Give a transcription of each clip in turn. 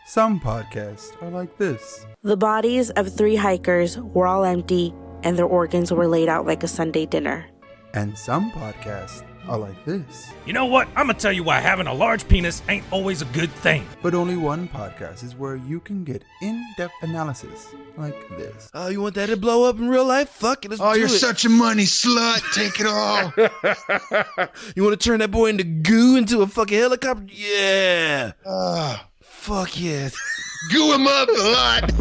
Some podcasts are like this. The bodies of 3 hikers were all empty, and their organs were laid out like a Sunday dinner. And some podcasts are like this. You know what? I'm gonna tell you why having a large penis ain't always a good thing. But only one podcast is where you can get in-depth analysis like this. Oh, you want that to blow up in real life? Fuck it, let's do it. Oh, you're such a money slut. Take it all. You want to turn that boy into goo into a fucking helicopter? Yeah. Fuck yeah. Goo him up a lot.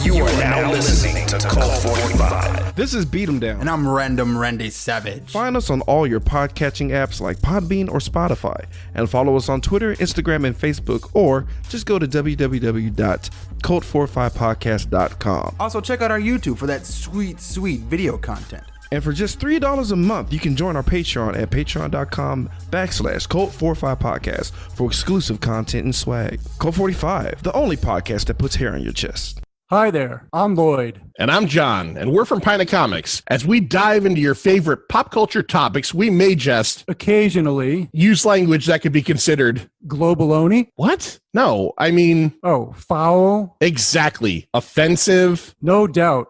You are now listening to Cult 45. This is Beat 'em Down. And I'm Random Randy Savage. Find us on all your podcatching apps like Podbean or Spotify. And follow us on Twitter, Instagram, and Facebook. Or just go to www.cult45podcast.com. Also, check out our YouTube for that sweet, sweet video content. And for just $3 a month, you can join our Patreon at patreon.com/Cult45podcast for exclusive content and swag. Cult 45, the only podcast that puts hair on your chest. Hi there, I'm Lloyd. And I'm John, and we're from Pina Comics. As we dive into your favorite pop culture topics, we may just occasionally use language that could be considered globaloney. What? No, I mean... Oh, foul? Exactly. Offensive? No doubt.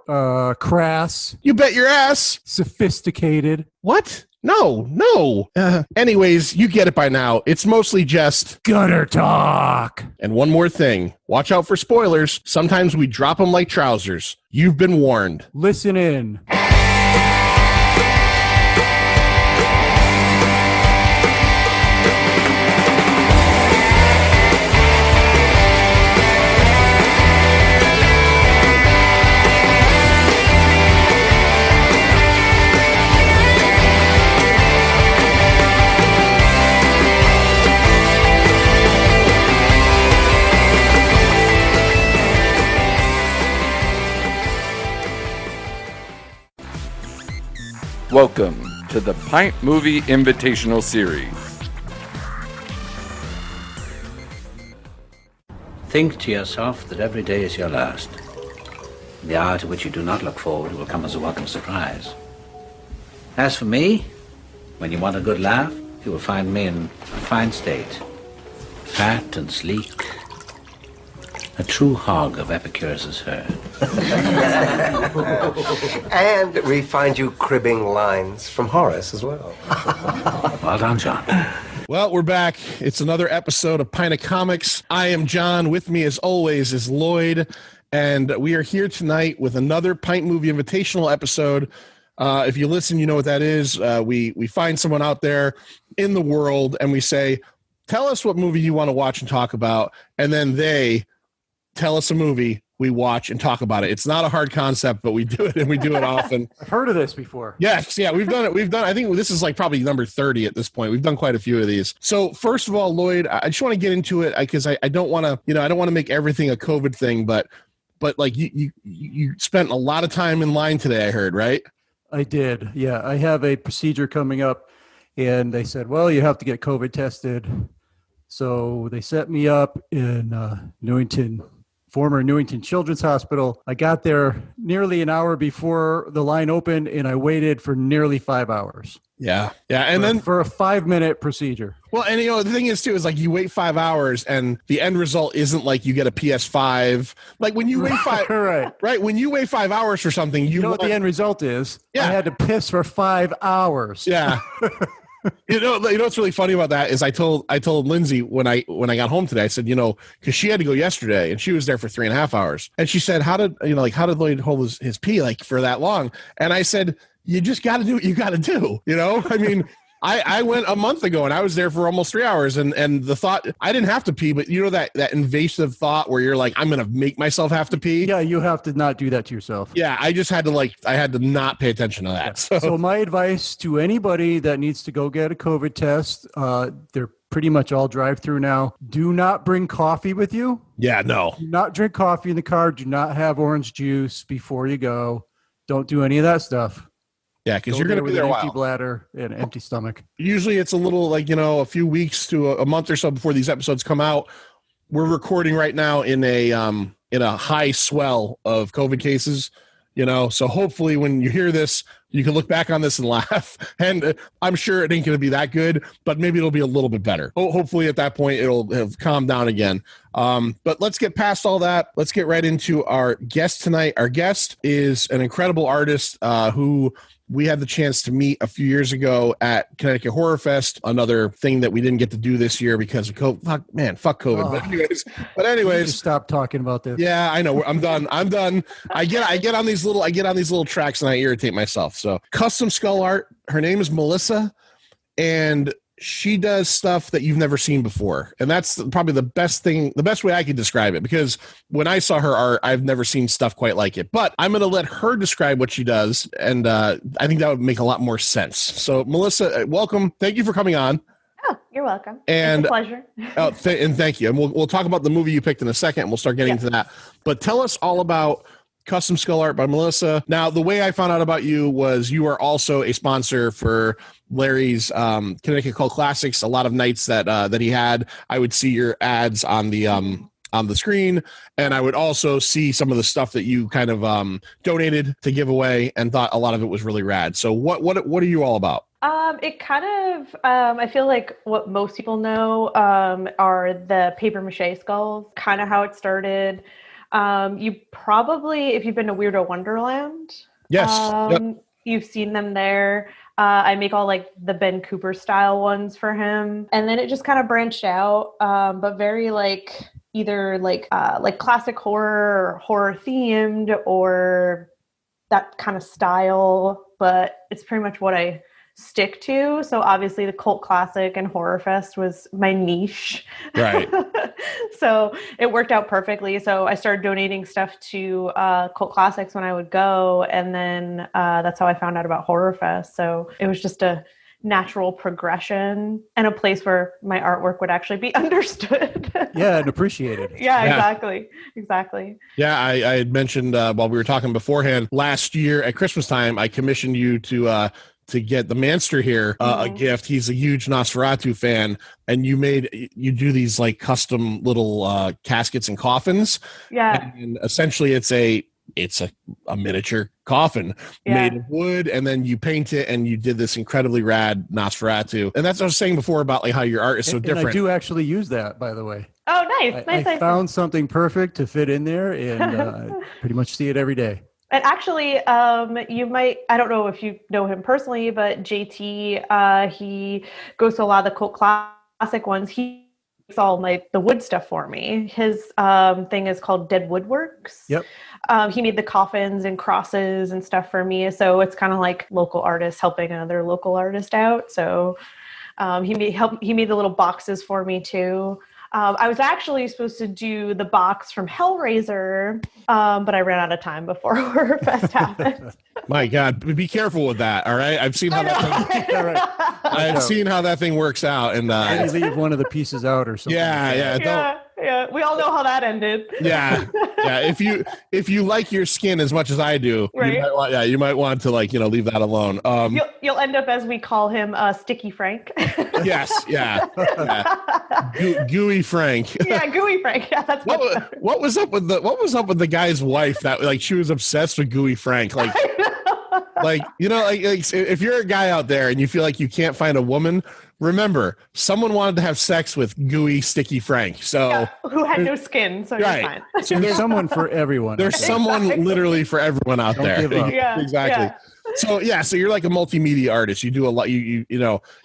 Crass? You bet your ass. Sophisticated? What? No. Anyways, you get it by now. It's mostly just gutter talk. And one more thing. Watch out for spoilers. Sometimes we drop them like trousers. You've been warned. Listen in. Welcome to the Pint Movie Invitational Series. Think to yourself that every day is your last. The hour to which you do not look forward will come as a welcome surprise. As for me, when you want a good laugh, you will find me in a fine state. Fat and sleek. A true hog of Epicurus' herd. And we find you cribbing lines from Horace as well. Well done, John. Well, we're back. It's another episode of Pina Comics. I am John. With me, as always, is Lloyd. And we are here tonight with another Pint Movie Invitational episode. If you listen, you know what that is. We find someone out there in the world, and we say, tell us what movie you want to watch and talk about. And then they tell us a movie, we watch and talk about it. It's not a hard concept, but we do it, and we do it often. I've heard of this before. Yes, yeah, we've done it. I think this is like probably number 30 at this point. We've done quite a few of these. So first of all, Lloyd, I just want to get into it because I don't want to, I don't want to make everything a COVID thing, but like you spent a lot of time in line today, I heard, right? I did. Yeah, I have a procedure coming up, and they said, well, you have to get COVID tested. So they set me up in former Newington Children's Hospital. I got there nearly an hour before the line opened, and I waited for nearly 5 hours. Yeah. And then for a 5-minute procedure. Well, and the thing is too, is like you wait 5 hours and the end result isn't like you get a PS5. Like when you wait right. When you wait 5 hours for something, you know what the end result is? Yeah. I had to piss for 5 hours. Yeah. You know what's really funny about that is I told Lindsay when I got home today, I said, because she had to go yesterday and she was there for 3.5 hours, and she said, how did Lloyd hold his pee like for that long? And I said, you just got to do what you got to do. I mean, I went a month ago and I was there for almost 3 hours, and the thought, I didn't have to pee, but that invasive thought where you're like, I'm going to make myself have to pee. Yeah, you have to not do that to yourself. Yeah, I just had to I had to not pay attention to that. Yeah. So my advice to anybody that needs to go get a COVID test, they're pretty much all drive-through now. Do not bring coffee with you. Yeah, no. Do not drink coffee in the car. Do not have orange juice before you go. Don't do any of that stuff. Yeah, because you're going to be there a while. Empty bladder and empty stomach. Usually it's a little a few weeks to a month or so before these episodes come out. We're recording right now in a high swell of COVID cases, so hopefully when you hear this, You can look back on this and laugh, and I'm sure it ain't going to be that good, but maybe it'll be a little bit better. Hopefully at that point it'll have calmed down again. But let's get past all that. Let's get right into our guest tonight. Our guest is an incredible artist who we had the chance to meet a few years ago at Connecticut Horror Fest, another thing that we didn't get to do this year because of COVID. Fuck COVID. Oh. But anyways, stop talking about this. Yeah, I know. I'm done. I get on these little tracks and I irritate myself. So custom skull art. Her name is Melissa, and she does stuff that you've never seen before. And that's probably the best way I could describe it, because when I saw her art, I've never seen stuff quite like it. But I'm going to let her describe what she does, and I think that would make a lot more sense. So, Melissa, welcome. Thank you for coming on. Oh, you're welcome. And, it's a pleasure. And thank you. And we'll talk about the movie you picked in a second, and we'll start getting into that. But tell us all about Custom Skull Art by Melissa. Now, the way I found out about you was you are also a sponsor for Larry's Connecticut Cult Classics. A lot of nights that he had, I would see your ads on the screen, and I would also see some of the stuff that you kind of donated to give away, and thought a lot of it was really rad. So what are you all about? It kind of, I feel like what most people know are the paper mache skulls, kind of how it started. You probably, if you've been to Weirdo Wonderland, yes, you've seen them there. I make all like the Ben Cooper style ones for him. And then it just kind of branched out, but very like either like classic horror or horror themed or that kind of style, but it's pretty much what I stick to. So obviously the Cult Classic and Horror Fest was my niche. Right. So it worked out perfectly. So I started donating stuff to Cult Classics when I would go. And then that's how I found out about Horror Fest. So it was just a natural progression and a place where my artwork would actually be understood. Yeah, and appreciated. Yeah, exactly. Yeah, I had mentioned while we were talking beforehand, last year at Christmas time, I commissioned you to get the Manster here a gift. He's a huge Nosferatu fan, and you do these like custom little caskets and coffins. Yeah, and essentially it's a miniature coffin made of wood, and then you paint it, and you did this incredibly rad Nosferatu. And that's what I was saying before about like how your art is so different. And I do actually use that, by the way. Oh, nice. I found something perfect to fit in there, and I pretty much see it every day. And actually, you might, I don't know if you know him personally, but JT, he goes to a lot of the Cult Classic ones. He makes all the wood stuff for me. His thing is called Dead Woodworks. Yep. He made the coffins and crosses and stuff for me. So it's kind of like local artists helping another local artist out. So he made the little boxes for me too. I was actually supposed to do the box from Hellraiser, but I ran out of time before Horror Fest happened. My God, be careful with that. All right, I've seen how that thing works out, and you leave one of the pieces out or something. Yeah. We all know how that ended. Yeah. If you like your skin as much as I do, right? you might want to leave that alone. You'll end up, as we call him, Sticky Frank. Yes. Yeah. Gooey Frank. Yeah, Gooey Frank. Yeah, that's what was up with the guy's wife that she was obsessed with Gooey Frank? If you're a guy out there and you feel like you can't find a woman, remember, someone wanted to have sex with Gooey Sticky Frank. So who had no skin, so right. You're fine. So there's someone for everyone. There's someone literally for everyone out there. Yeah, exactly. Yeah. So you're like a multimedia artist. You do a lot. You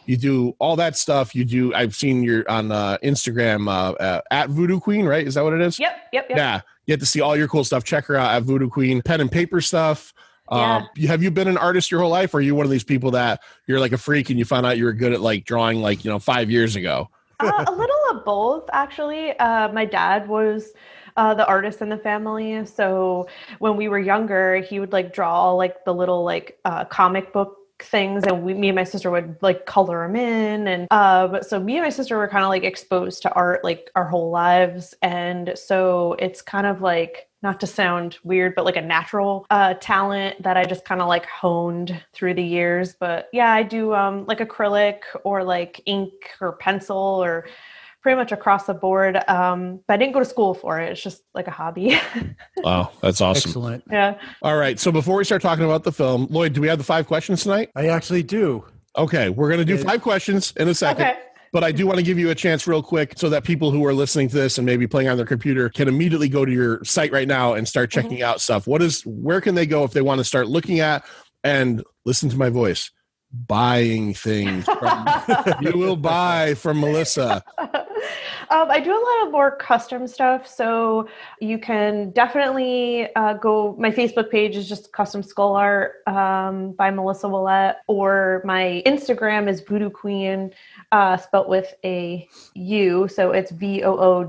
do all that stuff. I've seen your on Instagram at Voodoo Queen, right? Is that what it is? Yep. Yeah, you get to see all your cool stuff. Check her out at Voodoo Queen. Pen and paper stuff. Have you been an artist your whole life, or are you one of these people that you're like a freak and you found out you were good at drawing 5 years ago? A little of both, actually. My dad was the artist in the family, so when we were younger, he would draw the little comic book things, and me and my sister would color them in, and so me and my sister were kind of exposed to art our whole lives, and so it's kind of not to sound weird, but a natural talent that I just kind of honed through the years. But yeah, I do acrylic or ink or pencil, or pretty much across the board. But I didn't go to school for it. It's just like a hobby. Wow, that's awesome. Excellent. Yeah. All right. So before we start talking about the film, Lloyd, do we have the 5 questions tonight? I actually do. Okay. We're going to do 5 questions in a second. Okay. But I do want to give you a chance real quick so that people who are listening to this and maybe playing on their computer can immediately go to your site right now and start checking out stuff. Where can they go if they want to start looking at and listen to my voice? Buying things. You will buy from Melissa. I do a lot of more custom stuff. So you can definitely go, my Facebook page is just Custom Skull Art by Melissa Willette, or my Instagram is Voodoo Queen, spelt with a U. So it's VOODOU_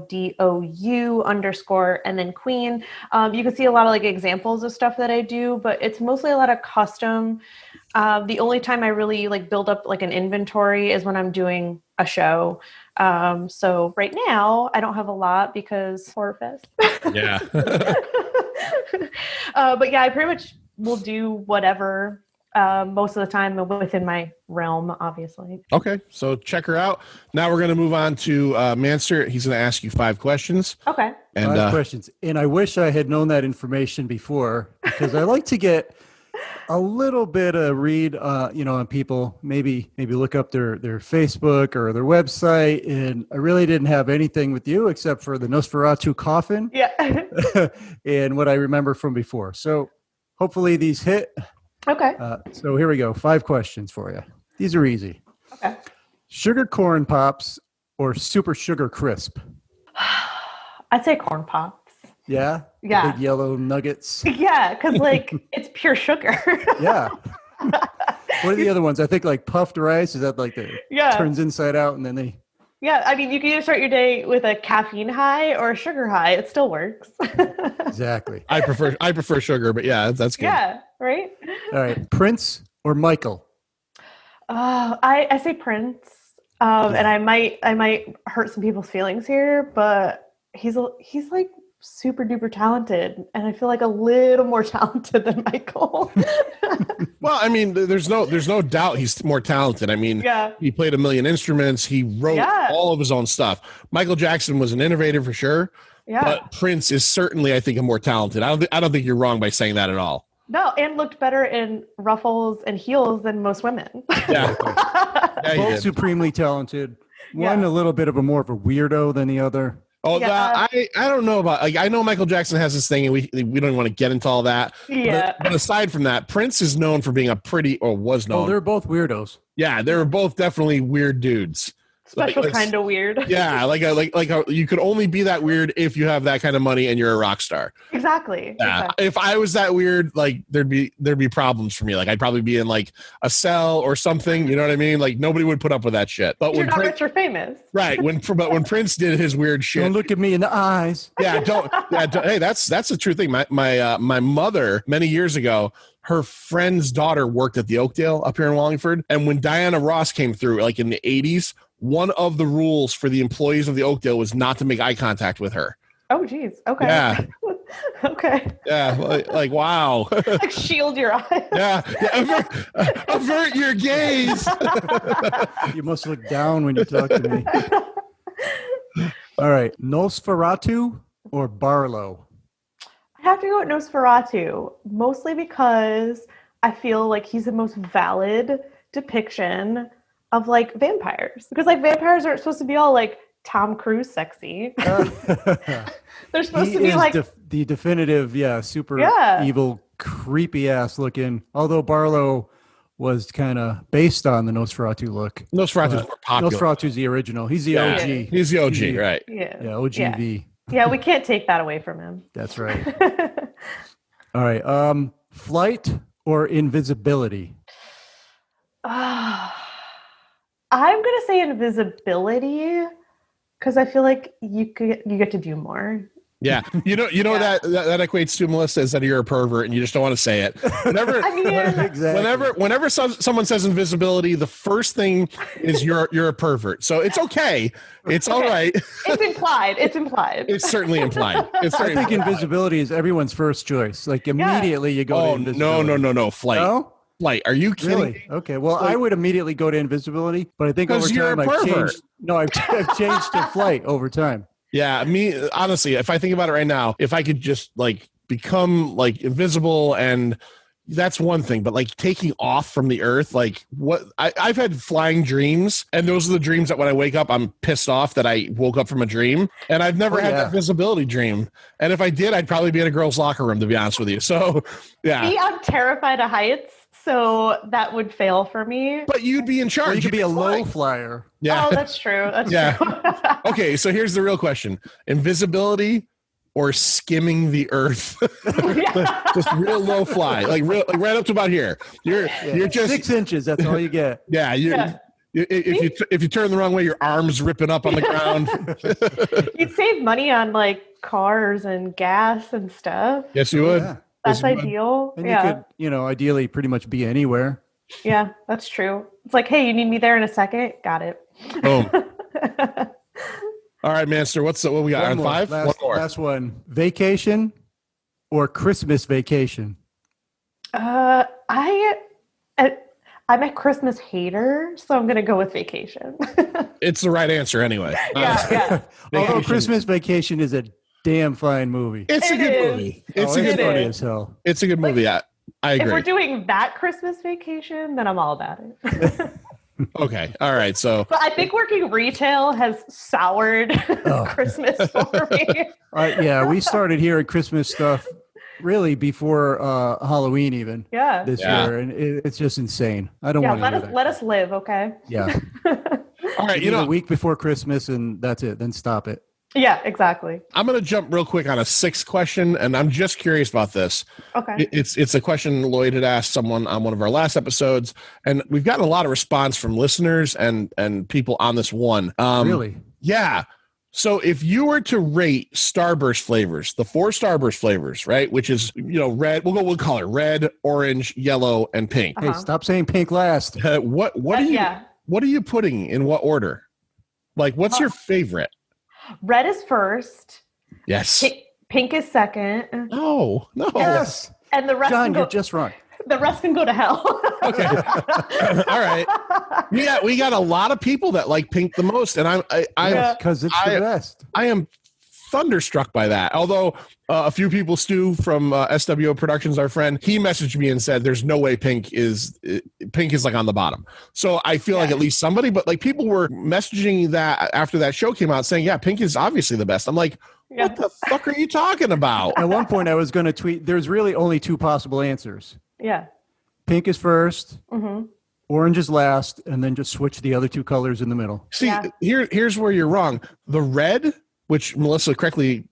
and then Queen. You can see a lot of like examples of stuff that I do, but it's mostly a lot of custom. The only time I really like build up like an inventory is when I'm doing a show. So right now I don't have a lot because Horror Fest. Yeah. But yeah, I pretty much will do whatever most of the time within my realm, obviously. Okay. So check her out. Now we're going to move on to Manster. He's going to ask you 5 questions. Okay. And 5 questions. And I wish I had known that information before, because I like to get a little bit of read, on people, maybe look up their Facebook or their website. And I really didn't have anything with you except for the Nosferatu coffin. Yeah. And what I remember from before. So hopefully these hit. Okay. So here we go. 5 questions for you. These are easy. Okay. Sugar corn pops or super sugar crisp? I'd say corn pops. Yeah? Yeah. Big yellow nuggets. Yeah, because like it's pure sugar. Yeah. What are the other ones? I think like puffed rice. Is that like the turns inside out and then they... Yeah, I mean, you can either start your day with a caffeine high or a sugar high. It still works. Exactly. I prefer sugar, but yeah, that's good. Yeah, right? All right. Prince or Michael? I say Prince. And I might hurt some people's feelings here, but he's like super duper talented, and I feel like a little more talented than Michael. Well, I mean, there's no doubt he's more talented. I mean, he played a million instruments. He wrote all of his own stuff. Michael Jackson was an innovator for sure. Yeah. But Prince is certainly, I think, more talented. I don't think you're wrong by saying that at all. No, and looked better in ruffles and heels than most women. Yeah. Both supremely talented. One a little bit of a more of a weirdo than the other. Oh, I don't know about. Like, I know Michael Jackson has this thing, and we don't want to get into all that. Yeah. But aside from that, Prince is known for being was known. Oh, they're both weirdos. Yeah, they were both definitely weird dudes. Special kind of weird. Yeah, like you could only be that weird if you have that kind of money and you're a rock star. Exactly. Yeah. Exactly. If I was that weird, like there'd be problems for me. Like I'd probably be in like a cell or something. You know what I mean? Like nobody would put up with that shit. But you're not rich or famous. Right. But when Prince did his weird shit, don't look at me in the eyes. Yeah. Don't. Hey, that's a true thing. My mother many years ago, her friend's daughter worked at the Oakdale up here in Wallingford, and when Diana Ross came through, like in the 80s. One of the rules for the employees of the Oakdale was not to make eye contact with her. Oh, geez. Okay. Yeah. Okay. Yeah. Like wow. Like shield your eyes. Yeah. Avert your gaze. You must look down when you talk to me. All right. Nosferatu or Barlow? I have to go with Nosferatu, mostly because I feel like he's the most valid depiction of like vampires, because like vampires aren't supposed to be all like Tom Cruise sexy. They're supposed to be like the definitive, super evil, creepy ass looking. Although Barlow was kind of based on the Nosferatu look. Nosferatu's more popular. Nosferatu's the original. He's the OG. He's the OG, right? Yeah. OGV. Yeah, we can't take that away from him. That's right. All right. Flight or invisibility? I'm gonna say invisibility because I feel like you get to do more. Yeah, you know that equates to, Melissa, is that you're a pervert and you just don't want to say it. Whenever, whenever someone says invisibility, the first thing is you're a pervert. So it's okay. It's all right. It's implied. It's implied. It's certainly implied. I think invisibility is everyone's first choice. Like immediately you go to invisibility. No. Flight. No? flight. Are you kidding Really? me? Okay. Well, Like- I would immediately go to invisibility, but I think over 'Cause you're time a I've pervert. changed. No, I've changed to flight over time. Yeah, me honestly, if I think about it right now, if I could just like become like invisible, and that's one thing, but like taking off from the earth, like what I've had flying dreams, and those are the dreams that when I wake up, I'm pissed off that I woke up from a dream, and I've never had that visibility dream. And if I did, I'd probably be in a girl's locker room, to be honest with you. So, yeah. See, I'm terrified of heights, so that would fail for me. But you'd be in charge. Or you could be a flying. low flyer. Yeah. Oh, that's true. That's Yeah. true. Okay, so here's the real question: invisibility or skimming the earth? Just real low fly, like right up to about here. You're just 6 inches. That's all you get. Yeah, if you turn the wrong way, your arm's ripping up on the ground. You'd save money on like cars and gas and stuff. Yes, you would. Yeah. That's Yes, you would. ideal. And Yeah. you could, ideally pretty much be anywhere. Yeah, that's true. It's like, hey, you need me there in a second? Got it. Boom. All right, Manster, what we got One on more. 5? Last, One more. last one. Vacation or Christmas vacation? I'm a Christmas hater, so I'm gonna go with vacation. It's the right answer anyway. Yeah. Although Christmas Vacation is a damn fine movie. It's a good movie. It's a good funny movie. as hell. It's a good movie. I If agree. we're doing that Christmas vacation, then I'm all about it. Okay. All right. So But I think working retail has soured Christmas for me. Yeah, we started hearing Christmas stuff really before Halloween even. Yeah. This Yeah. year, and it's just insane. I don't Yeah, want to let hear us that. let us live, okay? Yeah. all right, You know, a week before Christmas, and that's it. Then stop it. Yeah, exactly. I'm going to jump real quick on a 6th question, and I'm just curious about this. Okay. It's a question Lloyd had asked someone on one of our last episodes, and we've gotten a lot of response from listeners and people on this one. Really? Yeah. So if you were to rate Starburst flavors, the 4 Starburst flavors, right, which is red, we'll call it red, orange, yellow, and pink. Hey, stop saying pink last. What are you putting in what order? Like, what's your favorite? Red is first. Yes. Pink is second. No. Yes. And the rest John, can go, you're just wrong. the rest can go to hell. Okay. All right. We got a lot of people that like pink the most, and because it's the best. I am thunderstruck by that. Although a few people, Stu from SWO Productions, our friend, he messaged me and said, "There's no way pink is like on the bottom." So I feel like at least somebody, but like people were messaging that after that show came out, saying, "Yeah, pink is obviously the best." I'm like, what the fuck are you talking about? At one point, I was going to tweet. There's really only 2 possible answers. Yeah. Pink is first. Mm-hmm. Orange is last, and then just switch the other 2 colors in the middle. See, here's where you're wrong. The red, which Melissa correctly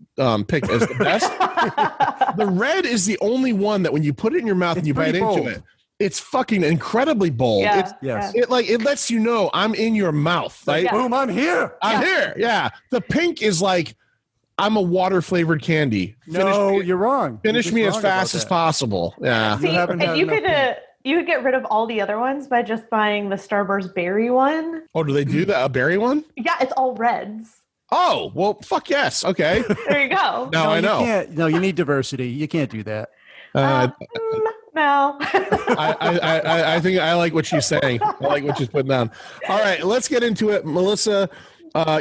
picked as the best, the red is the only one that when you put it in your mouth and you bite into it, it's fucking incredibly bold. Yeah, It lets you know I'm in your mouth. Right? Boom, I'm here. I'm here. Yeah. The pink is like, I'm a water flavored candy. You're wrong. Finish You're me just as wrong about fast as that. possible. Yeah. See, haven't had and you enough could get rid of all the other ones by just buying the Starburst berry one. Oh, do they do that? A berry one? Yeah, it's all reds. Oh, well, fuck yes. Okay. There you go. Now I know. You need diversity. You can't do that. No. I think I like what she's saying. I like what she's putting down. All right, let's get into it. Melissa,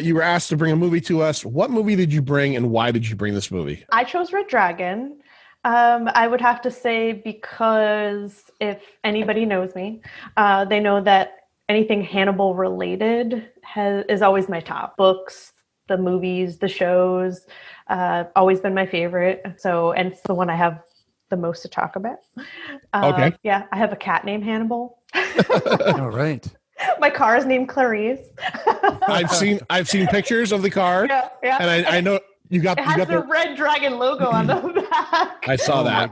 you were asked to bring a movie to us. What movie did you bring, and why did you bring this movie? I chose Red Dragon. I would have to say because if anybody knows me, they know that anything Hannibal related is always my top. Books, the movies, the shows, always been my favorite. So, and it's the one I have the most to talk about. Okay. Yeah, I have a cat named Hannibal. All right. My car is named Clarice. I've seen pictures of the car, Yeah. and I know you got It has the the Red Dragon logo on the back. I saw that.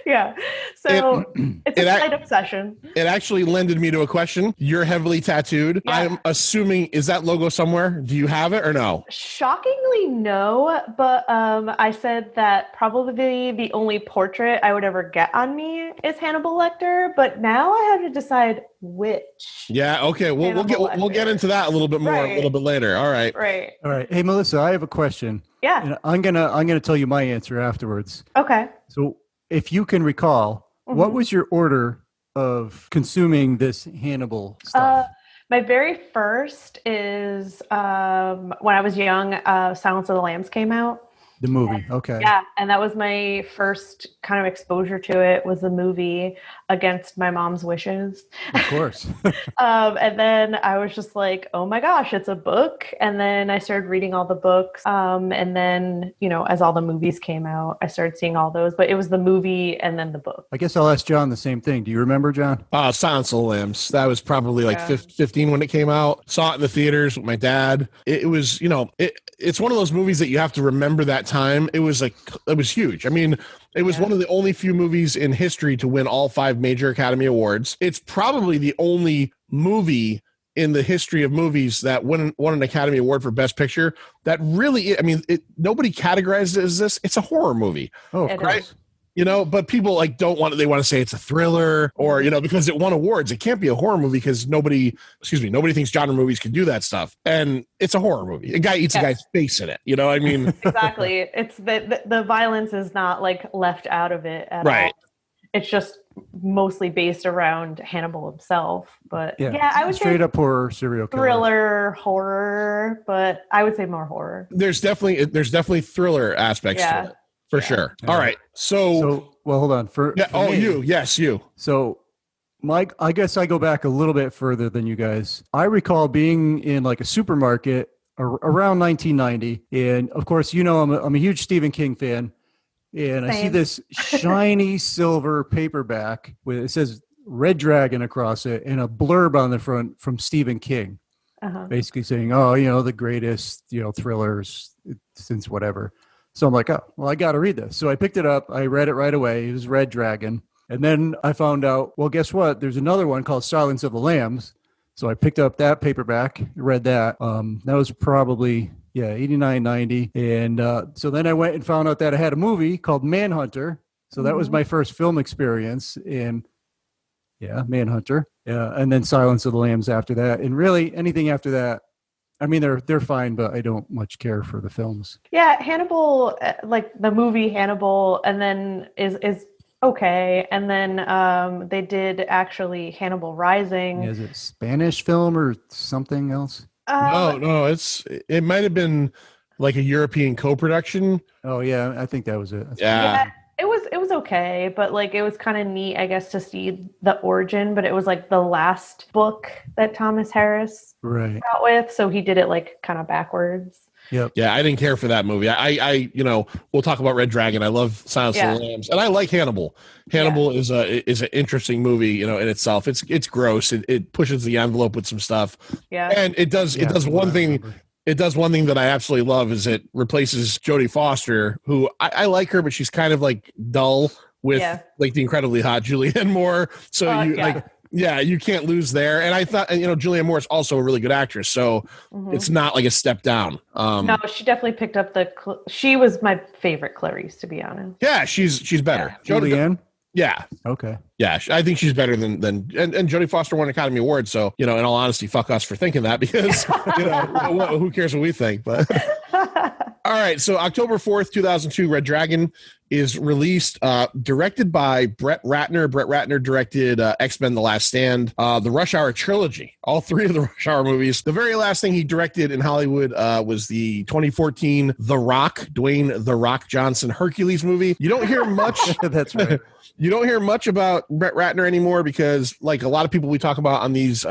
Yeah. So it's a slight obsession. It actually lended me to a question. You're heavily tattooed. Yeah. I'm assuming, is that logo somewhere? Do you have it or no? Shockingly, no. But I said that probably the only portrait I would ever get on me is Hannibal Lecter. But now I have to decide which. Yeah. Okay. We'll get into that a little bit more a little bit later. All right. Right. All right. Hey, Melissa, I have a question. Yeah. And I'm gonna tell you my answer afterwards. Okay. So, if you can recall, what was your order of consuming this Hannibal stuff? My very first is when I was young, Silence of the Lambs came out. The movie, okay. Yeah, and that was my first kind of exposure to it, was the movie against my mom's wishes. Of course. And then I was just like, oh my gosh, it's a book. And then I started reading all the books. And then, as all the movies came out, I started seeing all those. But it was the movie and then the book. I guess I'll ask John the same thing. Do you remember, John? Silence of the Lambs. That was probably like 15 when it came out. Saw it in the theaters with my dad. It was, it's one of those movies that you have to remember that time. It was huge. I mean, it was one of the only few movies in history to win all 5 major Academy Awards. It's probably the only movie in the history of movies that won an Academy Award for Best Picture. That really, nobody categorized it as this. It's a horror movie. Oh, of course. But people don't want it. They want to say it's a thriller or, because it won awards. It can't be a horror movie because nobody thinks genre movies can do that stuff. And it's a horror movie. A guy eats a guy's face in it. You know what I mean? Exactly. It's the violence is not like left out of it at all. It's just mostly based around Hannibal himself. But I would straight say up horror, serial killer. Thriller, horror, but I would say more horror. There's definitely thriller aspects to it. For sure. All right. So well, hold on. You. So, Mike, I guess I go back a little bit further than you guys. I recall being in like a supermarket around 1990, and of course, I'm a huge Stephen King fan, and I see this shiny silver paperback with it says Red Dragon across it and a blurb on the front from Stephen King, basically saying, the greatest thrillers since whatever. So I'm like, oh, well, I got to read this. So I picked it up. I read it right away. It was Red Dragon. And then I found out, well, guess what? There's another one called Silence of the Lambs. So I picked up that paperback, read that. That was probably, 89, 90. And so then I went and found out that I had a movie called Manhunter. So that was my first film experience. And Manhunter. Yeah, and then Silence of the Lambs after that. And really anything after that, I mean, they're fine, but I don't much care for the films. Yeah, Hannibal, like the movie Hannibal, and then is okay. And then they did actually Hannibal Rising. Is it a Spanish film or something else? No, it might have been like a European co-production. Oh yeah, I think that was it. Yeah. It was okay, but like it was kind of neat, I guess, to see the origin. But it was like the last book that Thomas Harris got with, so he did it like kind of backwards. Yep. Yeah, I didn't care for that movie. I we'll talk about Red Dragon. I love Silence of the Lambs, and I like Hannibal. Hannibal is an interesting movie, in itself. It's gross. It pushes the envelope with some stuff. Yeah, and it does one thing. It does one thing that I absolutely love is it replaces Jodie Foster, who I like her, but she's kind of like dull with like the incredibly hot Julianne Moore. So you can't lose there. And I thought, Julianne Moore is also a really good actress. So it's not like a step down. No, she definitely picked up she was my favorite Clarice, to be honest. Yeah, she's better. Yeah. Julianne? Yeah. Okay. Yeah, I think she's better than and Jodie Foster won an Academy Award. So, in all honesty, fuck us for thinking that because, who cares what we think? But all right. So October 4th, 2002, Red Dragon is released, directed by Brett Ratner. Brett Ratner directed X-Men: The Last Stand, the Rush Hour trilogy, all 3 of the Rush Hour movies. The very last thing he directed in Hollywood was the 2014 The Rock, Dwayne The Rock Johnson Hercules movie. You don't hear much. That's right. You don't hear much about Brett Ratner anymore because, like a lot of people we talk about on these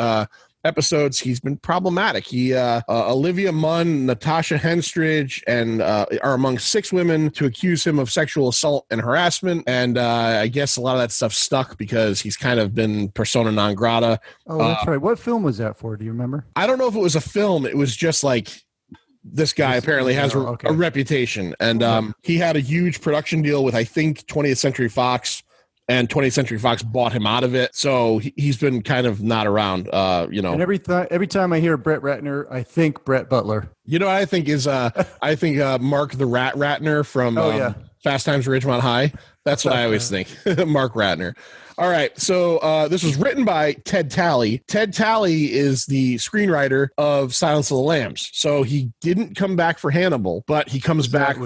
episodes, he's been problematic. He Olivia Munn, Natasha Henstridge, and are among 6 women to accuse him of sexual assault and harassment. And I guess a lot of that stuff stuck because he's kind of been persona non grata. Oh, that's right. What film was that for? Do you remember? I don't know if it was a film. It was just like this guy apparently has a reputation, and he had a huge production deal with I think 20th Century Fox. And 20th Century Fox bought him out of it, so he's been kind of not around. And every time I hear Brett Ratner, I think Brett Butler. You know what I think is Mark the Rat Ratner from Fast Times at Ridgemont High. That's what I always think. Mark Ratner. All right, so this was written by Ted Talley. Ted Talley is the screenwriter of Silence of the Lambs. So he didn't come back for Hannibal, but he comes back.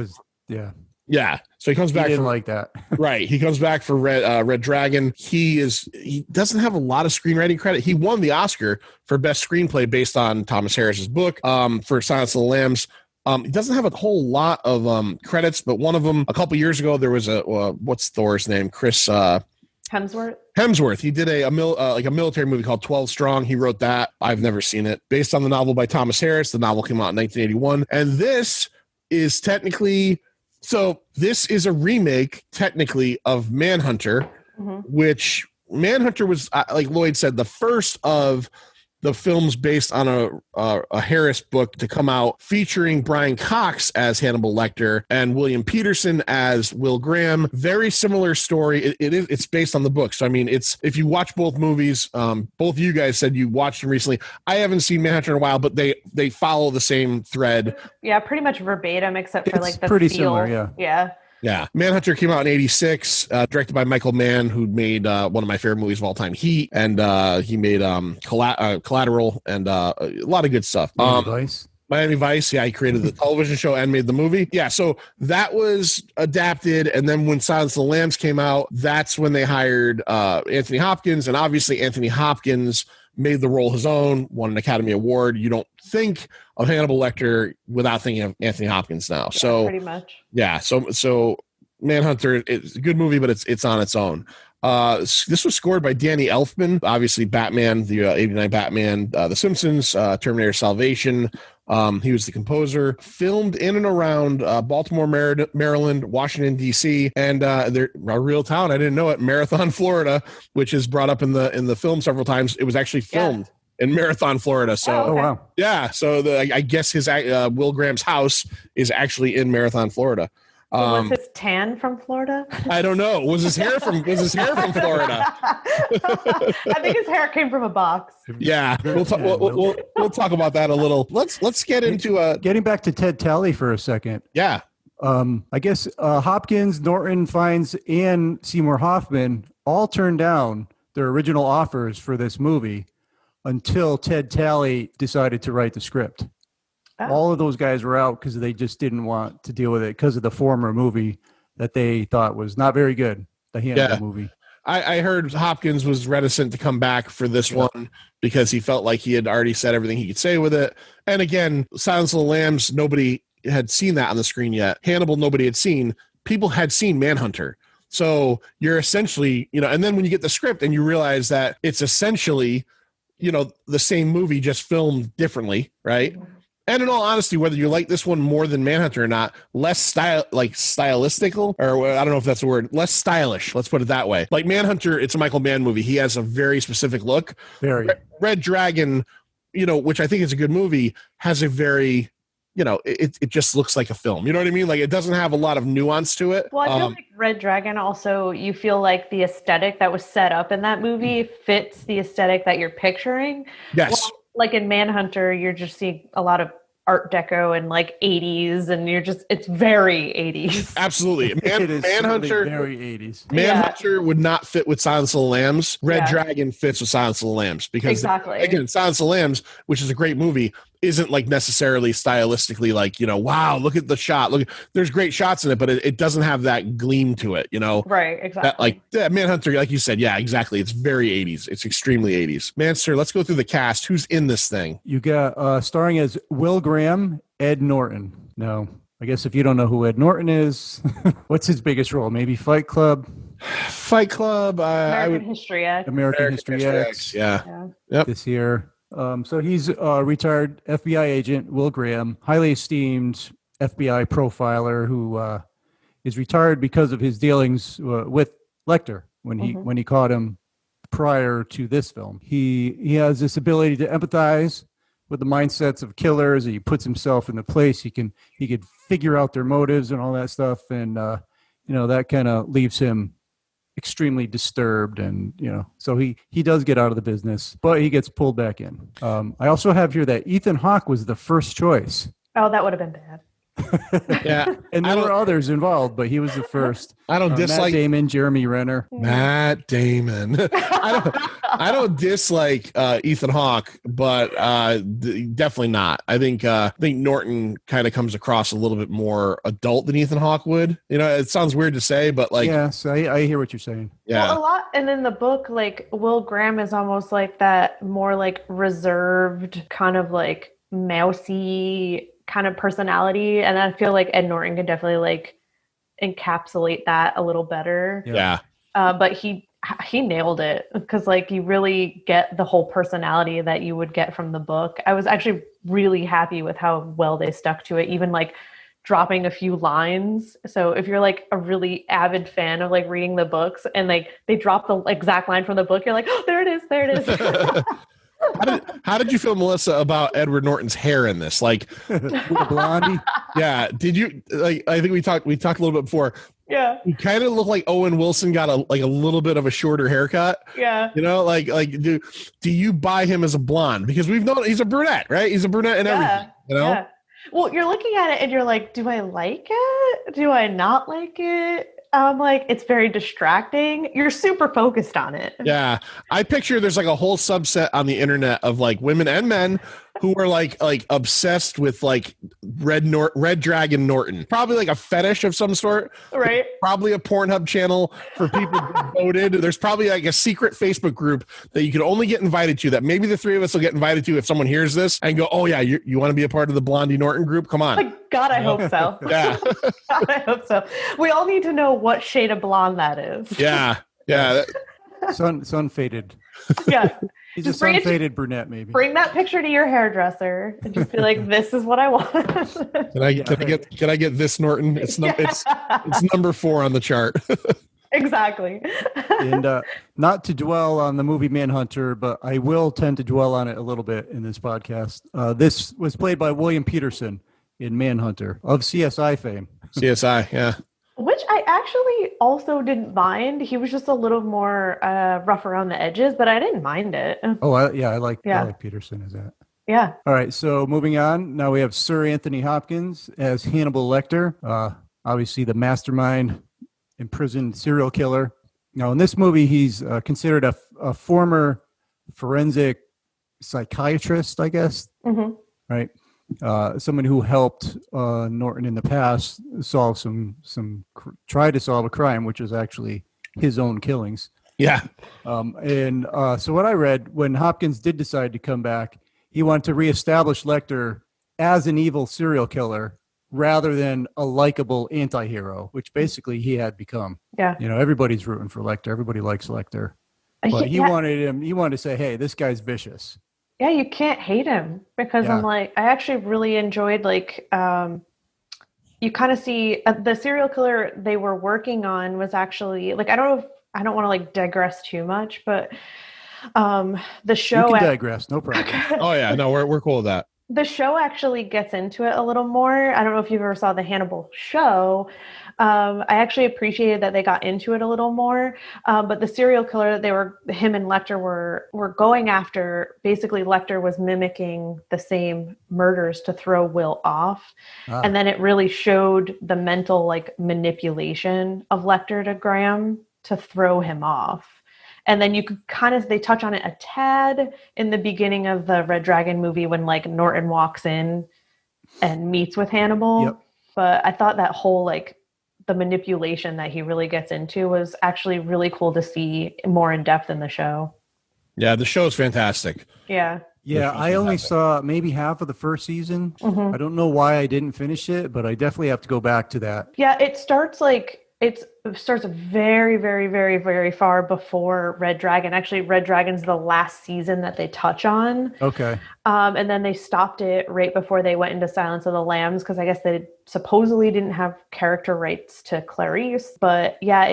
Yeah. So he comes back. He didn't for, like that. Right. He comes back for Red Dragon. He doesn't have a lot of screenwriting credit. He won the Oscar for best screenplay based on Thomas Harris's book for Silence of the Lambs. He doesn't have a whole lot of credits, but one of them a couple years ago, there was a what's Thor's name? Chris Hemsworth. He did a military movie called 12 Strong. He wrote that. I've never seen it. Based on the novel by Thomas Harris. The novel came out in 1981. And this is this is a remake technically of Manhunter, which Manhunter was, like Lloyd said, the first of the films based on a Harris book to come out, featuring Brian Cox as Hannibal Lecter and William Peterson as Will Graham. Very similar story. It's based on the book. So I mean, if you watch both movies, both of you guys said you watched them recently. I haven't seen Manhunter in a while, but they follow the same thread. Yeah, pretty much verbatim, except for like the pretty feel. similar. Yeah. Yeah. Manhunter came out in 86, directed by Michael Mann, who made one of my favorite movies of all time, Heat, and he made Collateral and a lot of good stuff. Miami Vice. Yeah, he created the television show and made the movie. Yeah, so that was adapted, and then when Silence of the Lambs came out, that's when they hired Anthony Hopkins, and obviously Anthony Hopkins made the role his own, won an Academy Award. You don't think of Hannibal Lecter without thinking of Anthony Hopkins now. So pretty much. Yeah. So Manhunter, it's a good movie, but it's on its own. This was scored by Danny Elfman, obviously Batman, the 89 Batman, The Simpsons, Terminator Salvation. He was the composer. Filmed in and around Baltimore, Maryland, Washington, D.C., and they're a real town. I didn't know it. Marathon, Florida, which is brought up in the film several times. It was actually filmed in Marathon, Florida. So, oh wow, yeah. So I guess his Will Graham's house is actually in Marathon, Florida. Was his tan from Florida? I don't know. Was his hair from Florida? I think his hair came from a box. Yeah, we'll talk about that a little. Let's get into getting back to Ted Talley for a second. Yeah. I guess Hopkins, Norton, Fiennes, and Seymour Hoffman all turned down their original offers for this movie until Ted Talley decided to write the script. All of those guys were out because they just didn't want to deal with it because of the former movie that they thought was not very good, the Hannibal movie. I heard Hopkins was reticent to come back for this one because he felt like he had already said everything he could say with it. And again, Silence of the Lambs, nobody had seen that on the screen yet. Hannibal, nobody had seen. People had seen Manhunter. So you're essentially, and then when you get the script and you realize that it's essentially, the same movie just filmed differently, right? And in all honesty, whether you like this one more than Manhunter or not, less stylistical, or I don't know if that's a word, less stylish. Let's put it that way. Like Manhunter, it's a Michael Mann movie. He has a very specific look. Very. Red Dragon, which I think is a good movie, has a very, it just looks like a film. You know what I mean? Like it doesn't have a lot of nuance to it. Well, I feel like Red Dragon also, you feel like the aesthetic that was set up in that movie fits the aesthetic that you're picturing. Yes. Well, like in Manhunter, you're just seeing a lot of Art Deco and like 80s, and it's very 80s. Absolutely. Manhunter, very 80s. Manhunter would not fit with Silence of the Lambs. Red Dragon fits with Silence of the Lambs because again, Silence of the Lambs, which is a great movie, isn't like necessarily stylistically like, wow, look at the shot. There's great shots in it, but it doesn't have that gleam to it, Right, exactly. Manhunter, like you said, yeah, exactly. It's very 80s. It's extremely 80s. Manster, let's go through the cast. Who's in this thing? You got starring as Will Graham, Ed Norton. Now, I guess if you don't know who Ed Norton is, what's his biggest role? Maybe Fight Club? American History X. American History X. Yeah. Yep. This year. So he's a retired FBI agent, Will Graham, highly esteemed FBI profiler who is retired because of his dealings with Lecter when he caught him prior to this film. He has this ability to empathize with the mindsets of killers. He puts himself in the place. He could figure out their motives and all that stuff, and that kind of leaves him extremely disturbed, and so he does get out of the business, but he gets pulled back in. I also have here that Ethan Hawke was the first choice. Oh, that would have been bad. Yeah, And there were others involved, but he was the first. I don't Matt dislike Damon, Jeremy Renner. Matt Damon. I don't dislike Ethan Hawke, but definitely not. I think Norton kind of comes across a little bit more adult than Ethan Hawke would. You know, it sounds weird to say, but like, yes, I hear what you're saying. Yeah, well, a lot. And in the book, like Will Graham is almost like that more like reserved, kind of like mousy kind of personality, and I feel like Ed Norton can definitely like encapsulate that a little better. Yeah. But he nailed it, because like you really get the whole personality that you would get from the book. I was actually really happy with how well they stuck to it, even like dropping a few lines. So if you're like a really avid fan of like reading the books and like they drop the exact line from the book, you're like, oh, there it is. How did you feel, Melissa, about Edward Norton's hair in this? Like the blondie? Yeah. Did you like? I think we talked a little bit before. Yeah. He kind of looked like Owen Wilson got a little bit of a shorter haircut. Yeah. You know, like do you buy him as a blonde? Because we've known he's a brunette, right? He's a brunette in everything. You know. Yeah. Well, you're looking at it and you're like, do I like it? Do I not like it? I'm like, it's very distracting. You're super focused on it. Yeah. I picture there's like a whole subset on the internet of like women and men who are like obsessed with like Red Dragon Norton. Probably like a fetish of some sort. Right. Probably a Pornhub channel for people devoted. There's probably like a secret Facebook group that you can only get invited to, that maybe the three of us will get invited to if someone hears this and go, oh yeah, you want to be a part of the Blondie Norton group? Come on. Like, God, I hope so. Yeah. God, I hope so. We all need to know what shade of blonde that is. Yeah. Yeah. Sun faded. Yeah. He's Just a sun-faded brunette, maybe. Bring that picture to your hairdresser and just be like, "This is what I want." Can I get this Norton? It's number 4 on the chart. Exactly. And not to dwell on the movie Manhunter, but I will tend to dwell on it a little bit in this podcast. This was played by William Peterson in Manhunter of CSI fame. CSI, yeah. Which I actually also didn't mind. He was just a little more rough around the edges, but I didn't mind it. Oh, I like Peterson as that. Yeah. All right, so moving on. Now we have Sir Anthony Hopkins as Hannibal Lecter, obviously the mastermind, imprisoned serial killer. Now in this movie, he's considered a former forensic psychiatrist, I guess. Mm-hmm. Right. Someone who helped Norton in the past solve try to solve a crime, which was actually his own killings. Yeah. So what I read, when Hopkins did decide to come back, he wanted to reestablish Lecter as an evil serial killer rather than a likable anti-hero, which basically he had become. Yeah. You know, everybody's rooting for Lecter. Everybody likes Lecter. But he wanted to say, hey, this guy's vicious. Yeah, you can't hate him, because I'm like, I actually really enjoyed like, you kind of see the serial killer they were working on was actually like, I don't want to like digress too much, but the show. You can digress, no problem. Oh yeah, no, we're cool with that. The show actually gets into it a little more. I don't know if you've ever saw the Hannibal show. I actually appreciated that they got into it a little more. But the serial killer that him and Lecter were going after, basically Lecter was mimicking the same murders to throw Will off. And then it really showed the mental like manipulation of Lecter to Graham to throw him off. And then you could they touch on it a tad in the beginning of the Red Dragon movie when like Norton walks in and meets with Hannibal. Yep. But I thought that whole like the manipulation that he really gets into was actually really cool to see more in depth in the show. Yeah, the show is fantastic. Yeah. Yeah, I only saw maybe half of the first season. Mm-hmm. I don't know why I didn't finish it, but I definitely have to go back to that. Yeah, it starts very, very, very, very far before Red Dragon. Actually, Red Dragon's the last season that they touch on. Okay. And then they stopped it right before they went into Silence of the Lambs, because I guess they supposedly didn't have character rights to Clarice. But yeah,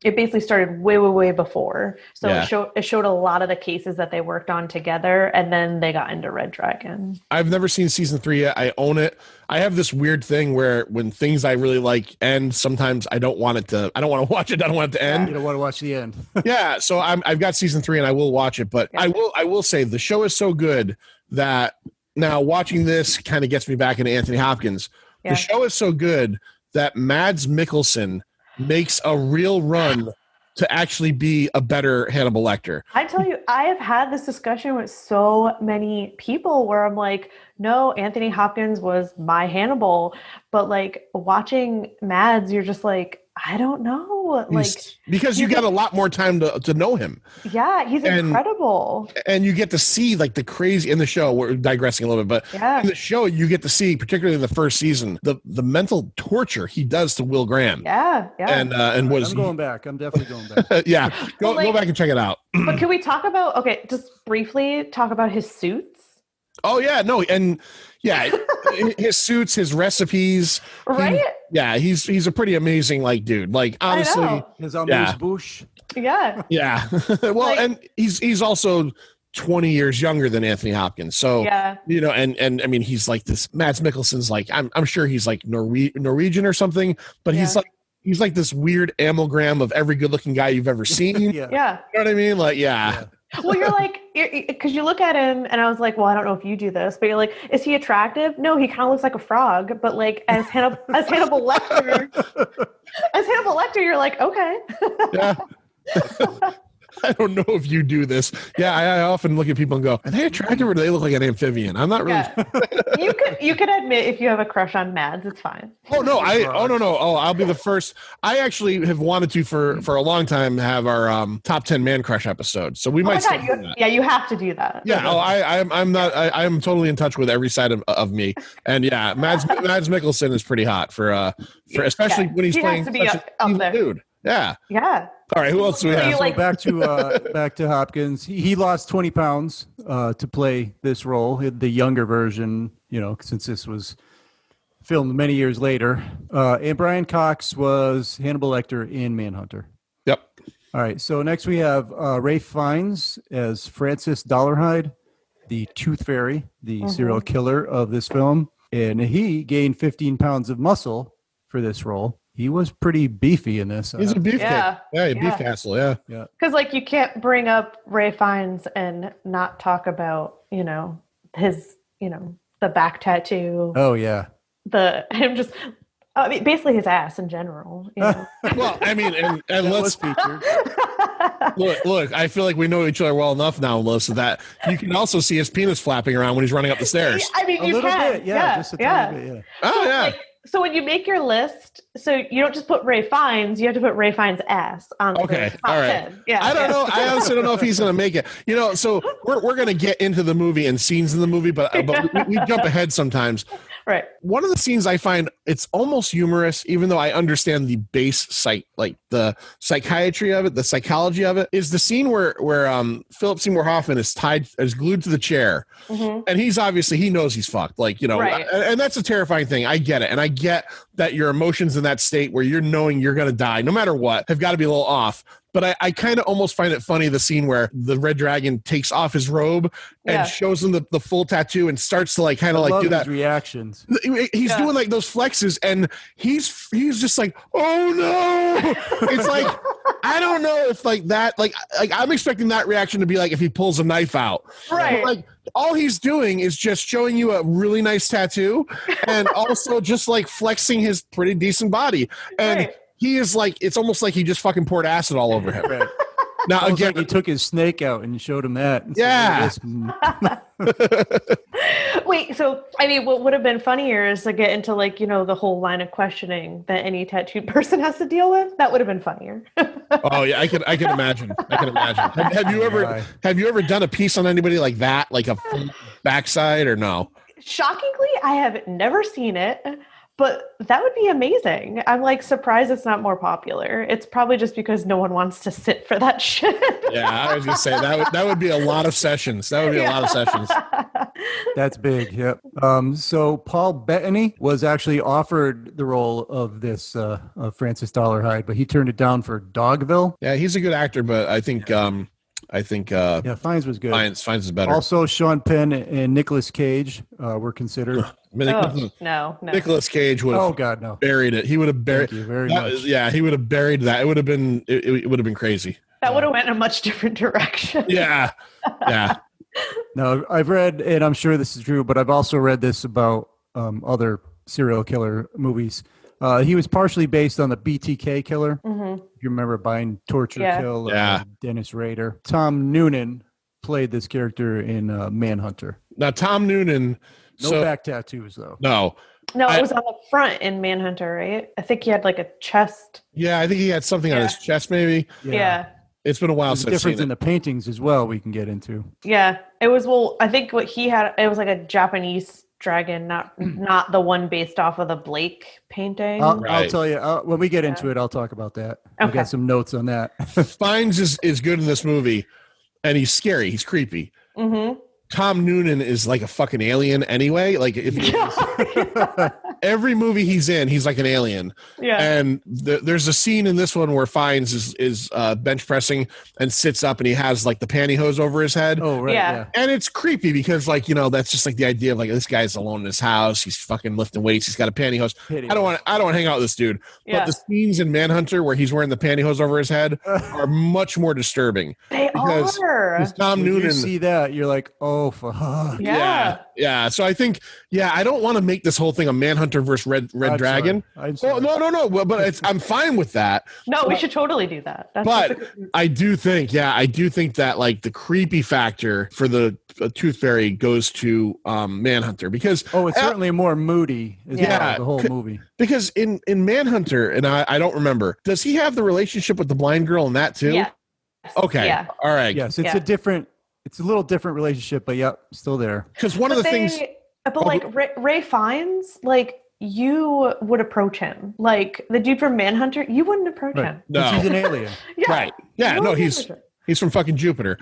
it basically started way, way, way before. So it showed a lot of the cases that they worked on together, and then they got into Red Dragon. I've never seen season 3 yet. I own it. I have this weird thing where when things I really like end, sometimes I don't want to watch it. I don't want it to end. You don't want to watch the end. Yeah. So I've got season 3 and I will watch it, but I will say the show is so good that Now, watching this kind of gets me back into Anthony Hopkins. Yeah. The show is so good that Mads Mikkelsen makes a real run to actually be a better Hannibal Lecter. I tell you, I have had this discussion with so many people where I'm like, no, Anthony Hopkins was my Hannibal. But like watching Mads, you're just like, I don't know. Because you get a lot more time to know him. Yeah, he's incredible. And you get to see like the crazy in the show. We're digressing a little bit, but in the show, you get to see, particularly in the first season, the mental torture he does to Will Graham. Yeah. And I'm going back. I'm definitely going back. Yeah, go back and check it out. But can we talk about, just briefly talk about his suits? Oh yeah, no, and yeah, his suits, his recipes, right? He's a pretty amazing dude. Like honestly, his amuse-bouche. Yeah. Well, and he's also 20 years younger than Anthony Hopkins. So and I mean he's like this. Mads Mikkelsen's like I'm sure he's like Norwegian or something, but he's like this weird amalgam of every good-looking guy you've ever seen. Yeah. You know what I mean? Like Well, you're like, because you look at him, and I was like, well, I don't know if you do this, but you're like, is he attractive? No, he kind of looks like a frog. But like as Hannibal Lecter, you're like, okay. Yeah. I don't know if you do this. Yeah, I often look at people and go, are they attractive or do they look like an amphibian? I'm not really. You could admit if you have a crush on Mads, it's fine. Oh no, no. Oh, I'll be the first. I actually have wanted to for a long time have our top 10 man crush episode. So we might. Do that. Yeah, you have to do that. Yeah. Oh, I'm totally in touch with every side of me, and yeah, Mads Mikkelsen is pretty hot for especially when he's playing such an evil dude. Yeah. Yeah. All right. Who else do we have? So back to Hopkins. He lost 20 pounds to play this role, the younger version. Since this was filmed many years later. And Brian Cox was Hannibal Lecter in Manhunter. Yep. All right. So next we have Ralph Fiennes as Francis Dollarhide, the Tooth Fairy, the serial killer of this film, and he gained 15 pounds of muscle for this role. He was pretty beefy in this. He's a beefcake. Yeah, beef castle. Yeah. Because you can't bring up Ralph Fiennes and not talk about his the back tattoo. Oh yeah. Basically his ass in general. Well, I mean, and let's feature. Look, I feel like we know each other well enough now, Melissa, that you can also see his penis flapping around when he's running up the stairs. I mean, a little bit, just a tiny bit, yeah. Oh yeah. So when you make your list, so you don't just put Ralph Fiennes, you have to put Ralph Fiennes' ass on the top 10. Yeah. I don't know. I honestly don't know if he's going to make it. So we're going to get into the movie and scenes in the movie, but we jump ahead sometimes. Right. One of the scenes I find it's almost humorous, even though I understand the base the psychiatry of it, the psychology of it, is the scene where Philip Seymour Hoffman is glued to the chair, and he knows he's fucked. Right. And that's a terrifying thing. I get it, and I get that your emotions in that state where you're knowing you're going to die, no matter what, have got to be a little off. But I kind of almost find it funny, the scene where the Red Dragon takes off his robe and shows him the full tattoo and starts to do that. Reactions. He's doing those flexes, and he's just like, oh no! It's like I don't know if that I'm expecting that reaction to be like if he pulls a knife out, right? But, all he's doing is just showing you a really nice tattoo, and also just flexing his pretty decent body, and. Right. He is it's almost like he just fucking poured acid all over him. Right. Now again, he took his snake out and showed him that. Yeah. Wait, so I mean, what would have been funnier is to get into the whole line of questioning that any tattooed person has to deal with. That would have been funnier. Oh yeah, I can imagine. Have you ever done a piece on anybody like that, like a full backside, or no? Shockingly, I have never seen it. But that would be amazing. I'm surprised it's not more popular. It's probably just because no one wants to sit for that shit. Yeah, I was gonna say that would be a lot of sessions. That would be a lot of sessions. That's big. Yep. So Paul Bettany was actually offered the role of this of Francis Dollarhide, but he turned it down for Dogville. Yeah, he's a good actor, but I think Fiennes was good. Fiennes is better. Also, Sean Penn and Nicolas Cage were considered. No. Nicolas Cage would have buried it. He would have buried. Thank you very much. Yeah, he would have buried that. It would have been. It would have been crazy. That would have went in a much different direction. Yeah. No, I've read, and I'm sure this is true, but I've also read this about other serial killer movies. He was partially based on the BTK killer. Mm-hmm. If you remember Bind, Torture, Yeah. Kill, Yeah. Dennis Rader. Tom Noonan played this character in Manhunter. Now, Tom Noonan. No back tattoos, though. No. No, it was on the front in Manhunter, right? I think he had like a chest. Yeah, I think he had something on his chest, maybe. Yeah. It's been a while There's a since I've difference seen in it. the paintings as well we can get into. Yeah. It was, well, I think what he had, it was like a Japanese dragon, not the one based off of the Blake painting. I'll tell you, when we get into it, I'll talk about that. I've got some notes on that. Fiennes is good in this movie, and he's scary. He's creepy. Mm-hmm. Tom Noonan is like a fucking alien anyway. Like if every movie he's in, he's like an alien. Yeah. And there's a scene in this one where Fiennes is bench pressing and sits up, and he has like the pantyhose over his head. Oh right. Yeah. Yeah. And it's creepy because like, you know, that's just like the idea of like this guy's alone in his house. He's fucking lifting weights. He's got a pantyhose. I don't want to hang out with this dude. Yeah. But the scenes in Manhunter where he's wearing the pantyhose over his head are much more disturbing. They are. Because Tom When Noonan. you see that, you're like, oh, fuck. Yeah. So I think, I don't want to make this whole thing a Manhunter versus Red Dragon. Sorry. No. Well, but I'm fine with that. No, we should totally do that. But I do think that like the creepy factor for the Tooth Fairy goes to Manhunter because it's certainly more moody. The whole movie. Because in Manhunter, and I don't remember, does he have the relationship with the blind girl in that too? Yeah. Okay. Yeah. All right. Yes, it's a little different relationship, but yep, still there. Because one of the things. But like Ray Fiennes, like you would approach him. Like the dude from Manhunter, you wouldn't approach him. No. He's an alien. Yeah. Right. Yeah. No, he's from fucking Jupiter.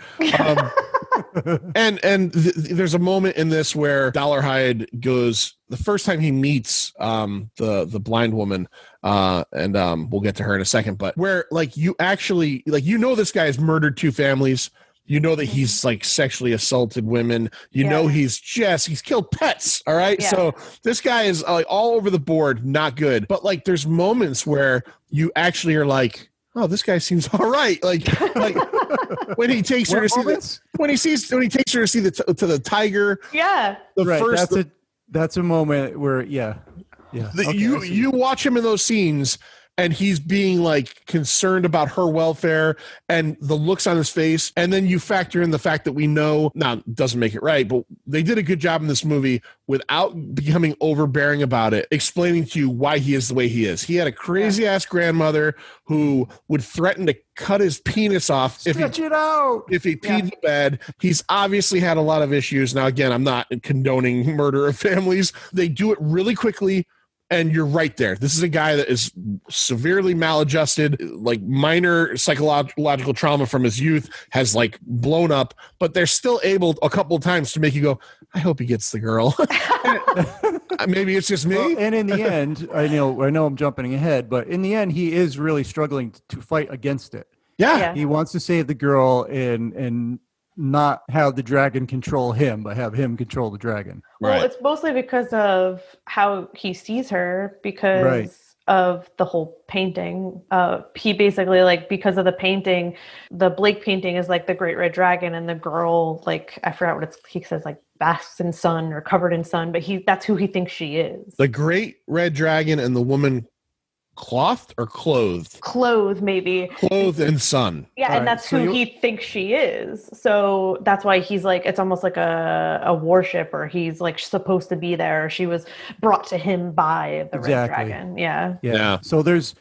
There's a moment in this where Dollarhide goes the first time he meets the blind woman, and we'll get to her in a second, but where like you actually like this guy has murdered 2 families. You know that he's like sexually assaulted women. You know he's killed pets. All right. Yeah. So this guy is like all over the board, not good. But like there's moments where you actually are like, oh, this guy seems all right. Like when he takes her to see when he takes her to see the tiger. Yeah. That's a moment where you watch him in those scenes and he's being like concerned about her welfare and the looks on his face. And then you factor in the fact that we know, now it doesn't make it right, but they did a good job in this movie without becoming overbearing about it, explaining to you why he is the way he is. He had a crazy ass grandmother who would threaten to cut his penis off if he peed in bed. He's obviously had a lot of issues. Now, again, I'm not condoning murder of families. They do it really quickly. And you're right there. This is a guy that is severely maladjusted, like minor psychological trauma from his youth has like blown up, but they're still able a couple of times to make you go, I hope he gets the girl. Maybe it's just me. Well, and in the end, I know I'm jumping ahead, but in the end, he is really struggling to fight against it. Yeah. He wants to save the girl and not have the dragon control him, but have him control the dragon. Well, it's mostly because of how he sees her, because of the whole painting. He basically, like, because of the painting, the Blake painting is like the Great Red Dragon, and the girl, like, I forgot what he says, like basks in sun or covered in sun, but that's who he thinks she is. The Great Red Dragon and the woman clothed or clothed? Clothed, maybe. Clothed in sun. Yeah, and that's who he thinks she is. So that's why he's like, it's almost like a worship, or he's like supposed to be there. She was brought to him by the Red Dragon. Yeah. So there's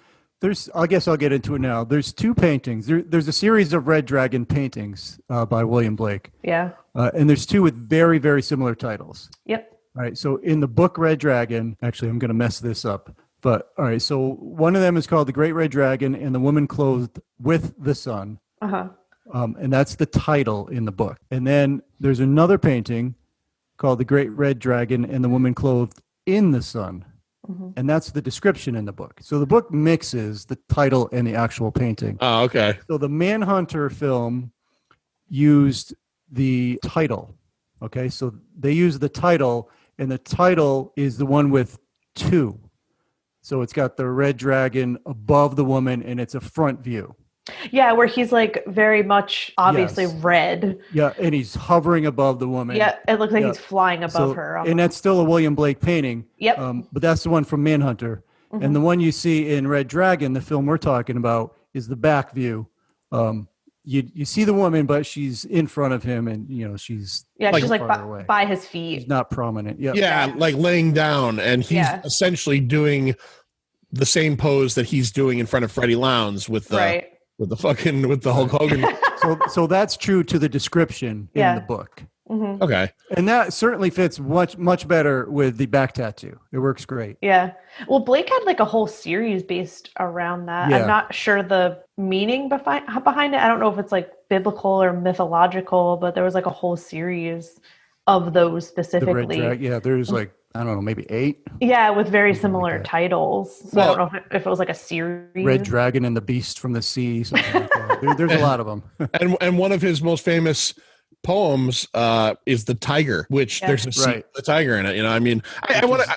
I guess I'll get into it now. There's 2 paintings. There's a series of Red Dragon paintings by William Blake. Yeah. And there's 2 with very, very similar titles. Yep. All right. So in the book Red Dragon, actually, I'm going to mess this up. But all right, so one of them is called The Great Red Dragon and the Woman Clothed with the Sun. Uh-huh. And that's the title in the book. And then there's another painting called The Great Red Dragon and the Woman Clothed in the Sun. Mm-hmm. And that's the description in the book. So the book mixes the title and the actual painting. Oh, okay. So the Manhunter film used the title. Okay, so they used the title, and the title is the one with 2. So it's got the red dragon above the woman, and it's a front view. Yeah, where he's like very much obviously Yes. red. Yeah, and he's hovering above the woman. Yeah, it looks like Yeah. he's flying above So- her. And that's still a William Blake painting. Yep. But that's the one from Manhunter. Mhm. And the one you see in Red Dragon, the film we're talking about, is the back view. You see the woman, but she's in front of him, and she's she's like farther away. by his feet. She's not prominent. Yep. Yeah, like laying down, and he's Yeah. essentially doing the same pose that he's doing in front of Freddie Lounds with the Right. with the Hulk Hogan. So that's true to the description in Yeah. the book. Mhm. Okay. And that certainly fits much better with the back tattoo. It works great. Yeah. Well, Blake had like a whole series based around that. Yeah. I'm not sure the meaning behind it. I don't know if it's like biblical or mythological, but there was like a whole series of those The Red specifically. Dragon. Yeah, there's like, I don't know, maybe 8. Yeah, with very similar titles. So I Well- don't know if it was like a series. Red Dragon and the Beast from the Sea. Something like that. There's a lot of them. and one of his most famous poems is the tiger, which Yeah. there's a scene Right. with the tiger in it. I mean, I want to.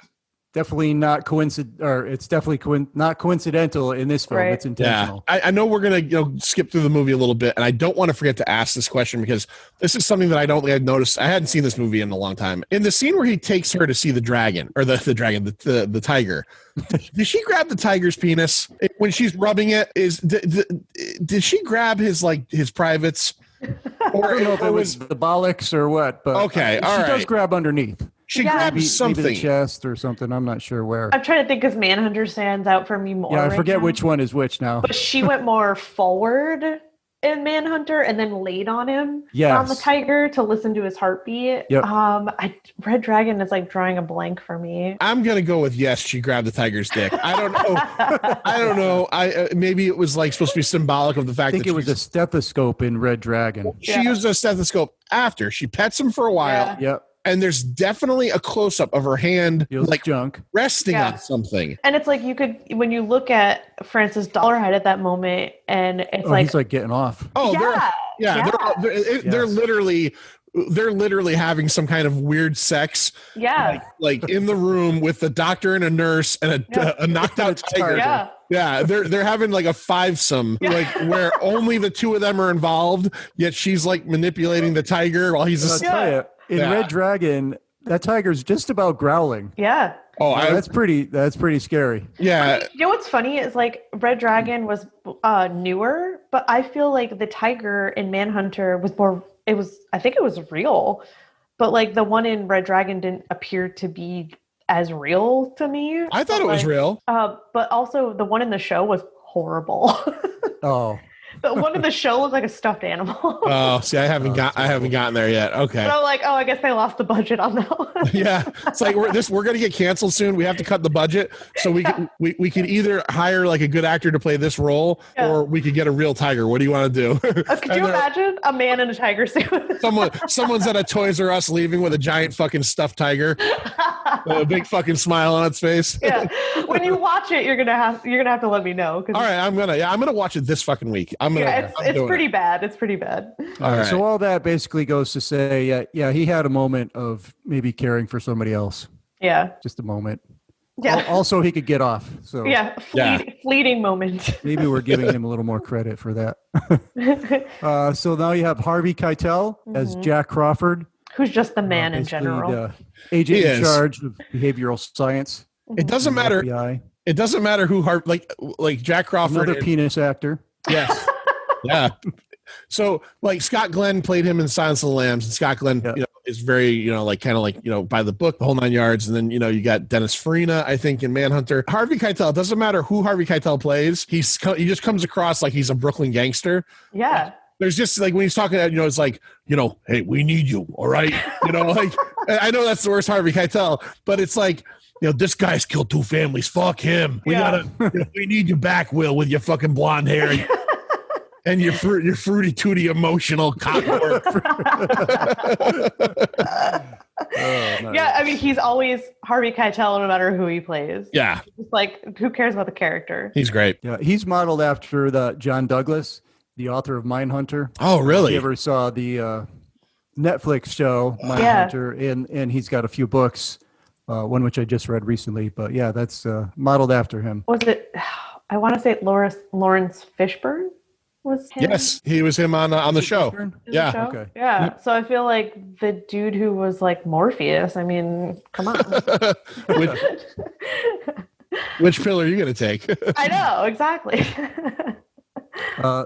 Definitely not or it's definitely not coincidental in this film. Right. It's intentional. I know we're gonna skip through the movie a little bit, and I don't want to forget to ask this question because this is something that I don't think I've noticed. I hadn't seen this movie in a long time. In the scene where he takes her to see the dragon or the tiger, did she grab the tiger's penis when she's rubbing it? Did she grab his privates? I don't know if it was the bollocks or what, but Okay, all she does right. grab underneath. She Yeah. grabs Maybe something. the chest or something. I'm not sure where. I'm trying to think because Manhunter stands out for me more. Yeah, I right forget now. which one is which now. But she went more forward in Manhunter and then laid on him on the Yes. tiger to listen to his heartbeat. Yep. Red Dragon is like drawing a blank for me. I'm gonna go with yes. She grabbed the tiger's dick. I don't know. I don't know. Maybe it was like supposed to be symbolic of the fact I think that it was a stethoscope in Red Dragon. she used a stethoscope after she pets him for a while. Yeah. Yep. And there's definitely a close up of her hand, Feels like junk. resting Yeah. on something. And it's like you could, when you look at Francis Dollarhide at that moment, and it's Oh, he's like getting off. Oh, yeah, they're literally having some kind of weird sex, yeah, like in the room with the doctor and a nurse and a knocked out tiger. yeah. Yeah, they're having like a fivesome, like where only the two of them are involved. Yet she's like manipulating the tiger while he's I'll asleep. tell you, in Yeah. Red Dragon, that tiger's just about growling. Yeah. Oh, That's pretty scary. Yeah. You know what's funny is like Red Dragon was newer, but I feel like the tiger in Manhunter was more. I think it was real, but like the one in Red Dragon didn't appear to be as real to me. I thought it was real. But also the one in the show was horrible. Oh. The one in the show looked like a stuffed animal. Oh, see, I haven't gotten there yet. Okay. But I'm like, I guess they lost the budget on that one. Yeah, it's like we're gonna get canceled soon. We have to cut the budget, so we could either hire like a good actor to play this role, or we could get a real tiger. What do you want to do? Could you imagine a man in a tiger suit? Someone's at a Toys R Us leaving with a giant fucking stuffed tiger, a big fucking smile on its face. Yeah. When you watch it, you're gonna have to let me know. All right, I'm gonna watch it this fucking week. It's pretty bad. It's pretty bad. All right. So all that basically goes to say, yeah, he had a moment of maybe caring for somebody else. Yeah. Just a moment. Yeah. Also, he could get off. So Yeah. Fleeting moment. maybe we're giving him a little more credit for that. So now you have Harvey Keitel as Jack Crawford, Who's just the man in basically general. the agent in charge of behavioral science. It doesn't matter. FBI. It doesn't matter who like Jack Crawford. Another penis actor. Yes. Yeah. So like Scott Glenn played him in Silence of the Lambs, and Scott Glenn, is very, kind of like, by the book, the whole 9 yards. And then, you got Dennis Farina, I think, in Manhunter. Harvey Keitel, doesn't matter who Harvey Keitel plays. He just comes across like he's a Brooklyn gangster. Yeah. There's just like when he's talking, it's like, hey, we need you. All right. Like, I know that's the worst Harvey Keitel, but it's like, this guy's killed 2 families. Fuck him. We we need you back, Will, with your fucking blonde hair. And your fruity tooty emotional cockwork. Yeah, I mean, he's always Harvey Keitel no matter who he plays. Yeah. It's like, who cares about the character? He's great. Yeah, he's modeled after the John Douglas, the author of Mindhunter. Oh, really? If you ever saw the Netflix show Mindhunter, and he's got a few books, one which I just read recently. But yeah, that's modeled after him. Was it, I want to say Lawrence Fishburne? was him? Yes, he was him on the show. In the Yeah. show? Okay. Yeah. Yep. So I feel like the dude who was like Morpheus, I mean, come on. Which pill are you going to take? I know, exactly.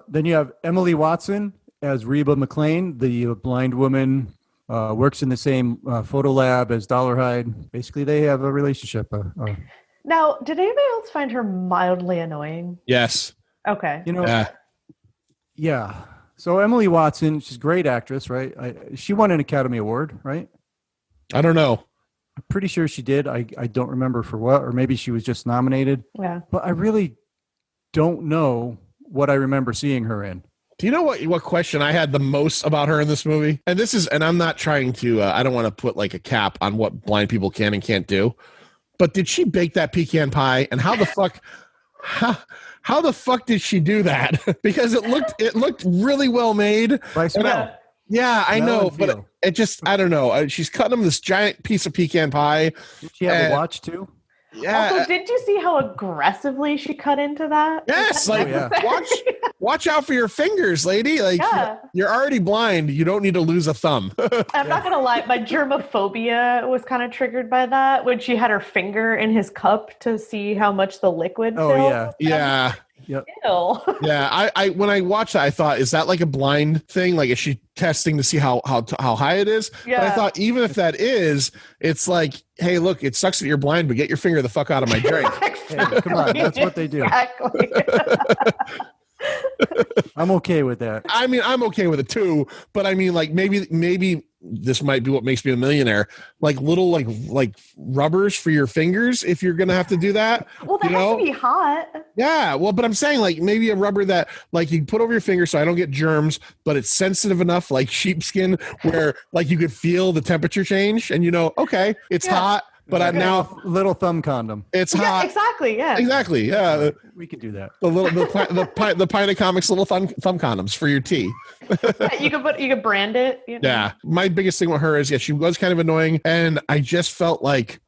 Then you have Emily Watson as Reba McLean, the blind woman, works in the same photo lab as Dollarhide. Basically, they have a relationship. Now, did anybody else find her mildly annoying? Yes. Okay. You know, yeah. So Emily Watson, she's a great actress, right? She won an Academy Award, right? I don't know. I'm pretty sure she did. I don't remember for what, or maybe she was just nominated. Yeah. But I really don't know what I remember seeing her in. Do you know what question I had the most about her in this movie? And this is, and I'm not trying to, I don't want to put like a cap on what blind people can and can't do. But did she bake that pecan pie? And how the fuck, how the fuck did she do that? Because it looked really well made. By smell. Yeah, I Smell know, and but feel. it just, I don't know. She's cutting them this giant piece of pecan pie. Did she have a watch too? Yeah. Also, did you see how aggressively she cut into that? Yes, like watch out for your fingers, lady. Like you're already blind. You don't need to lose a thumb. I'm not gonna lie, my germophobia was kind of triggered by that when she had her finger in his cup to see how much the liquid filled. Yeah. Yep. Ew. Yeah, I when I watched that, I thought, is that like a blind thing? Like, is she testing to see how high it is? Yeah. But I thought, even if that is, it's like, hey, look, it sucks that you're blind, but get your finger the fuck out of my drink. Hey, come on, that's what they do. Exactly. I'm okay with that. I mean, I'm okay with it too, but I mean, like, maybe this might be what makes me a millionaire. Like little like rubbers for your fingers if you're gonna have to do that. Well, that has to be hot. Yeah, well, but I'm saying like maybe a rubber that like you put over your finger so I don't get germs, but it's sensitive enough, like sheepskin, where like you could feel the temperature change, and okay, it's hot. But I'm now little thumb condom. It's hot. Exactly. Yeah. Exactly. Yeah. We could do that. The Pint of Comics little thumb condoms for your tea. Yeah, you could brand it. You know? Yeah. My biggest thing with her is she was kind of annoying, and I just felt like,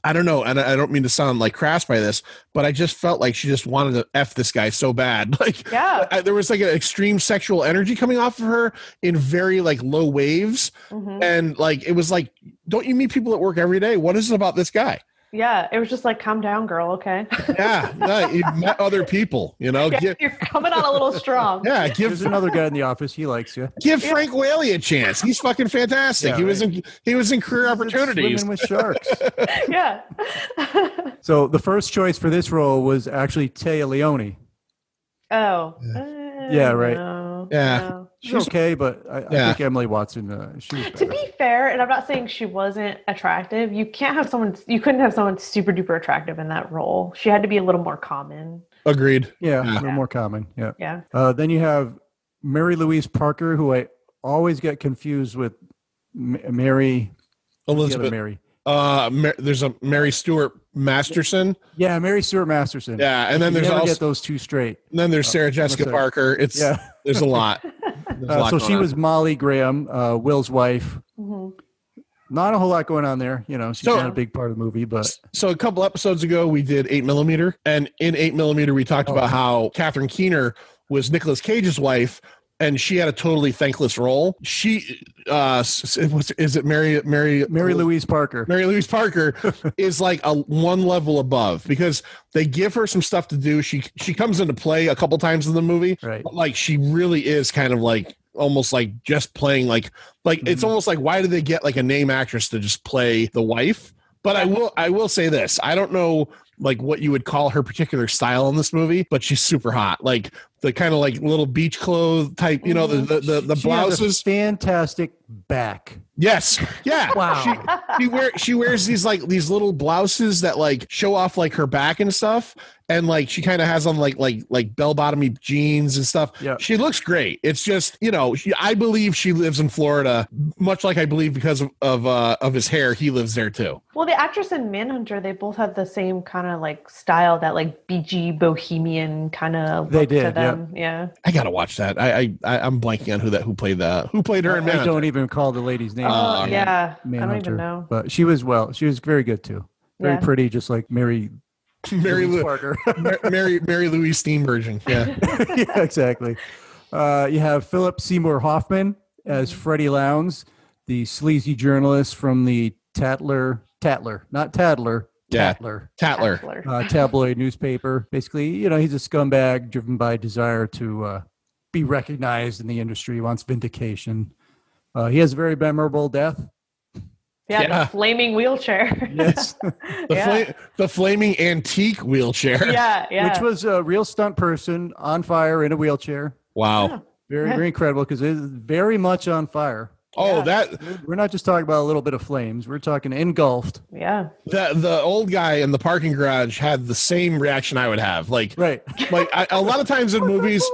I don't know, and I don't mean to sound like crass by this, but I just felt like she just wanted to F this guy so bad. Like, there was like an extreme sexual energy coming off of her in very like low waves. Mm-hmm. And like, it was like, don't you meet people at work every day? What is it about this guy? Yeah, it was just like, calm down, girl. Okay. Yeah, you met other people. Yeah, you're coming on a little strong. Yeah, there's another guy in the office. He likes you. Give Frank Whaley a chance. He's fucking fantastic. Yeah, he was in Career Opportunities. Swimming with sharks. Yeah. So the first choice for this role was actually Téa Leoni. Oh. Yeah, right. No, yeah. no. She's okay, but I think Emily Watson, she was better. To be fair, and I'm not saying she wasn't attractive, you couldn't have someone super duper attractive in that role. She had to be a little more common. Agreed. Yeah, a little more common. Yeah. Yeah. Then you have Mary Louise Parker, who I always get confused with Mary Elizabeth. Mary. There's a Mary Stuart Masterson. Yeah, Mary Stuart Masterson. Yeah, and then You there's never also get those two straight. And then there's Sarah Jessica Parker. There's a lot. So she was Molly Graham, Will's wife. Mm-hmm. Not a whole lot going on there. She's not a big part of the movie, but so a couple episodes ago we did 8mm, and in 8mm we talked about how Catherine Keener was Nicolas Cage's wife, and she had a totally thankless role. She is it Mary Louise Parker. Mary Louise Parker is like a one level above, because they give her some stuff to do. She comes into play a couple times in the movie, right? But like she really is kind of like almost like just playing like it's almost like, why did they get like a name actress to just play the wife? But I will say this, I don't know like what you would call her particular style in this movie, but she's super hot. Like the kind of like little beach clothes type, the she blouses. Has a fantastic back. Yes. Yeah. Wow. She wears these little blouses that like show off like her back and stuff. And like she kind of has on like bell bottomy jeans and stuff. Yeah. She looks great. It's just, I believe she lives in Florida, much like I believe because of his hair, he lives there too. Well, the actress in Manhunter, they both had the same kind of like style, that like beachy bohemian kind of look to them. Yeah. I gotta watch that. I'm blanking on who played her in Manhunter. I don't even call the lady's name. Yeah. Manhunter. I don't even know. But she was very good too. Very pretty, just like Mary Mary Parker. Mary Louise Steam version. Yeah. Yeah, exactly. You have Philip Seymour Hoffman as Freddie Lowndes, the sleazy journalist from the Tatler, tabloid newspaper. Basically, he's a scumbag driven by desire to be recognized in the industry. He wants vindication. He has a very memorable death. Yeah, the flaming wheelchair. Yes. The flaming antique wheelchair. Yeah. Which was a real stunt person on fire in a wheelchair. Wow. Yeah. Very incredible because it is very much on fire. Oh, we're not just talking about a little bit of flames. We're talking engulfed. Yeah. The old guy in the parking garage had the same reaction I would have. A lot of times in movies.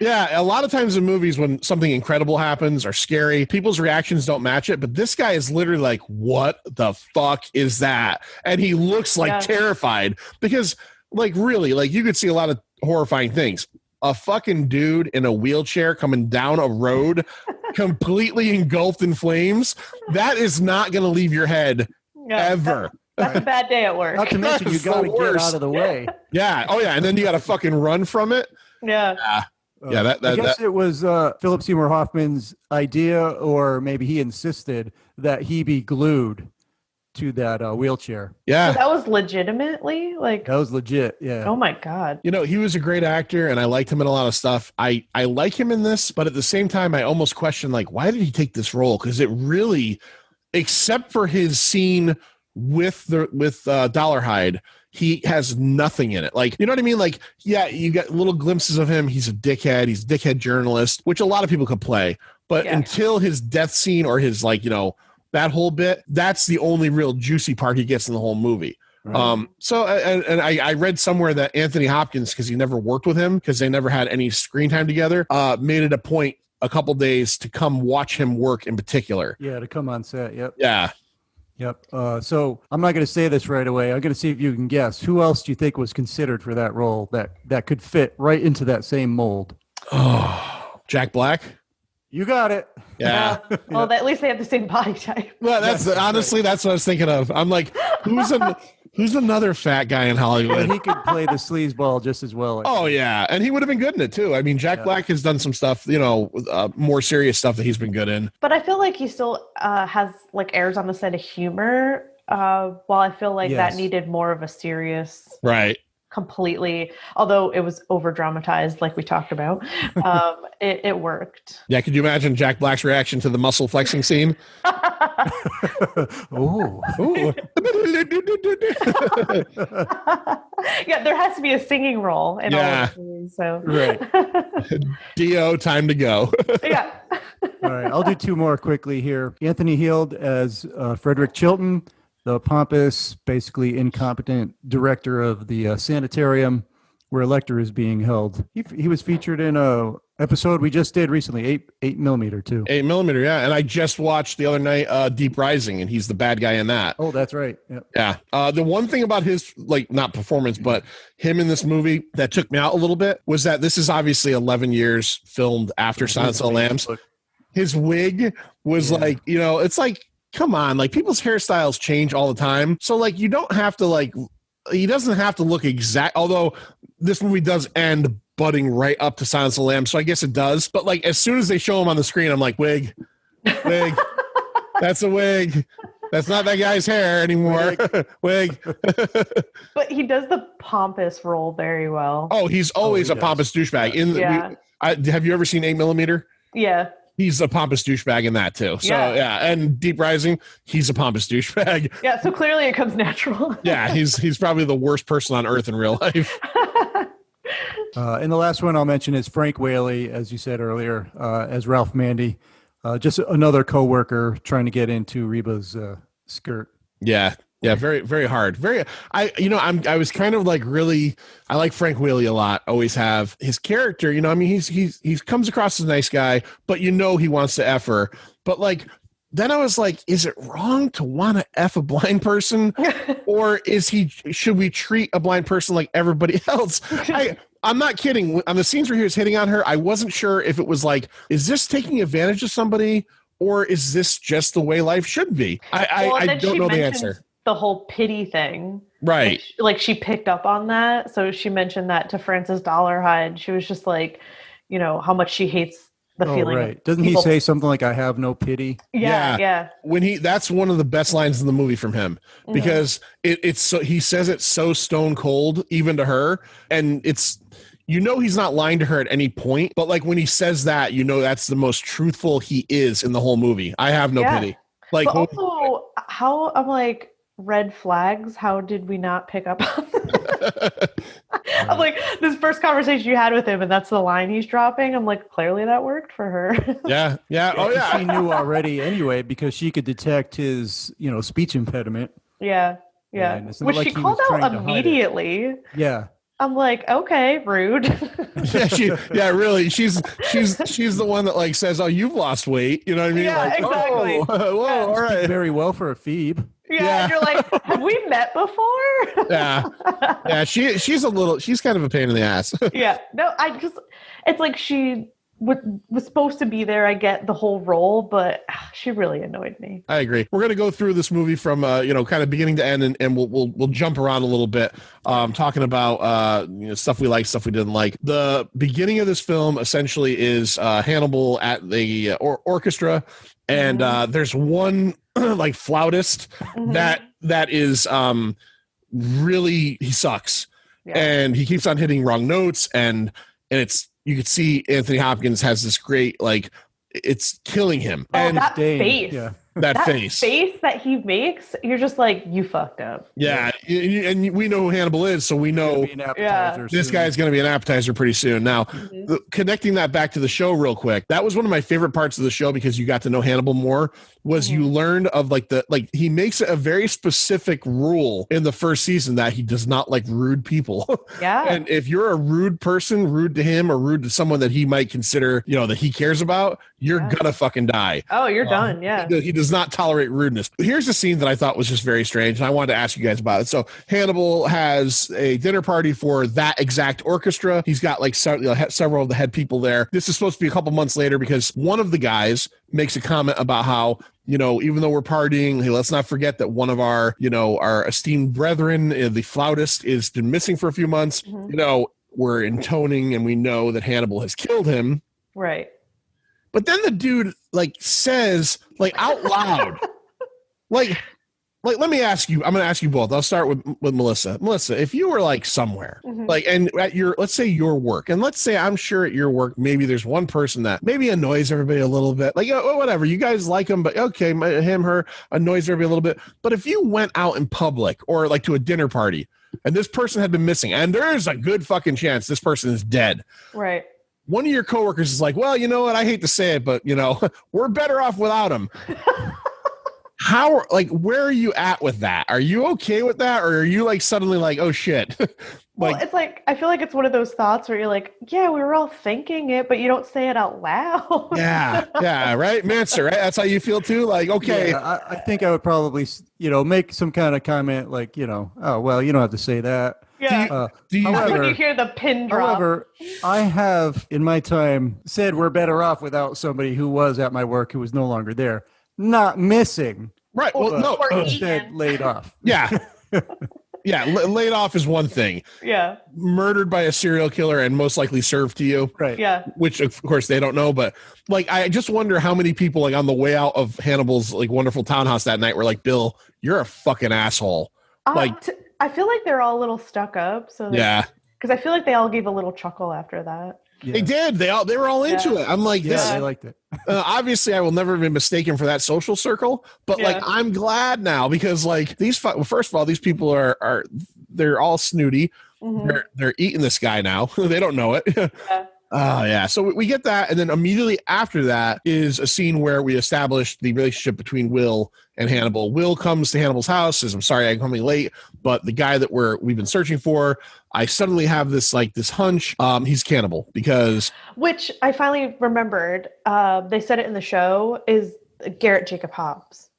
Yeah, a lot of times in movies when something incredible happens or scary, people's reactions don't match it. But this guy is literally like, what the fuck is that? And he looks terrified because, really, you could see a lot of horrifying things. A fucking dude in a wheelchair coming down a road completely engulfed in flames, that is not going to leave your head ever. That's a bad day at work. Not to mention, you got to get out of the way. Yeah. Oh, yeah. And then you got to fucking run from it. Yeah. I guess it was Philip Seymour Hoffman's idea, or maybe he insisted that he be glued to that wheelchair. Yeah. So that was legitimately that was legit. Yeah. Oh my God. He was a great actor and I liked him in a lot of stuff. I like him in this, but at the same time, I almost question, why did he take this role? Because it really, except for his scene with Dollarhide, he has nothing in it. You know what I mean? You got little glimpses of him. He's a dickhead. He's a dickhead journalist, which a lot of people could play. But until his death scene or his, that whole bit, that's the only real juicy part he gets in the whole movie. Right. I read somewhere that Anthony Hopkins, because he never worked with him, because they never had any screen time together, made it a point a couple days to come watch him work in particular. Yeah, to come on set. Yep. Yeah. Yep. So I'm not going to say this right away. I'm going to see if you can guess. Who else do you think was considered for that role that could fit right into that same mold? Oh, Jack Black. You got it. Yeah. Well, at least they have the same body type. Well, that's honestly, that's what I was thinking of. I'm like, who's another fat guy in Hollywood? He could play the sleazeball just as well. Oh yeah, and he would have been good in it too. I mean, Jack Black has done some stuff, more serious stuff that he's been good in. But I feel like he still has airs on the set of humor. While I feel like that needed more of a serious, right? Completely, although it was over dramatized, like we talked about, it worked. Yeah, could you imagine Jack Black's reaction to the muscle flexing scene? Ooh. Yeah, there has to be a singing role in all of these. So right. Dio, time to go. Yeah. All right, I'll do two more quickly here. Anthony Heald as Frederick Chilton, the pompous, basically incompetent director of the sanitarium where Lecter is being held. He was featured in a episode we just did recently, 8mm too. 8mm, yeah. And I just watched the other night Deep Rising, and he's the bad guy in that. Oh, that's right. Yep. Yeah. The one thing about his, not performance, but him in this movie that took me out a little bit was that this is obviously 11 years filmed after Silence of the Lambs. His wig was it's like, come on, people's hairstyles change all the time. So you don't have to he doesn't have to look exact, although this movie does end butting right up to Silence of the Lambs. So I guess it does. But as soon as they show him on the screen, I'm like, wig. That's a wig. That's not that guy's hair anymore. Wig. But he does the pompous role very well. Oh, he's always a pompous douchebag. Have you ever seen 8mm? Yeah. He's a pompous douchebag in that too. So and Deep Rising, he's a pompous douchebag. Yeah, so clearly it comes natural. Yeah, he's probably the worst person on earth in real life. And the last one I'll mention is Frank Whaley, as you said earlier, as Ralph Mandy, just another coworker trying to get into Reba's skirt. Yeah. Yeah, very, very hard. I was kind of really, I like Frank Whaley a lot. Always have. His character, he comes across as a nice guy, but he wants to F her. But then I was like, is it wrong to want to F a blind person? Or should we treat a blind person like everybody else? I'm not kidding. On the scenes where he was hitting on her, I wasn't sure if it was is this taking advantage of somebody, or is this just the way life should be? I don't know the answer. the whole pity thing. Right. Like she picked up on that. So she mentioned that to Frances Dollarhide. She was just like, you know, how much she hates the feeling. Right. Doesn't he say something like, I have no pity? Yeah. When that's one of the best lines in the movie from him, because it's so, he says it so stone cold, even to her. And it's, you know, he's not lying to her at any point, but like when he says that, you know, that's the most truthful he is in the whole movie. I have no pity. Like, but also, how I'm like, red flags, how did we not pick up on that? I'm like, this first conversation you had with him and that's the line he's dropping, I'm like, clearly that worked for her. Yeah. Oh yeah. She knew already anyway, because she could detect his, you know, speech impediment. Yeah. Which she called out immediately. Yeah. I'm like, okay, rude. Really. She's the one that like says, "Oh, you've lost weight." You know what I mean? Yeah, like, exactly. Whoa, all right. Very well for a Phoebe. Yeah, and you're like, have we met before? Yeah. She's kind of a pain in the ass. Yeah. No, it's like she was supposed to be there. I get the whole role, but she really annoyed me. I agree. We're going to go through this movie from kind of beginning to end, and we'll jump around a little bit, talking about stuff we like, stuff we didn't like. The beginning of this film essentially is Hannibal at the orchestra, and there's one like flautist that is really, he sucks, and he keeps on hitting wrong notes, and it's, you could see Anthony Hopkins has this great, like, it's killing him. Oh, and that face. Yeah. That face that he makes, you're just like, you fucked up. Yeah, and we know who Hannibal is, so we know this guy's going to be an appetizer pretty soon. Now, connecting that back to the show real quick, that was one of my favorite parts of the show, because you got to know Hannibal more, was you learned of he makes it a very specific rule in the first season that he does not like rude people. Yeah. And if you're a rude person, rude to him or rude to someone that he might consider, that he cares about, you're gonna fucking die. Oh, you're done. Yeah. He does not tolerate rudeness. Here's a scene that I thought was just very strange, and I wanted to ask you guys about it. So Hannibal has a dinner party for that exact orchestra. He's got like several of the head people there. This is supposed to be a couple months later, because one of the guys makes a comment about how, even though we're partying, hey, let's not forget that one of our esteemed brethren, the flautist, has been missing for a few months. We're intoning, and we know that Hannibal has killed him. Right. But then the dude says out loud, like, let me ask you, I'm going to ask you both. I'll start with Melissa. Melissa, if you were somewhere, and at let's say your work, and let's say, I'm sure at your work, maybe there's one person that maybe annoys everybody a little bit, whatever, you guys like him, but okay, her annoys everybody a little bit. But if you went out in public or to a dinner party, and this person had been missing, and there's a good fucking chance this person is dead. Right. One of your coworkers is like, well, you know what? I hate to say it, but we're better off without him. Where are you at with that? Are you okay with that? Or are you suddenly oh shit? Well, it's I feel like it's one of those thoughts where you're like, yeah, we were all thinking it, but you don't say it out loud. Yeah, right? Manster, right? That's how you feel too? Okay. Yeah, I think I would probably, make some kind of comment oh, well, you don't have to say that. Yeah. That's when you hear the pin drop. However, I have in my time said we're better off without somebody who was at my work who was no longer there. Not missing. Right. Well, no. Instead laid off. Yeah. Yeah. Laid off is one thing. Yeah. Murdered by a serial killer and most likely served to you. Right. Yeah. Which of course they don't know, but I just wonder how many people on the way out of Hannibal's wonderful townhouse that night were like, Bill, you're a fucking asshole. I feel like they're all a little stuck up. So yeah. Because I feel like they all gave a little chuckle after that. Yeah. They did. They were all into it. I'm like, this. I liked it. Obviously, I will never be mistaken for that social circle. But I'm glad now, because first of all, these people they're all snooty. Mm-hmm. They're eating this guy now. They don't know it. Yeah. Yeah. So we get that, and then immediately after that is a scene where we establish the relationship between Will and Hannibal. Will comes to Hannibal's house, says, "I'm sorry I'm coming late, but the guy that we've been searching for, I suddenly have this this hunch, he's cannibal," because which I finally remembered. They said it in the show is Garrett Jacob Hobbs.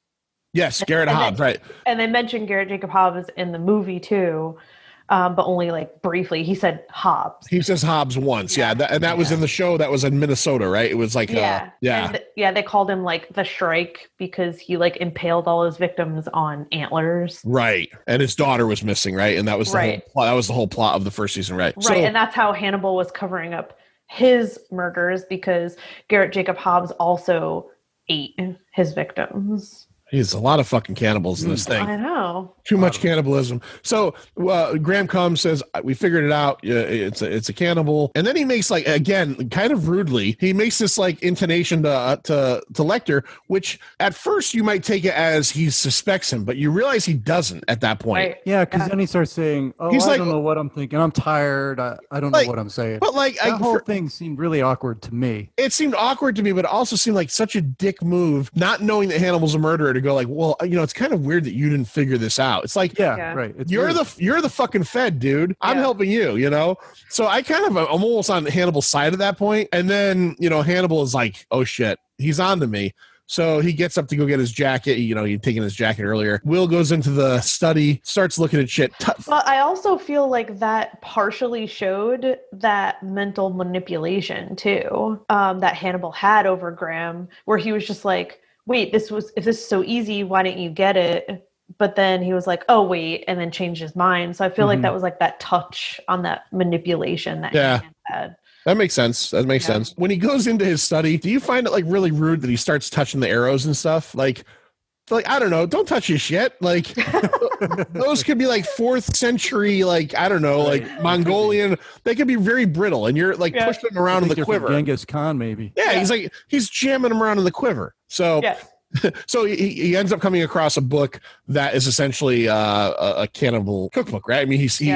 Yes, Garrett Hobbs, right? And they mentioned Garrett Jacob Hobbs in the movie too. but only like briefly. He said Hobbs. He says Hobbs once, yeah. That was in the show that was in Minnesota, right? It was like, And, they called him like the Shrike because he like impaled all his victims on antlers. Right, and his daughter was missing, right? And that was the whole plot. That was the whole plot of the first season, right? Right, and that's how Hannibal was covering up his murders because Garrett Jacob Hobbs also ate his victims. He's a lot of fucking cannibals in this thing. I know. Too much cannibalism. So Graham comes, says, we figured it out. It's a cannibal. And then he makes like, again, kind of rudely, he makes this like intonation to Lecter, which at first you might take it as he suspects him, but you realize he doesn't at that point. Right. Yeah, because then he starts saying, I don't know what I'm thinking. I'm tired. I don't know what I'm saying. But like that whole thing seemed really awkward to me. It seemed awkward to me, but it also seemed like such a dick move, not knowing that Hannibal's a murderer, to go like, well, it's kind of weird that you didn't figure this out. It's like, right. It's you're weird. you're the fucking Fed, dude. I'm helping you, So I'm almost on Hannibal's side at that point. And then, Hannibal is like, oh shit, he's on to me. So he gets up to go get his jacket. He'd taken his jacket earlier. Will goes into the study, starts looking at shit. But I also feel like that partially showed that mental manipulation too, that Hannibal had over Graham, where he was just like, wait, if this is so easy, why didn't you get it? But then he was like, oh, wait, and then changed his mind. So I feel like that was like that touch on that manipulation that he had. That makes sense. That makes sense. When he goes into his study, do you find it like really rude that he starts touching the arrows and stuff? Like, I don't know, don't touch his shit. Like, those could be like 4th century, like, I don't know, like Mongolian. They could be very brittle, and you're like pushing them around in the quiver. Genghis Khan, maybe. Yeah, he's jamming them around in the quiver. So, so he ends up coming across a book that is essentially a cannibal cookbook, right? I mean, he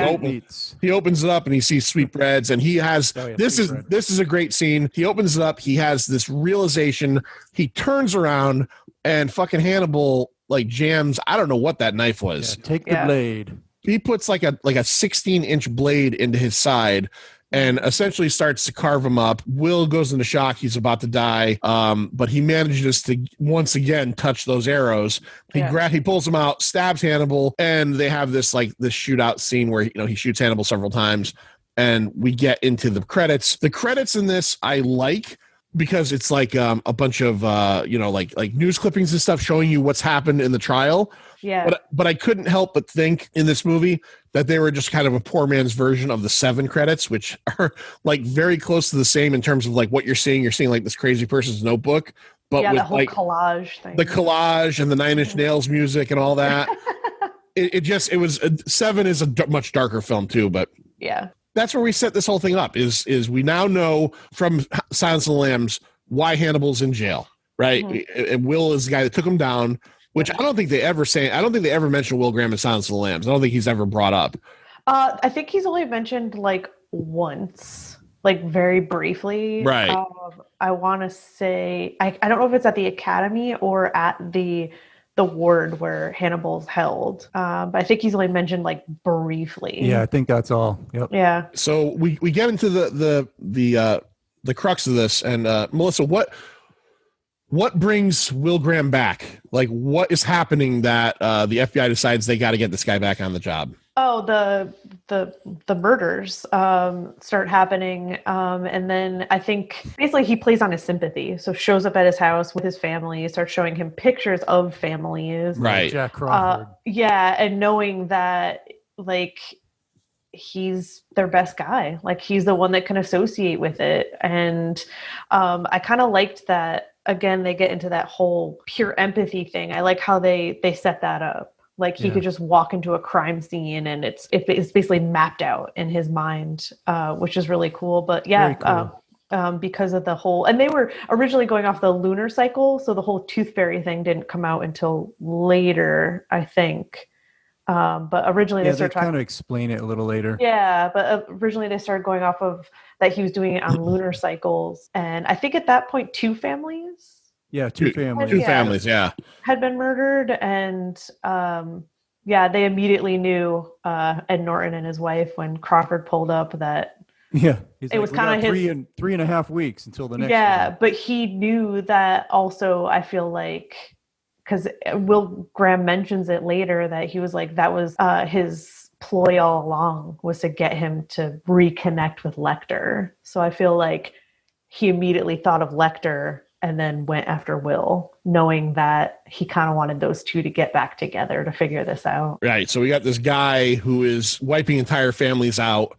opens it up and he sees sweetbreads, and he has this is a great scene. He opens it up, he has this realization, he turns around, and fucking Hannibal like jams. I don't know what that knife was. Take the blade. He puts like a 16-inch blade into his side and essentially starts to carve him up. Will goes into shock. He's about to die. But he manages to once again touch those arrows. He pulls them out, stabs Hannibal, and they have this shootout scene where he shoots Hannibal several times. And we get into the credits. The credits in this I like, because it's like a bunch of like news clippings and stuff showing you what's happened in the trial. Yeah. But I couldn't help but think in this movie that they were just kind of a poor man's version of the 7 credits, which are like very close to the same in terms of like what you're seeing. You're seeing like this crazy person's notebook, but with the whole like collage thing. The collage and the 9 Inch Nails music and all that. it was 7 is a much darker film too, but that's where we set this whole thing up is we now know from Silence of the Lambs why Hannibal's in jail, right? And Will is the guy that took him down, which I don't think they ever mention Will Graham in Silence of the Lambs. I don't think he's ever brought up. I think he's only mentioned like once, like very briefly. Right. I want to say, I don't know if it's at the academy or at the ward where Hannibal's held. But I think he's only mentioned like briefly. Yeah, I think that's all. Yep. Yeah. So we get into the crux of this, and Melissa, what brings Will Graham back? Like, what is happening that the FBI decides they got to get this guy back on the job? Oh, the murders start happening, and then I think basically he plays on his sympathy. So shows up at his house with his family, starts showing him pictures of families, right? Jack Crawford, and knowing that like he's their best guy, like he's the one that can associate with it, and I kind of liked that. Again, they get into that whole pure empathy thing. I like how they set that up. Like he could just walk into a crime scene and it's basically mapped out in his mind, which is really cool. But cool. Because of the whole, and they were originally going off the lunar cycle, so the whole tooth fairy thing didn't come out until later, I think. But originally they started kind of explain it a little later. Yeah, but originally they started going off of that he was doing it on lunar cycles, and I think at that point 2 families. Yeah, 2 families. 2 families, had been murdered, and they immediately knew Ed Norton and his wife when Crawford pulled up that. Yeah, it was kind of 3.5 weeks until the next. Yeah, one. But he knew that also. I feel like because Will Graham mentions it later that he was like that was his ploy all along was to get him to reconnect with Lecter. So I feel like he immediately thought of Lecter and then went after Will, knowing that he kind of wanted those two to get back together to figure this out. Right. So we got this guy who is wiping entire families out.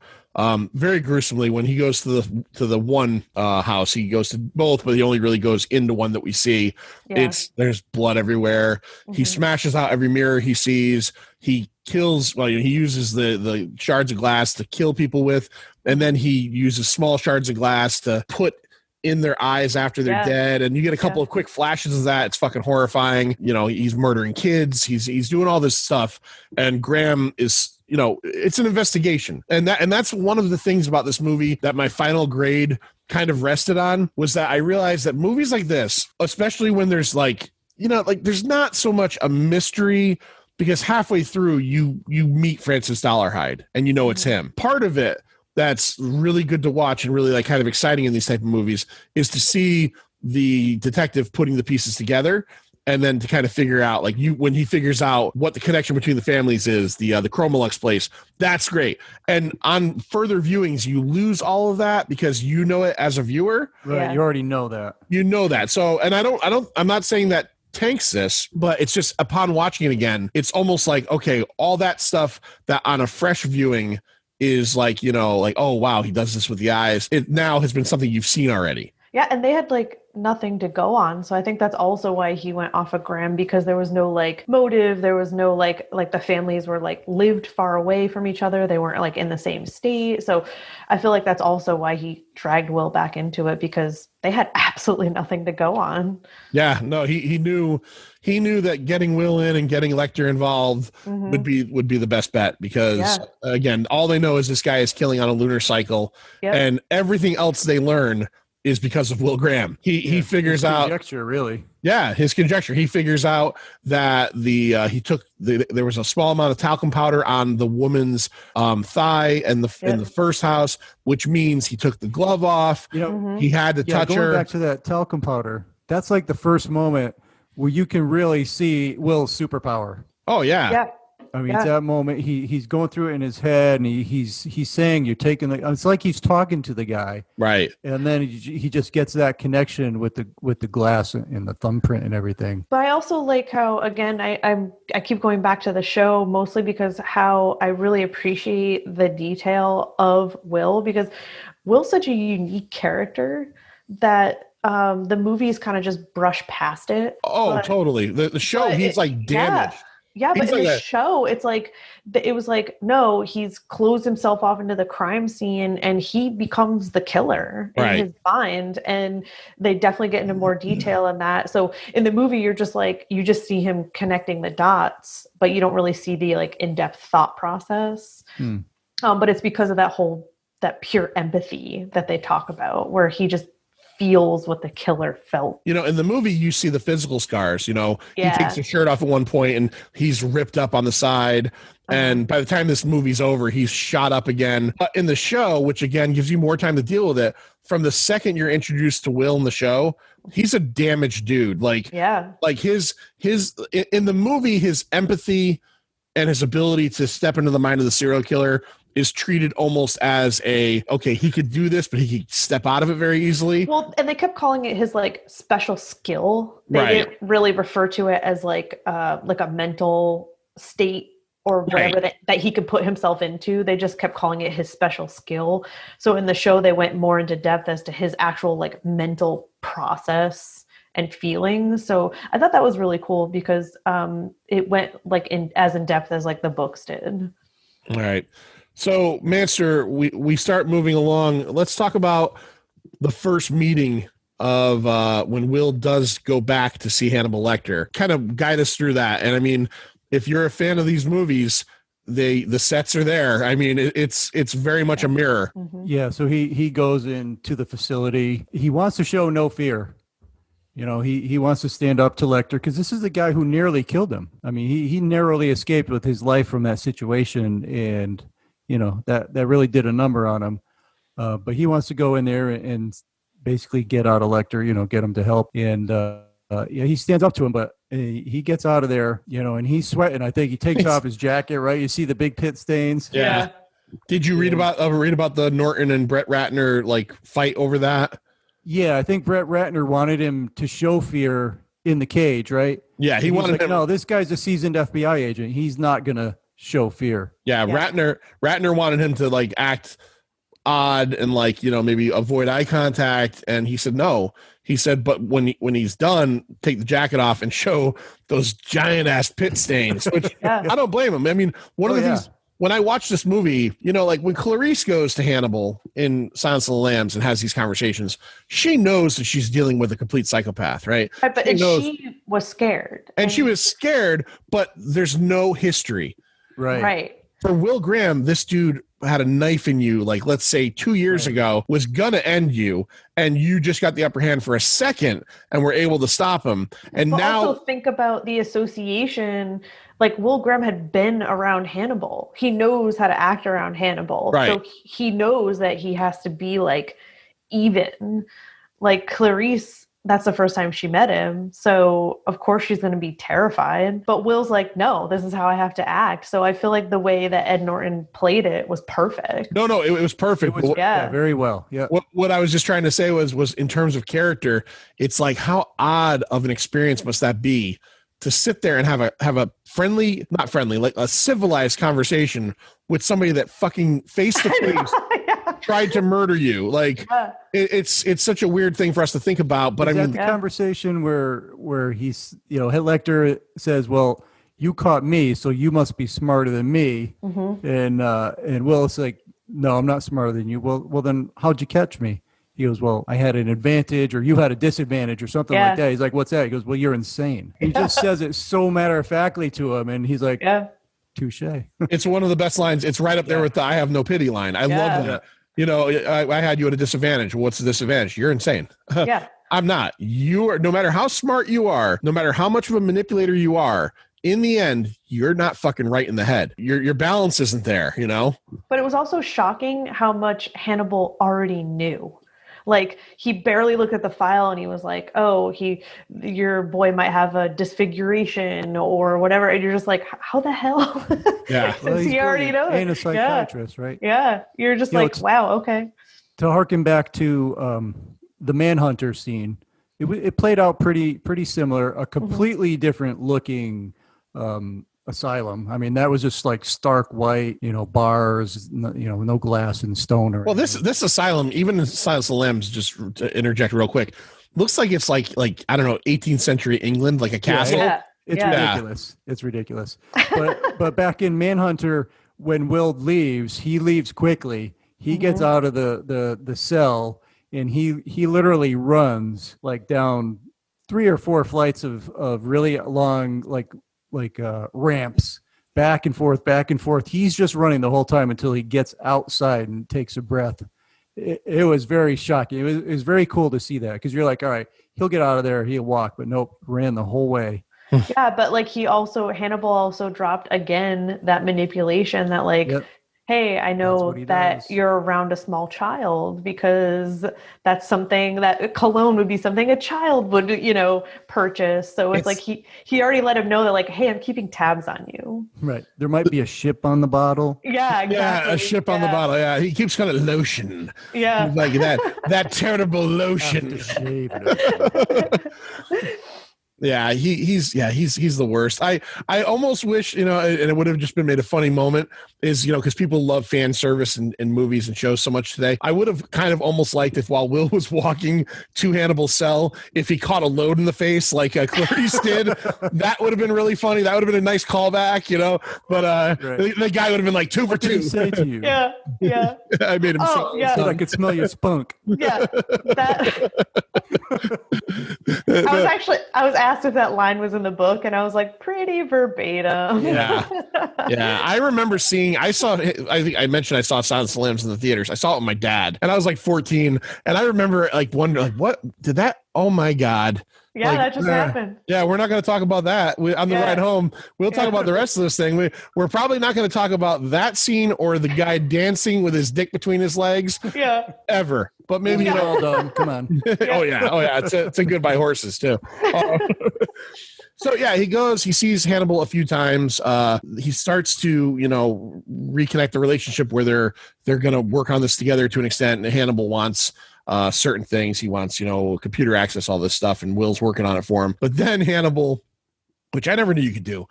Very gruesomely. When he goes to the one house, he goes to both, but he only really goes into one that we see. There's blood everywhere. He smashes out every mirror he sees. He kills. Well, he uses the shards of glass to kill people with, and then he uses small shards of glass to put in their eyes after they're dead. And you get a couple of quick flashes of that. It's fucking horrifying. He's murdering kids. He's doing all this stuff, and Graham is. It's an investigation. And that's one of the things about this movie that my final grade kind of rested on, was that I realized that movies like this, especially when there's there's not so much a mystery, because halfway through you meet Francis Dollarhide and it's him. Part of it that's really good to watch and really kind of exciting in these type of movies is to see the detective putting the pieces together. And then to kind of figure out, when he figures out what the connection between the families is, the Chromolux place, that's great. And on further viewings, you lose all of that because you know it as a viewer. Right, you already know that. You know that. So, and I'm not saying that tanks this, but it's just upon watching it again, it's almost like, okay, all that stuff that on a fresh viewing is oh wow, he does this with the eyes. It now has been something you've seen already. Yeah, and they had nothing to go on. So I think that's also why he went off of Graham, because there was no motive. There was no the families were lived far away from each other. They weren't in the same state. So I feel like that's also why he dragged Will back into it, because they had absolutely nothing to go on. Yeah, no, he knew that getting Will in and getting Lecter involved would be the best bet, because again, all they know is this guy is killing on a lunar cycle, and everything else they learn is because of Will Graham. He figures out conjecture, really. Yeah, his conjecture. He figures out that there was a small amount of talcum powder on the woman's thigh in the first house, which means he took the glove off. He had to touch her. Going back to that talcum powder, that's the first moment where you can really see Will's superpower. Oh yeah. Yeah. I mean, at that moment, he's going through it in his head, and he's saying, "You're taking it's like he's talking to the guy, right?" And then he just gets that connection with the glass and the thumbprint and everything. But I also like how, again, I keep going back to the show mostly because how I really appreciate the detail of Will, because Will's such a unique character that the movies kind of just brush past it. Oh, totally. The show, he's damaged. Yeah, but in the show, it's it was no, he's closed himself off into the crime scene and he becomes the killer in his mind. And they definitely get into more detail in that. So in the movie, you're just you just see him connecting the dots, but you don't really see the in-depth thought process. But it's because of that pure empathy that they talk about, where he just feels what the killer felt. In the movie, you see the physical scars. He takes his shirt off at one point and he's ripped up on the side. And by the time this movie's over, he's shot up again. But in the show, which again gives you more time to deal with it, from the second you're introduced to Will in the show, he's a damaged dude. His in the movie, his empathy and his ability to step into the mind of the serial killer is treated almost as okay, he could do this, but he could step out of it very easily. Well, and they kept calling it his special skill. They didn't really refer to it as a mental state or whatever that he could put himself into. They just kept calling it his special skill. So in the show, they went more into depth as to his actual mental process and feelings. So I thought that was really cool, because it went as in depth as the books did. All right. So, Manster, we start moving along. Let's talk about the first meeting of when Will does go back to see Hannibal Lecter. Kind of guide us through that. And I mean, if you're a fan of these movies, the sets are there. I mean, it's very much a mirror. Yeah. So he goes into the facility. He wants to show no fear. He wants to stand up to Lecter, because this is the guy who nearly killed him. I mean, he narrowly escaped with his life from that situation, and that really did a number on him. But he wants to go in there and basically get out of Lecter, get him to help. And Yeah, he stands up to him, but he gets out of there, and he's sweating. I think he takes off his jacket, right? You see the big pit stains. Yeah. Did you read about the Norton and Brett Ratner like fight over that? Yeah, I think Brett Ratner wanted him to show fear in the cage, right? Yeah, he wanted him. No, this guy's a seasoned FBI agent. He's not gonna show fear. Yeah, Ratner wanted him to like act odd and like maybe avoid eye contact, and he said no. He said, but when he's done, take the jacket off and show those giant ass pit stains. Which I don't blame him. I mean, one of the things when I watch this movie, like when Clarice goes to Hannibal in Silence of the Lambs and has these conversations, she knows that she's dealing with a complete psychopath, right? But she was scared. And she was scared, but there's no history. Right. For Will Graham, this dude had a knife in you, like let's say 2 years ago, was gonna end you, and you just got the upper hand for a second and were able to stop him. And now also think about the association. Like Will Graham had been around Hannibal. He knows how to act around Hannibal. Right. So he knows that he has to be like even. Like Clarice, that's the first time she met him. So of course she's going to be terrified. But Will's like, no, this is how I have to act. So I feel like the way that Ed Norton played it was perfect. No, it was perfect. It was, very well. Yeah. What I was just trying to say was in terms of character, it's like how odd of an experience must that be to sit there and have a friendly, not friendly, like a civilized conversation with somebody that fucking face to face tried to murder you. Like it's such a weird thing for us to think about. But I mean, the conversation where he's, Lecter says, "Well, you caught me, so you must be smarter than me," and Will's like, "No, I'm not smarter than you." Well, then how'd you catch me? He goes, "Well, I had an advantage or you had a disadvantage or something like that." He's like, "What's that?" He goes, "Well, you're insane." He just says it so matter-of-factly to him, and he's like, touche. It's one of the best lines. It's right up there with the "I have no pity" line. I love that. I had you at a disadvantage. What's the disadvantage? You're insane. Yeah. I'm not. You are, no matter how smart you are, no matter how much of a manipulator you are, in the end, you're not fucking right in the head. Your balance isn't there, But it was also shocking how much Hannibal already knew. Like he barely looked at the file and he was like, "Oh, your boy might have a disfiguration or whatever," and you're just like, "How the hell?" Yeah, well, he already knows. Ain't a psychiatrist, right? Yeah, you're just like, "Wow, okay." To harken back to the Manhunter scene, it played out pretty similar. A completely different looking asylum. I mean, that was just like stark white, bars, no glass and stone. Or this asylum, even in Silence of the Lambs, just to interject real quick, looks like it's like I don't know, 18th century England, like a castle. It's ridiculous. It's ridiculous. But back in Manhunter, when Will leaves, he leaves quickly. He gets out of the cell and he literally runs like down 3 or 4 flights of really long like ramps back and forth. He's just running the whole time until he gets outside and takes a breath. It was very shocking. It was very cool to see that because you're like, all right, he'll get out of there, he'll walk, but nope, ran the whole way. Yeah, but like Hannibal also dropped again that manipulation that like, hey, I know that you're around a small child because that's something that cologne would be something a child would, purchase. So it's like he already let him know that like, hey, I'm keeping tabs on you. Right. There might be a ship on the bottle. Yeah, exactly. Yeah, a ship on the bottle. Yeah, he keeps calling it lotion. Yeah. Like that terrible lotion. Yeah, he's the worst. I almost wish, and it would have just been made a funny moment is, because people love fan service in movies and shows so much today. I would have kind of almost liked if while Will was walking to Hannibal's cell, if he caught a load in the face like Clarice did, that would have been really funny. That would have been a nice callback, But the guy would have been like 2 for 2. What did he say to you? Yeah. I made him said I could smell your spunk. Yeah. I was asked if that line was in the book, and I was like, pretty verbatim. Yeah. I remember I think I mentioned I saw Silence of the Lambs in the theaters. I saw it with my dad, and I was like 14, and I remember like wondering, like, what did that Oh my God. Yeah, that just happened. Yeah, we're not going to talk about that on the ride home. We'll talk about the rest of this thing. We're probably not going to talk about that scene or the guy dancing with his dick between his legs. Yeah. Ever. But maybe all done. Come on. Oh yeah. It's a Goodbye Horses too. So yeah, he sees Hannibal a few times. He starts to, reconnect the relationship where they're going to work on this together to an extent. And Hannibal wants certain things. He wants, computer access, all this stuff, and Will's working on it for him. But then Hannibal, which I never knew you could do,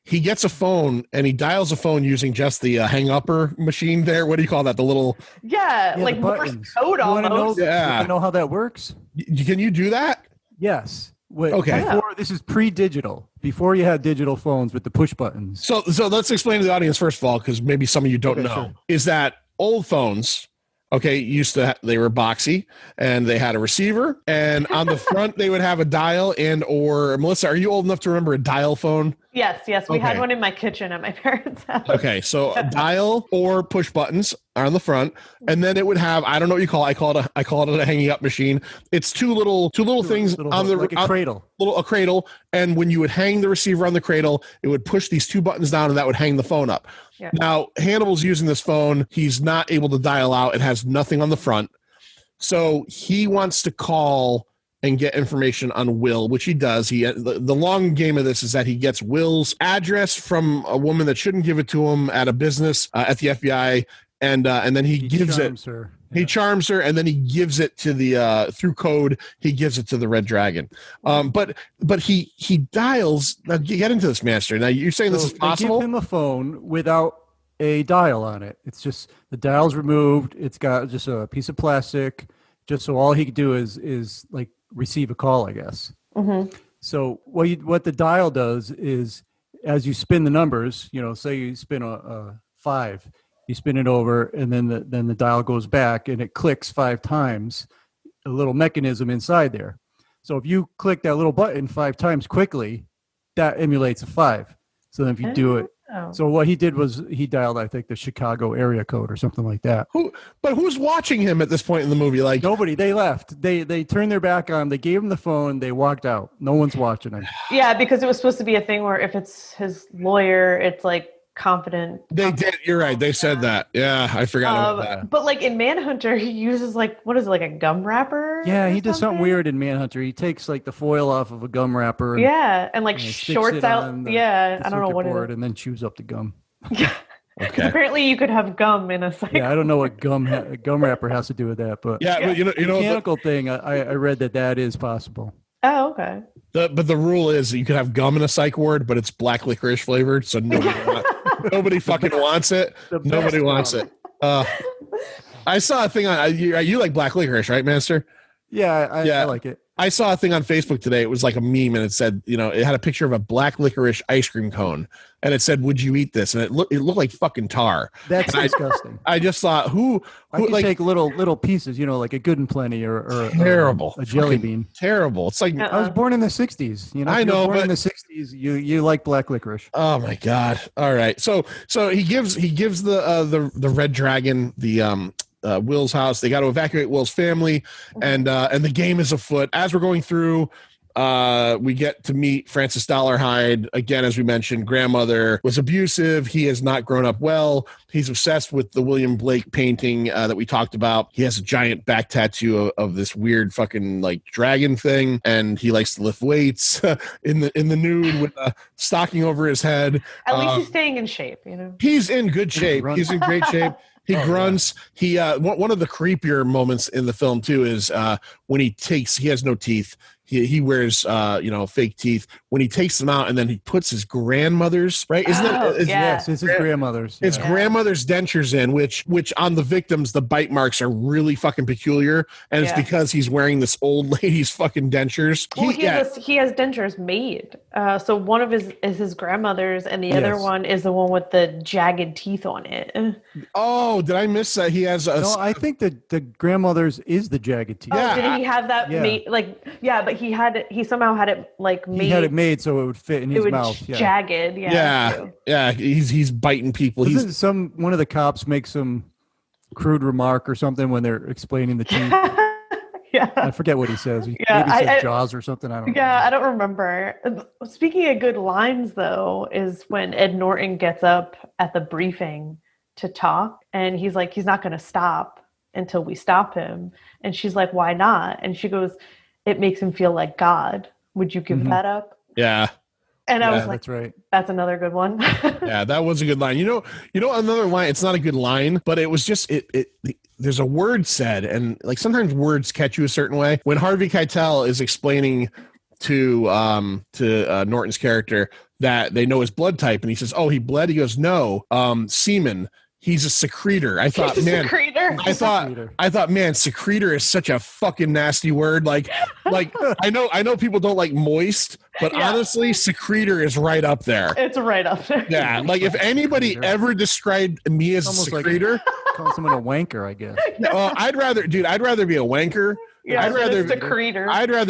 he gets a phone and he dials a phone using just the hang-upper machine there. What do you call that? The little... Yeah, like Morse code almost. Yeah. You know how that works? Can you do that? Yes. Okay. This is pre-digital. Before you had digital phones with the push buttons. So let's explain to the audience first of all, because maybe some of you don't know, sure. Is that old phones... Okay, they were boxy and they had a receiver, and on the front they would have a dial or Melissa, are you old enough to remember a dial phone? Yes, we had one in my kitchen at my parents' house. Okay, so a dial or push buttons are on the front, and then it would have, I don't know what you call it. I call it a hanging up machine. It's two little things on the like a cradle. A cradle, and when you would hang the receiver on the cradle, it would push these two buttons down and that would hang the phone up. Yeah. Now, Hannibal's using this phone. He's not able to dial out. It has nothing on the front. So he wants to call and get information on Will, which he does. The long game of this is that he gets Will's address from a woman that shouldn't give it to him at a business at the FBI, and then he gives it. Her. He charms her, and then he gives it to the through code. He gives it to the Red Dragon. But he dials. Now get into this, Master. Now you're saying this is possible? They give him a phone without a dial on it. It's just the dial's removed. It's got just a piece of plastic, just so all he could do is like receive a call, I guess. Mm-hmm. So what the dial does is, as you spin the numbers, say you spin a 5. You spin it over, and then the dial goes back, and it clicks 5 times. A little mechanism inside there. So if you click that little button 5 times quickly, that emulates a 5. So then if you do it, so what he did was he dialed, I think, the Chicago area code or something like that. Who's watching him at this point in the movie? Like nobody. They left. They turned their back on him. They gave him the phone. They walked out. No one's watching him. Yeah, because it was supposed to be a thing where if it's his lawyer, it's like confident. They did. You're right. They said that. Yeah, I forgot about that. But like in Manhunter, he uses like a gum wrapper? Yeah, he does something weird in Manhunter. He takes like the foil off of a gum wrapper. And like shorts out. The I don't know what it is. And then chews up the gum. Yeah. Okay. Apparently, you could have gum in a cycle. Yeah, I don't know what gum wrapper has to do with that, but but the mechanical thing, I read that is possible. Oh, okay. But the rule is that you can have gum in a psych ward, but it's black licorice flavored, so nobody fucking wants it. Nobody wants it. I saw a thing on you like black licorice, right, Master? Yeah, I like it. I saw a thing on Facebook today. It was like a meme, and it said, it had a picture of a black licorice ice cream cone, and it said, "Would you eat this?" And it looked like fucking tar. That's disgusting. I just thought, I could take little pieces, like a Good and Plenty or terrible a jelly bean. Terrible. It's like I was born in the '60s. I know, born in the '60s. You like black licorice. Oh my God! All right, so he gives the Red Dragon the Will's house. They got to evacuate Will's family, and the game is afoot. As we're going through, we get to meet Francis Dollarhide again. As we mentioned, grandmother was abusive. He has not grown up well. He's obsessed with the William Blake painting that we talked about. He has a giant back tattoo of this weird fucking like dragon thing, and he likes to lift weights in the nude with a stocking over his head. At least he's staying in shape. He's in good shape. He's in great shape. He grunts. Yeah. He one of the creepier moments in the film too is when he has no teeth. He wears fake teeth. When he takes them out and then he puts his grandmother's yes, it's his grandmother's. His grandmother's dentures in, which on the victims the bite marks are really fucking peculiar, and it's because he's wearing this old lady's fucking dentures. Well, he has dentures made. So one of his grandmother's, and the other one is the one with the jagged teeth on it. Oh, did I miss that? He has a. No, I think that the grandmother's is the jagged teeth. Oh, did he have that made? But he had it. He somehow had it like made. He had it made so it would fit in his mouth. Jagged. Yeah. He's biting people. Doesn't one of the cops make some crude remark or something when they're explaining the teeth? Yeah. I forget what he says. Yeah, Maybe he says Jaws or something. I don't know. Yeah, I don't remember. Speaking of good lines, though, is when Ed Norton gets up at the briefing to talk, and he's like, he's not going to stop until we stop him. And she's like, why not? And she goes, it makes him feel like God. Would you give that up? Yeah. And I was like, that's right. That's another good one. Yeah, that was a good line. You know, another line. It's not a good line, but it was just there's a word said, and like sometimes words catch you a certain way. When Harvey Keitel is explaining to Norton's character that they know his blood type, and he says, "Oh, he bled." He goes, "No, semen. He's a secretor." I thought, I thought, man, secretor is such a fucking nasty word. Like I know people don't like moist, but honestly, secretor is right up there. It's right up there. Yeah, like if anybody ever described me as a secretor, like call someone a wanker, I guess. Well, I'd rather be a wanker. Yeah, I'd rather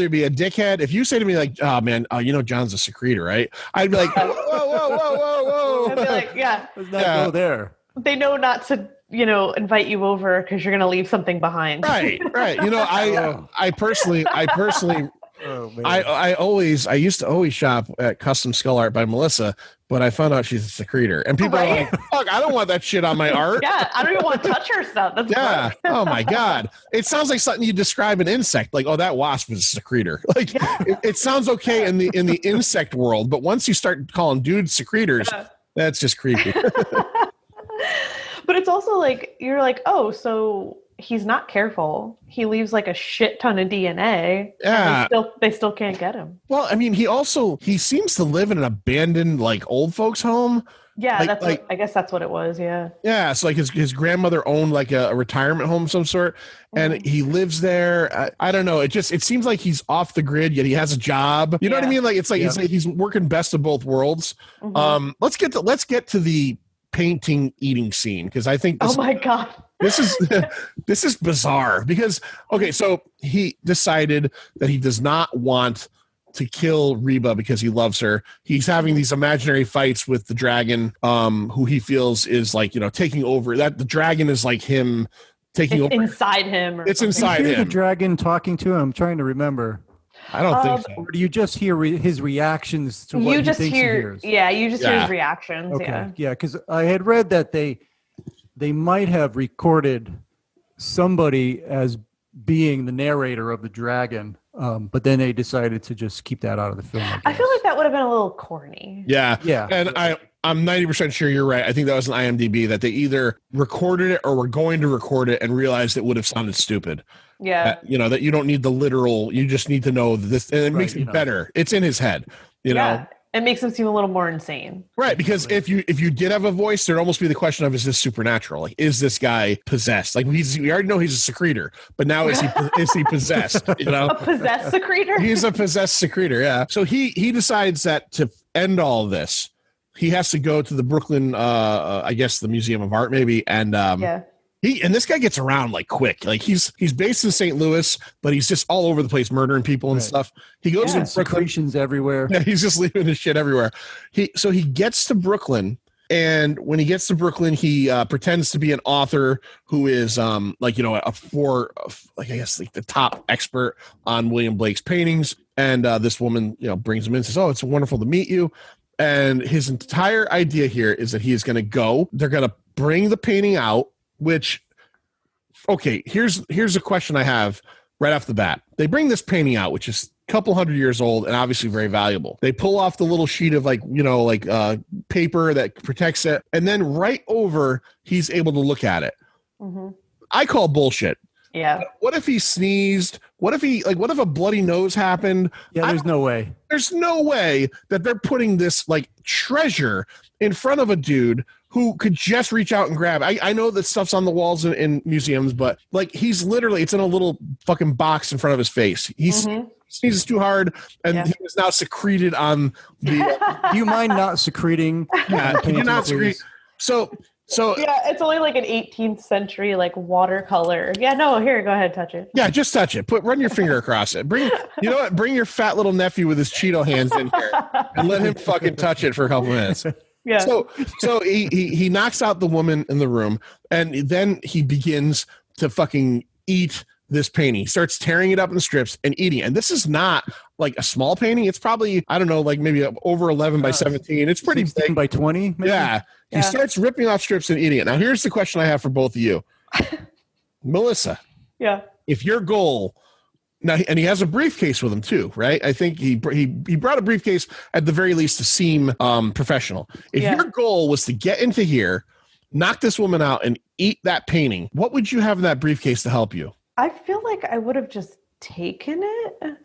be a dickhead. If you say to me like, "Oh man, you know John's a secretor, right?" I'd be like, "Whoa!" I'd be like, "Yeah, let's not go there." They know not to, invite you over because you're going to leave something behind. Right. You know, I personally, I used to always shop at Custom Skull Art by Melissa, but I found out she's a secretor, and people are like, "Fuck, I don't want that shit on my art." Yeah, I don't even want to touch her stuff. That's yeah. Oh my god, it sounds like something you describe an insect. Like, oh, that wasp is a secretor. Like, it sounds okay in the insect world, but once you start calling dudes secretors, that's just creepy. But it's also like, you're like, oh, so he's not careful. He leaves like a shit ton of DNA. Yeah. They still can't get him. Well, I mean, he seems to live in an abandoned, like, old folks home. Yeah, I guess that's what it was. Yeah. Yeah. So like his grandmother owned like a retirement home of some sort, and he lives there. I don't know. It seems like he's off the grid, yet he has a job. You know what I mean? Like it's like he's working best of both worlds. Mm-hmm. Let's get to the painting eating scene, because I think oh my god, this is bizarre. Because okay, so he decided that he does not want to kill Reba because he loves her. He's having these imaginary fights with the dragon, who he feels is like, taking over. That the dragon is like him taking over inside him. It's inside him. The dragon talking to him. I'm trying to remember. I don't think so. Or do you just hear his reactions to what he thinks he hears? Yeah, you just hear his reactions. Okay. Yeah, because I had read that they might have recorded somebody as being the narrator of the dragon, but then they decided to just keep that out of the film. I feel like that would have been a little corny. Yeah. And I'm 90% sure you're right. I think that was an IMDb that they either recorded it or were going to record it and realized it would have sounded stupid. Yeah. That you don't need the literal, you just need to know this, and it makes it better. It's in his head, you know? It makes him seem a little more insane. Right, because if you did have a voice, there'd almost be the question of, is this supernatural? Like, is this guy possessed? Like, we already know he's a secretor, but now is he possessed? A possessed secretor? He's a possessed secretor, yeah. So he decides that to end all of this, he has to go to the Brooklyn, I guess the Museum of Art maybe, and this guy gets around like quick. Like he's based in St. Louis, but he's just all over the place murdering people and stuff. He goes to Brooklyn. Secretions everywhere. Yeah, he's just leaving his shit everywhere. So he gets to Brooklyn, and when he gets to Brooklyn, he pretends to be an author who is like the top expert on William Blake's paintings. And this woman, brings him in and says, "Oh, it's wonderful to meet you." And his entire idea here is that he is going to go. They're going to bring the painting out. Which, okay, here's a question I have right off the bat. They bring this painting out, which is a couple hundred years old and obviously very valuable. They pull off the little sheet of paper that protects it, and then right over, he's able to look at it. Mm-hmm. I call bullshit. Yeah. What if he sneezed? What if a bloody nose happened? Yeah, there's no way. There's no way that they're putting this like treasure in front of a dude who could just reach out and grab. I know that stuff's on the walls in museums, but like it's in a little fucking box in front of his face. He sneezes too hard, and he was now secreted on the. Do you mind not secreting? Yeah, can you not secrete? So yeah, it's only like an 18th century like watercolor. Yeah, no, here, go ahead, touch it. Yeah, just touch it. Run your finger across it. Bring your fat little nephew with his Cheeto hands in here and let him fucking touch it for a couple minutes. Yeah. So he knocks out the woman in the room, and then he begins to fucking eat this painting. He starts tearing it up in strips and eating it. And this is not like a small painting. It's probably, I don't know, like maybe over 11 by 17. It's pretty 16 big. by 20. Maybe? Yeah. He starts ripping off strips and eating it. Now, here's the question I have for both of you. Melissa. Yeah. If your goal now, and he has a briefcase with him too, right? I think he brought a briefcase at the very least to seem professional. If your goal was to get into here, knock this woman out, and eat that painting, what would you have in that briefcase to help you? I feel like I would have just taken it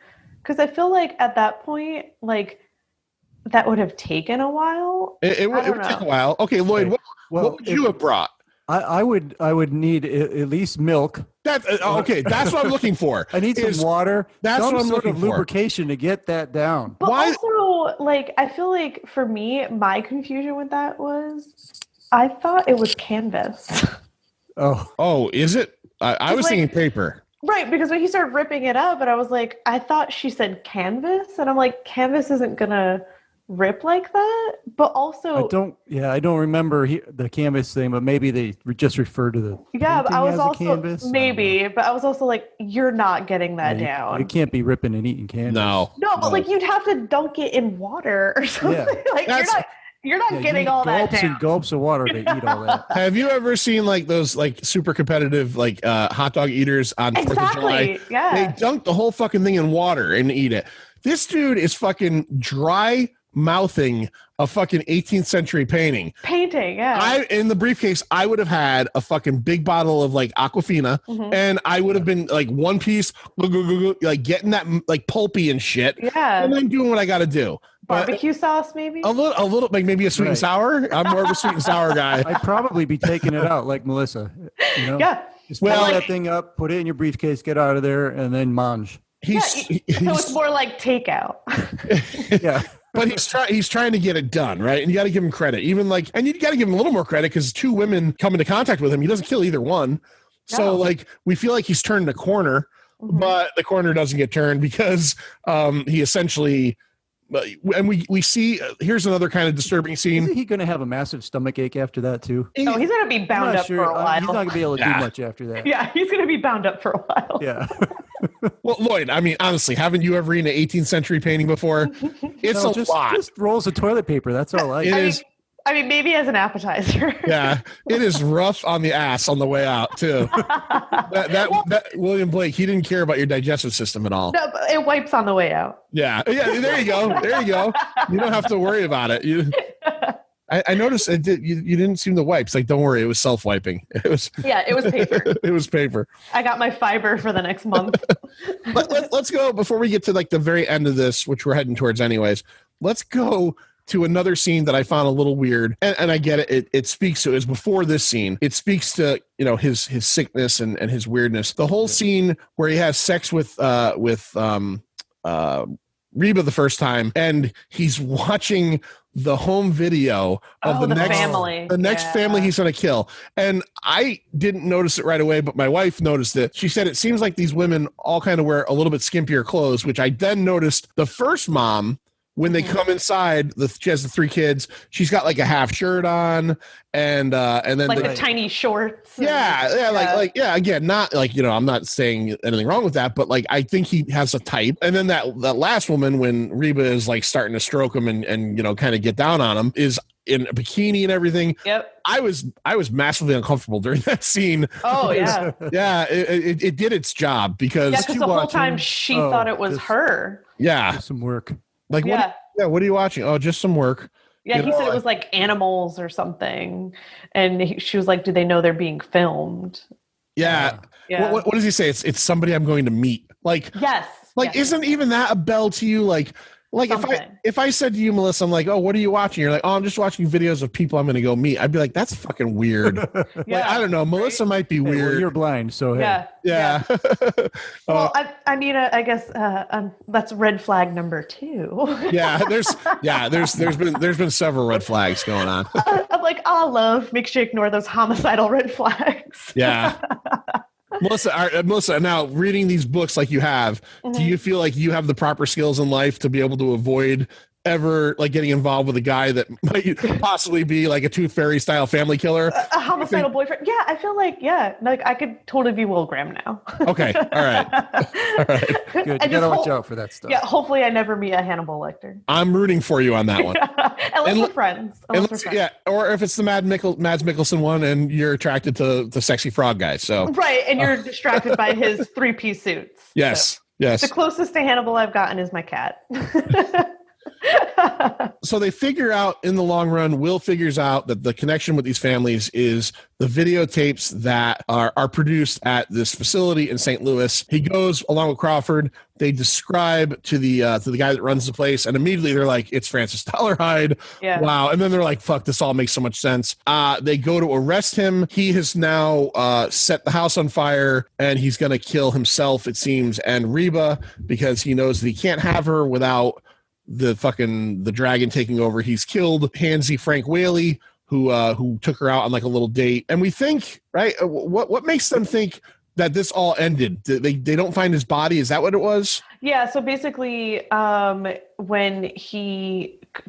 because I feel like at that point, like that would have taken a while. It would take a while. Okay, Lloyd, what would you have brought? I would need at least milk. That's what I'm looking for. I need some water. That's some what I'm sort looking of for. lubrication to get that down. But also, like, I feel like for me, my confusion with that was I thought it was canvas. Oh, is it? I was thinking paper. Right, because when he started ripping it up, and I was like, I thought she said canvas, and I'm like, canvas isn't gonna rip like that. But also, I don't remember the canvas thing, but maybe they just referred to the but I was also canvas. but I was also like, you're not getting that down. You can't be ripping and eating canvas. No, but like you'd have to dunk it in water or something. Yeah. Like you're not getting all that down. And gulps of water to eat all that. Have you ever seen like those like super competitive like hot dog eaters on 4th of July? Yeah. They dunk the whole fucking thing in water and eat it. This dude is fucking dry mouthing a fucking 18th century painting. In the briefcase, I would have had a fucking big bottle of like Aquafina, and I would have been like one piece, like getting that like pulpy and shit. Yeah. And then doing what I got to do. Barbecue sauce, maybe? A little, like maybe a sweet and sour. I'm more of a sweet and sour guy. I'd probably be taking it out like Melissa. You know? Yeah. Just fill that thing up, put it in your briefcase, get out of there, and then mange. So it's more like takeout. Yeah. But he's trying to get it done, right? And you got to give him credit. Even like, and you got to give him a little more credit because 2 women come into contact with him. He doesn't kill either one. So like, we feel like he's turned a corner, but the corner doesn't get turned because he essentially, and we see, here's another kind of disturbing scene. Isn't he going to have a massive stomach ache after that too? No, he's going to be bound up for a while. He's not going to be able to do much after that. Yeah, he's going to be bound up for a while. Yeah. Well, Lloyd, I mean, honestly, haven't you ever eaten an 18th century painting before? It's a lot. Just rolls of toilet paper. That's all I is. I mean, maybe as an appetizer. Yeah, it is rough on the ass on the way out too. that William Blake, he didn't care about your digestive system at all. No, but it wipes on the way out. Yeah. There you go. You don't have to worry about it. I noticed you didn't seem to wipe. It's like, don't worry, it was self-wiping. It was paper. It was paper. I got my fiber for the next month. Let's go before we get to like the very end of this, which we're heading towards anyways. Let's go to another scene that I found a little weird, and I get it. It speaks to, is before this scene. It speaks to, you know, his sickness and his weirdness. The whole scene where he has sex with Reba the first time, and he's watching the home video of the next family he's going to kill. And I didn't notice it right away, but my wife noticed it. She said it seems like these women all kind of wear a little bit skimpier clothes, which I then noticed the first mom, when they come inside, she has the 3 kids. She's got like a half shirt on, and then like the tiny shorts. Again, not like, you know, I'm not saying anything wrong with that, but like I think he has a type. And then that last woman, when Reba is like starting to stroke him and you know, kind of get down on him, is in a bikini and everything. Yep. I was massively uncomfortable during that scene. Oh yeah. Yeah, it did its job because the whole time she thought it was her. Yeah, some work. Like, what are you watching? Oh, just some work. Yeah, he said it was like animals or something. And she was like, do they know they're being filmed? Yeah. What does he say? It's somebody I'm going to meet. Like, yes. Like, isn't even that a bell to you? Like if I said to you, Melissa, I'm like, oh, what are you watching? You're like, oh, I'm just watching videos of people I'm going to go meet. I'd be like, that's fucking weird. Like, I don't know. Melissa might be weird. Well, you're blind, so yeah. Well, I mean, I guess that's red flag number 2. There's been several red flags going on. I'm like, love, make sure you ignore those homicidal red flags. Yeah. Melissa, now reading these books like you have, do you feel like you have the proper skills in life to be able to avoid ever like getting involved with a guy that might possibly be like a Tooth Fairy style family killer? A homicidal boyfriend. Yeah, I feel like, like I could totally be Will Graham now. Okay. All right. Good. You gotta watch out for that stuff. Yeah, hopefully I never meet a Hannibal Lecter. I'm rooting for you on that one. Unless we're friends. Yeah, or if it's the Mads Mikkelsen one and you're attracted to the sexy frog guy. So right, and you're distracted by his 3-piece suits. Yes. So. Yes. The closest to Hannibal I've gotten is my cat. So they figure out in the long run, Will figures out that the connection with these families is the videotapes that are produced at this facility in St. Louis. He goes along with Crawford. They describe to the guy that runs the place, and immediately they're like, it's Francis Dollarhide. Yeah. Wow. And then they're like, fuck, this all makes so much sense. They go to arrest him. He has now set the house on fire, and he's going to kill himself, it seems, and Reba, because he knows that he can't have her without the dragon taking over. He's killed Handsy Frank Whaley, who took her out on like a little date. And we think, right, what makes them think that this all ended? They don't find his body. Is that what it was? Yeah. So basically, when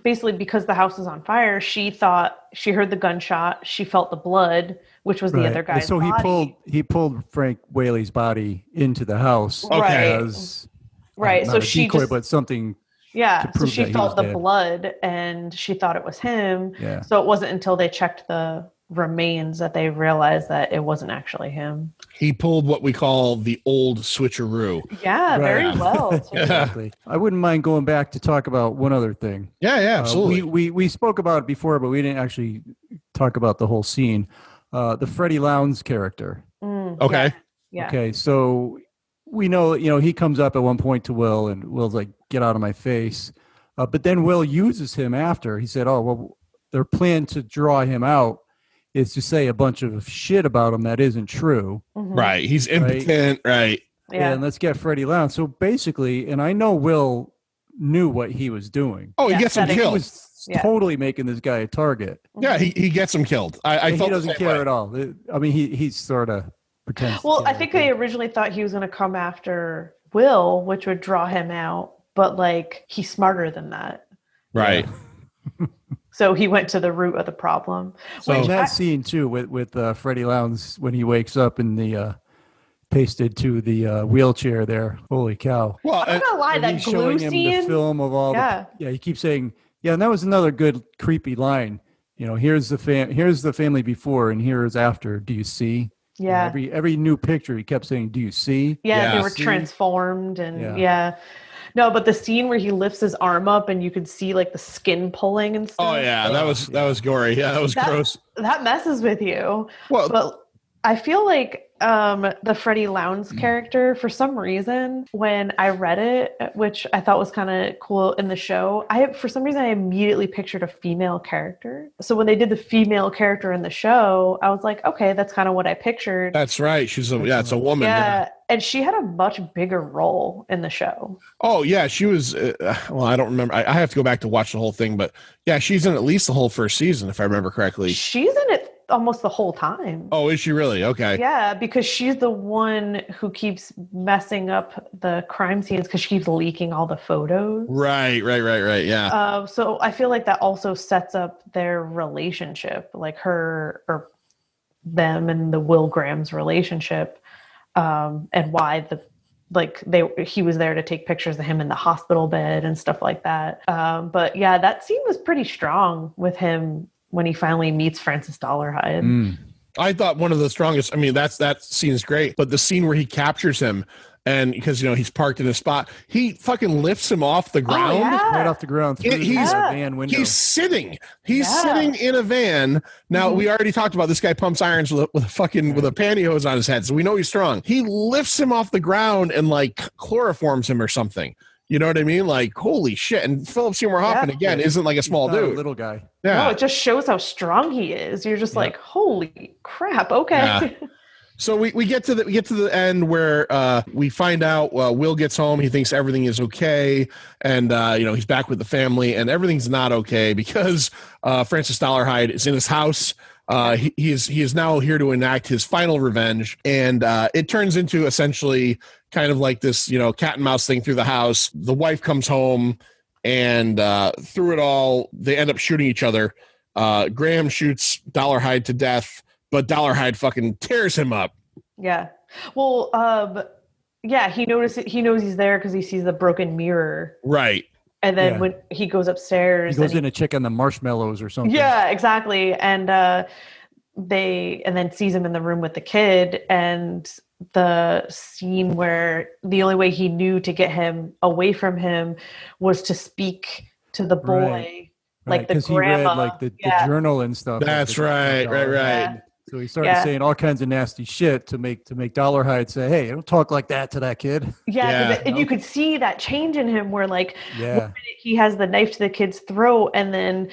because the house is on fire, she thought she heard the gunshot. She felt the blood, which was the other guy's so body. he pulled Frank Whaley's body into the house. Okay. Right. So she decoy, but something. Yeah, so she felt the blood and she thought it was him. Yeah. So it wasn't until they checked the remains that they realized that it wasn't actually him. He pulled what we call the old switcheroo. Yeah, very well. Exactly. I wouldn't mind going back to talk about one other thing. Yeah, absolutely. We spoke about it before, but we didn't actually talk about the whole scene. The Freddie Lowndes character. Okay. Yeah. Okay, so we know, he comes up at one point to Will, and Will's like, get out of my face. But then Will uses him after. He said, oh, well, their plan to draw him out is to say a bunch of shit about him that isn't true. Mm-hmm. Right. He's impotent. Right. Yeah. And let's get Freddie Lowndes. So basically, and I know Will knew what he was doing. Oh, he gets him killed. He was totally making this guy a target. Yeah, he gets him killed. I felt he doesn't care at all. I mean, he's sort of pretends. Well, I think they originally thought he was going to come after Will, which would draw him out. But like, he's smarter than that. Right. So he went to the root of the problem. So in that scene too, with Freddie Lowndes, when he wakes up in the pasted to the wheelchair there. Holy cow! Well, I'm not gonna lie, that glue scene. Him the film of all. Yeah. He keeps saying, yeah, and that was another good creepy line. Here's the family before, and here's after. Do you see? Yeah. Every new picture, he kept saying, "Do you see?" Yeah, they were transformed, and No, but the scene where he lifts his arm up and you could see like the skin pulling and stuff. Oh yeah, that was gory. Yeah, that was gross. That messes with you. Well, but I feel like the Freddie Lowndes character, for some reason, when I read it, which I thought was kind of cool in the show, for some reason I immediately pictured a female character. So when they did the female character in the show, I was like, okay, that's kind of what I pictured. That's right. It's a woman. Yeah. And she had a much bigger role in the show. Oh, yeah. She was, well, I don't remember. I have to go back to watch the whole thing. But yeah, she's in at least the whole first season, if I remember correctly. She's in it almost the whole time. Oh, is she really? Okay. Yeah, because she's the one who keeps messing up the crime scenes because she keeps leaking all the photos. Right. Yeah. So I feel like that also sets up their relationship, like her or them and the Will Graham's relationship. And why he was there to take pictures of him in the hospital bed and stuff like that. But yeah, that scene was pretty strong with him when he finally meets Francis Dollarhide. I thought one of the strongest. I mean, that scene is great, but the scene where he captures him, and because he's parked in a spot, he fucking lifts him off the ground, right off the ground through the van window. He's sitting in a van. Now we already talked about this guy pumps irons with a pantyhose on his head, so we know he's strong. He lifts him off the ground and like chloroforms him or something. You know what I mean? Like, holy shit. And Philip Seymour Hoffman, again, isn't like a small dude. A little guy. Yeah. No, it just shows how strong he is. You're just like, holy crap. Okay. Yeah. So we get to the end where we find out Will gets home. He thinks everything is okay. And, he's back with the family. And everything's not okay because Francis Dollarhide is in his house. He is now here to enact his final revenge. And it turns into essentially kind of like this, cat and mouse thing through the house. The wife comes home And through it all, they end up shooting each other. Graham shoots Dollarhide to death, but Dollarhide fucking tears him up. Yeah. Well, yeah, he knows he's there because he sees the broken mirror. Right. And then when he goes upstairs, he goes in to check on the marshmallows or something. Yeah, exactly. And then sees him in the room with the kid, and the scene where the only way he knew to get him away from him was to speak to the boy, like the grandma. He read like the journal and stuff. That's right. Yeah. So he started saying all kinds of nasty shit to make Dollarhide say, "Hey, don't talk like that to that kid." Yeah, and you could see that change in him, where like one minute he has the knife to the kid's throat, and then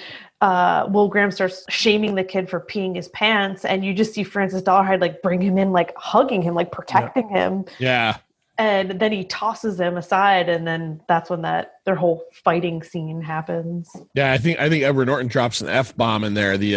Will Graham starts shaming the kid for peeing his pants, and you just see Francis Dollarhide like bring him in, like hugging him, like protecting him. Yeah. And then he tosses him aside, and then that's when their whole fighting scene happens. Yeah, I think Edward Norton drops an F-bomb in there. He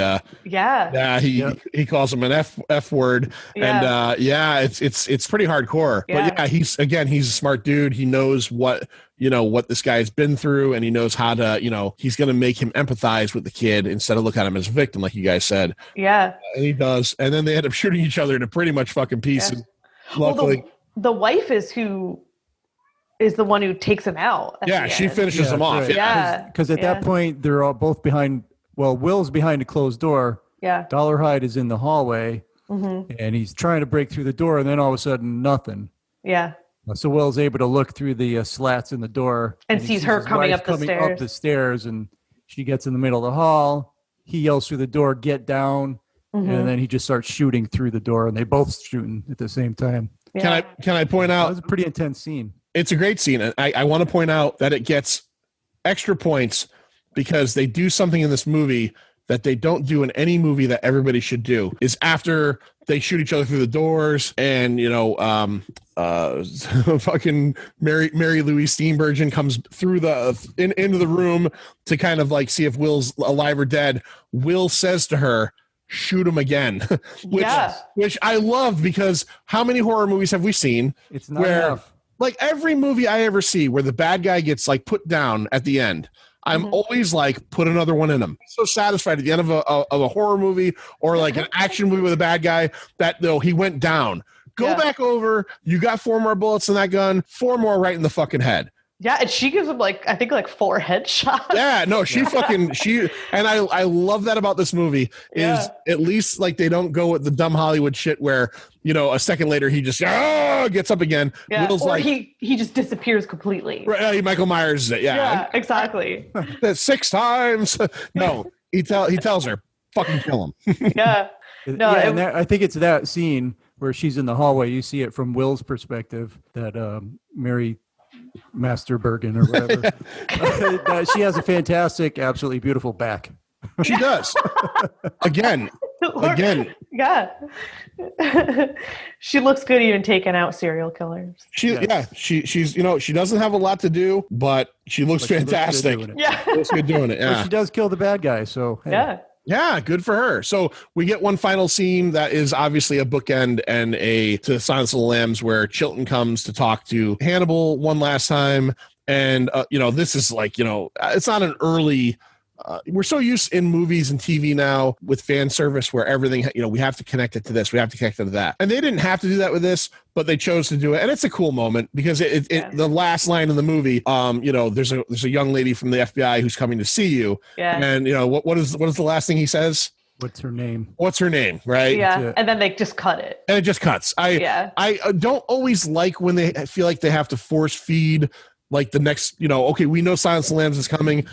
calls him an F word, and it's pretty hardcore. Yeah. But he's a smart dude. He knows what this guy's been through, and he knows how to, he's going to make him empathize with the kid instead of look at him as a victim, like you guys said. Yeah, and he does, and then they end up shooting each other to pretty much fucking pieces. Yeah. Luckily. The wife is the one who takes him out. Yeah, she finishes him off. Right. Yeah, because at that point they're all both behind. Well, Will's behind a closed door. Yeah, Dollarhide is in the hallway, and he's trying to break through the door, and then all of a sudden, nothing. Yeah. So Will's able to look through the slats in the door and sees her coming up the stairs, and she gets in the middle of the hall. He yells through the door, "Get down!" And then he just starts shooting through the door, and they both shooting at the same time. Yeah. Can I point out? It was a pretty intense scene. It's a great scene. And I want to point out that it gets extra points because they do something in this movie that they don't do in any movie that everybody should do. Is after they shoot each other through the doors, and fucking Mary Louise Steenburgen comes through into the room to kind of like see if Will's alive or dead. Will says to her, "Shoot him again," which I love, because how many horror movies have we seen? It's not enough. Like every movie I ever see where the bad guy gets like put down at the end, I'm always like, put another one in him. I'm so satisfied at the end of a horror movie or like an action movie with a bad guy that he went down. Go back over. You got 4 more bullets in that gun. 4 more right in the fucking head. Yeah, and she gives him I think 4 headshots. Yeah, no, and I love that about this movie is at least like they don't go with the dumb Hollywood shit where, a second later he just gets up again. Yeah, or he just disappears completely. Right, Michael Myers. Yeah, exactly. 6 times. No, he tells her, fucking kill him. Yeah. No, I think it's that scene where she's in the hallway. You see it from Will's perspective that Mary Masterbergen or whatever. She has a fantastic, absolutely beautiful back. She does. Again. Yeah. She looks good even taking out serial killers. She's she doesn't have a lot to do, but she looks fantastic. She looks good doing it. Yeah. Well, she does kill the bad guy, so hey. Yeah. Yeah, good for her. So we get one final scene that is obviously a bookend and to Silence of the Lambs, where Chilton comes to talk to Hannibal one last time. And, this is like, it's not an early... we're so used in movies and TV now with fan service where everything, we have to connect it to this, we have to connect it to that. And they didn't have to do that with this, but they chose to do it. And it's a cool moment because the last line in the movie, there's a young lady from the FBI who's coming to see you. Yeah. And what is the last thing he says? What's her name? Right? Yeah. And then they just cut it. And it just cuts. I don't always like when they feel like they have to force feed like the next, okay, we know Silence of the Lambs is coming.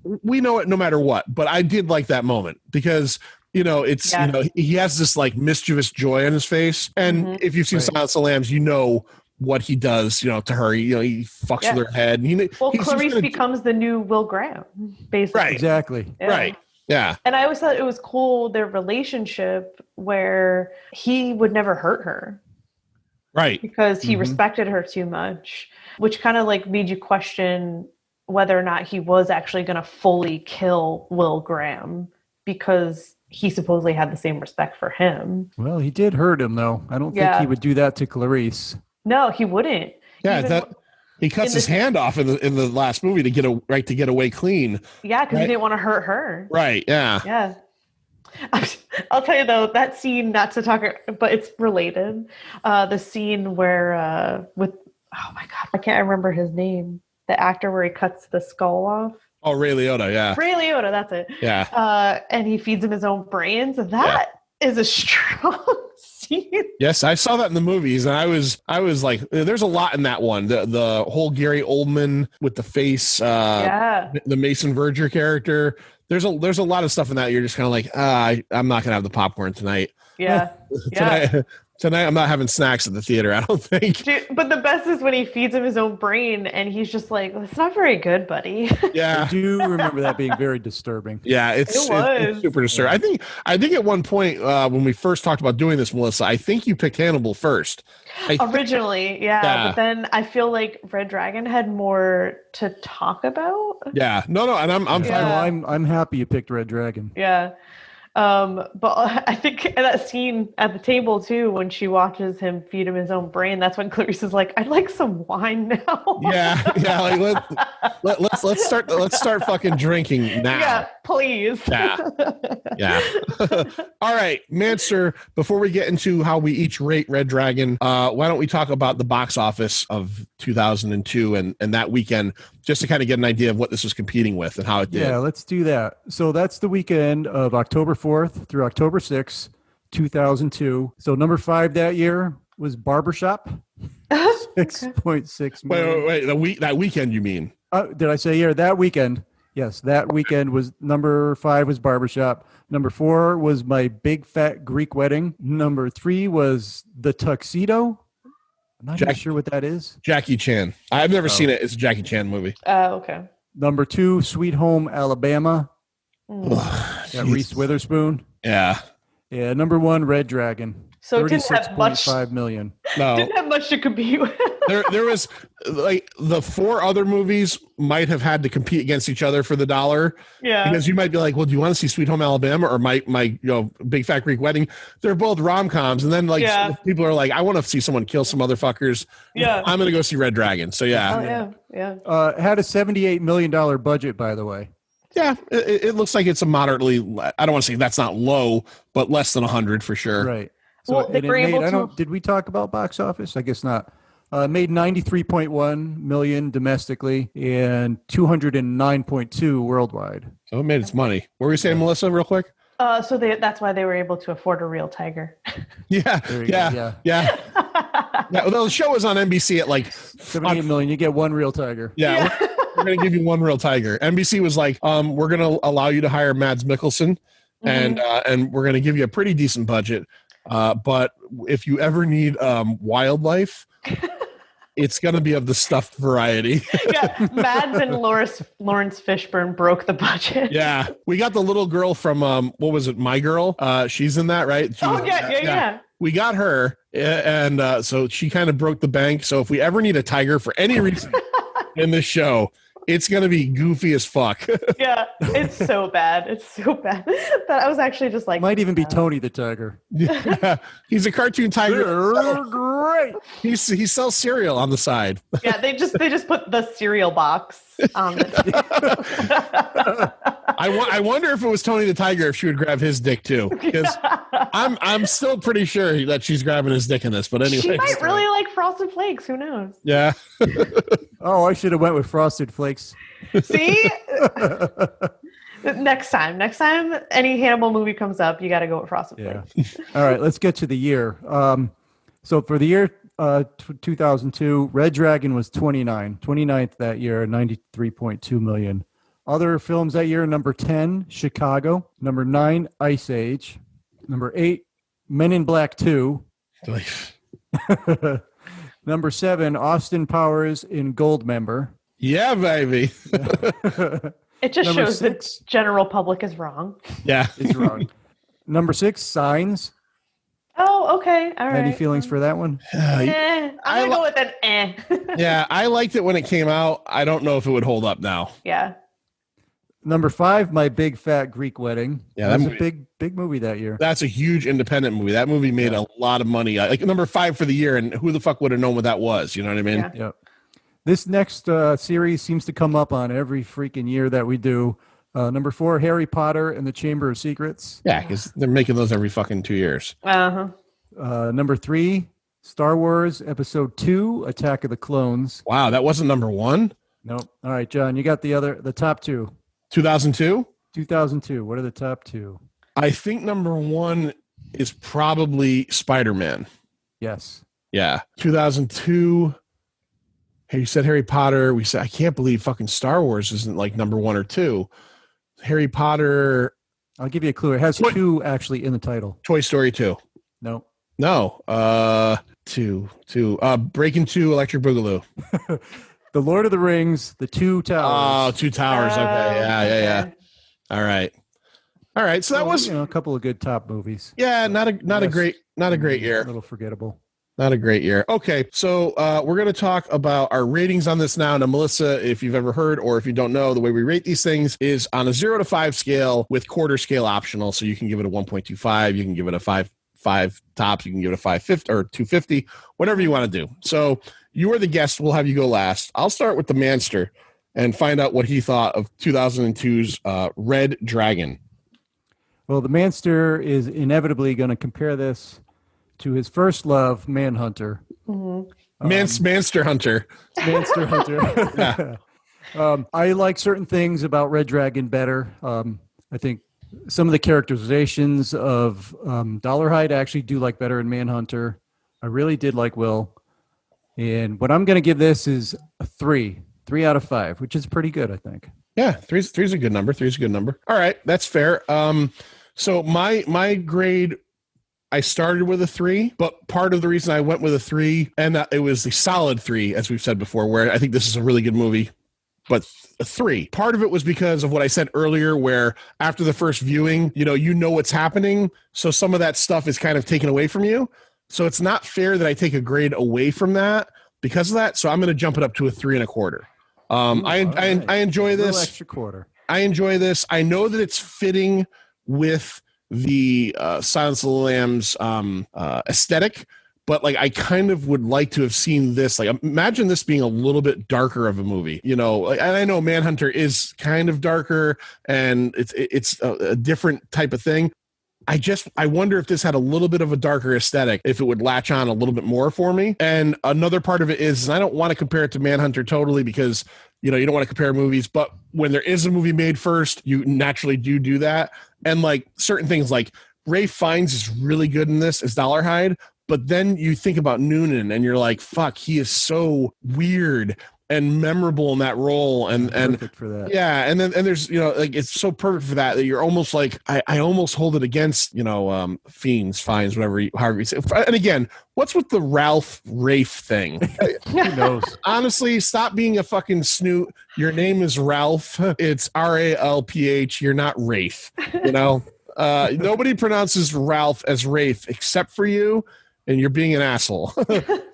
We know it no matter what, but I did like that moment because, he has this like mischievous joy on his face. And if you've seen Silence of the Lambs, what he does, to her, he fucks with her head. Clarice becomes the new Will Graham, basically. Right. Exactly. Yeah. Right. Yeah. And I always thought it was cool, their relationship where he would never hurt her. Right. Because he respected her too much, which kind of like made you question whether or not he was actually going to fully kill Will Graham because he supposedly had the same respect for him. Well, he did hurt him, though. I don't think he would do that to Clarice. No, he wouldn't. Yeah, He cuts his hand off in the last movie to get away clean. Yeah, because he didn't want to hurt her. Right. Yeah. Yeah. I'll tell you though, that scene, not to talk, but it's related. The scene where with oh my god, I can't remember his name. The actor where he cuts the skull off. Oh, Ray Liotta, yeah. Ray Liotta, that's it. Yeah. And he feeds him his own brains. That is a strong scene. Yes, I saw that in the movies, and I was like, there's a lot in that one. The whole Gary Oldman with the face, the Mason Verger character. There's a lot of stuff in that. You're just kind of like, I'm not gonna have the popcorn tonight. Yeah. Tonight I'm not having snacks at the theater, I don't think. Dude, but the best is when he feeds him his own brain and he's just like, that's not very good, buddy. Yeah. I do remember that being very disturbing. Yeah, it's super disturbing. I think at one point when we first talked about doing this, Melissa, I think you picked Hannibal first. Originally, but then I feel like Red Dragon had more to talk about. Yeah. No, and I'm fine. I'm happy you picked Red Dragon. Yeah. But I think that scene at the table too, when she watches him feed him his own brain, that's when Clarice is like, I'd like some wine now. Yeah. Like let's start fucking drinking now. Yeah, please. Yeah. All right, Manster, before we get into how we each rate Red Dragon, why don't we talk about the box office of 2002 and that weekend, just to kind of get an idea of what this was competing with and how it did. Yeah, let's do that. So that's the weekend of October 4th through October 6th, 2002. So number 5 that year was Barbershop, 6.6 million. Wait, that weekend you mean? Did I say year? That weekend. Yes, that weekend was number 5 was Barbershop. Number 4 was My Big Fat Greek Wedding. Number 3 was The Tuxedo. I'm not even sure what that is. Jackie Chan. I've never seen it. It's a Jackie Chan movie. Oh, okay. Number 2, Sweet Home Alabama. Reese Witherspoon. Yeah. Yeah. Number 1, Red Dragon. So it didn't have much. 36.5 million. No. Didn't have much to compete with. there was like the 4 other movies might have had to compete against each other for the dollar. Yeah. Because you might be like, well, do you want to see Sweet Home Alabama or my Big Fat Greek Wedding? They're both rom-coms. And then people are like, I want to see someone kill some motherfuckers. Yeah. I'm going to go see Red Dragon. So Yeah. It had a $78 million budget, by the way. Yeah. It looks like it's a moderately, I don't want to say that's not low, but less than 100 for sure. Right. So did we talk about box office? I guess not. Made 93.1 million domestically and 209.2 worldwide. So it made its money. What were you saying, Melissa, real quick? So that's why they were able to afford a real tiger. Yeah. Well, the show was on NBC at like 78 million. You get one real tiger. Yeah. We're going to give you one real tiger. NBC was like, we're going to allow you to hire Mads Mikkelsen, and we're going to give you a pretty decent budget. But if you ever need wildlife, it's going to be of the stuffed variety. Yeah, Mads and Lawrence Fishburne broke the budget. Yeah, we got the little girl from what was it, My Girl? She's in that, right? Yeah. We got her, and so she kind of broke the bank. So if we ever need a tiger for any reason in this show, it's going to be goofy as fuck. Yeah, it's so bad. It's so bad that I was actually just like... Might even be Tony the Tiger. Yeah, he's a cartoon tiger. Great. He sells cereal on the side. Yeah, they just put the cereal box on the... I wonder if it was Tony the Tiger, if she would grab his dick too. Because I'm still pretty sure that she's grabbing his dick in this. But anyway, she might really like Frosted Flakes. Who knows? Yeah. Oh, I should have went with Frosted Flakes. See? Next time any Hannibal movie comes up, you got to go with Frosted Flakes. All right, let's get to the year. So for the year 2002, Red Dragon was 29th that year, 93.2 million. Other films that year: number 10, Chicago; number 9, Ice Age; number 8, Men in Black 2; number 7, Austin Powers in Goldmember. Yeah, baby. It just Number shows 6. the general public is wrong. Yeah, it's wrong. Number 6, Signs. Oh, okay. All right. Any feelings for that one? I'm going to go with an eh. Yeah, I liked it when it came out. I don't know if it would hold up now. Yeah. Number 5, My Big Fat Greek Wedding. Yeah, that was a big movie that year. That's a huge independent movie. That movie made a lot of money. Like number 5 for the year, and who the fuck would have known what that was? You know what I mean? Yeah. This next series seems to come up on every freaking year that we do. Number 4, Harry Potter and the Chamber of Secrets. Yeah, because they're making those every fucking 2 years. Number 3, Star Wars Episode 2, Attack of the Clones. Wow, that wasn't number 1? Nope. All right, John, you got the top 2. 2002? 2002. What are the top 2? I think number 1 is probably Spider-Man. Yes. Yeah. 2002. Hey, you said Harry Potter. We said, I can't believe fucking Star Wars isn't like number 1 or 2. Harry Potter. I'll give you a clue. It has 2 actually in the title. Toy Story 2. No. No. 2. Breaking 2, Electric Boogaloo. The Lord of the Rings, The Two Towers. Oh, Two Towers. Okay. Yeah. All right. So that was a couple of good top movies. Yeah, not a great year. A little forgettable. Not a great year. Okay, so we're going to talk about our ratings on this now. Now, Melissa, if you've ever heard or if you don't know, the way we rate these things is on a 0 to 5 scale with quarter scale optional. So you can give it a 1.25, you can give it a 5 tops, you can give it a 550 or 250, whatever you want to do. So you are the guest. We'll have you go last. I'll start with the Manster and find out what he thought of 2002's Red Dragon. Well, the Manster is inevitably going to compare this to his first love, Manhunter. Mm-hmm. Mansterhunter. Mansterhunter. Yeah. I like certain things about Red Dragon better. I think some of the characterizations of Dollarhide I actually do like better in Manhunter. I really did like Will. And what I'm going to give this is a 3 out of 5, which is pretty good, I think. Yeah, three's a good number. All right, that's fair. So my grade, I started with a 3, but part of the reason I went with a 3, and that it was the solid 3, as we've said before, where I think this is a really good movie, but a 3. Part of it was because of what I said earlier, where after the first viewing, you know what's happening, so some of that stuff is kind of taken away from you. So it's not fair that I take a grade away from that because of that. So I'm going to jump it up to a 3 1/4. I enjoy this. A little extra quarter. I enjoy this. I know that it's fitting with the Silence of the Lambs aesthetic, but like I kind of would like to have seen this. Like imagine this being a little bit darker of a movie, and I know Manhunter is kind of darker and it's a different type of thing. I wonder if this had a little bit of a darker aesthetic, if it would latch on a little bit more for me. And another part of it is I don't want to compare it to Manhunter totally because, you don't want to compare movies. But when there is a movie made first, you naturally do that. And like certain things like Ralph Fiennes is really good in this as Dollarhide. But then you think about Noonan and you're like, fuck, he is so weird and memorable in that role, and perfect for that. Yeah, and there's like it's so perfect for that you're almost like I almost hold it against Fiennes, however you say. And again, what's with the Ralph thing? Who knows? Honestly, stop being a fucking snoot. Your name is Ralph. It's Ralph. You're not Rafe. Nobody pronounces Ralph as Rafe except for you, and you're being an asshole.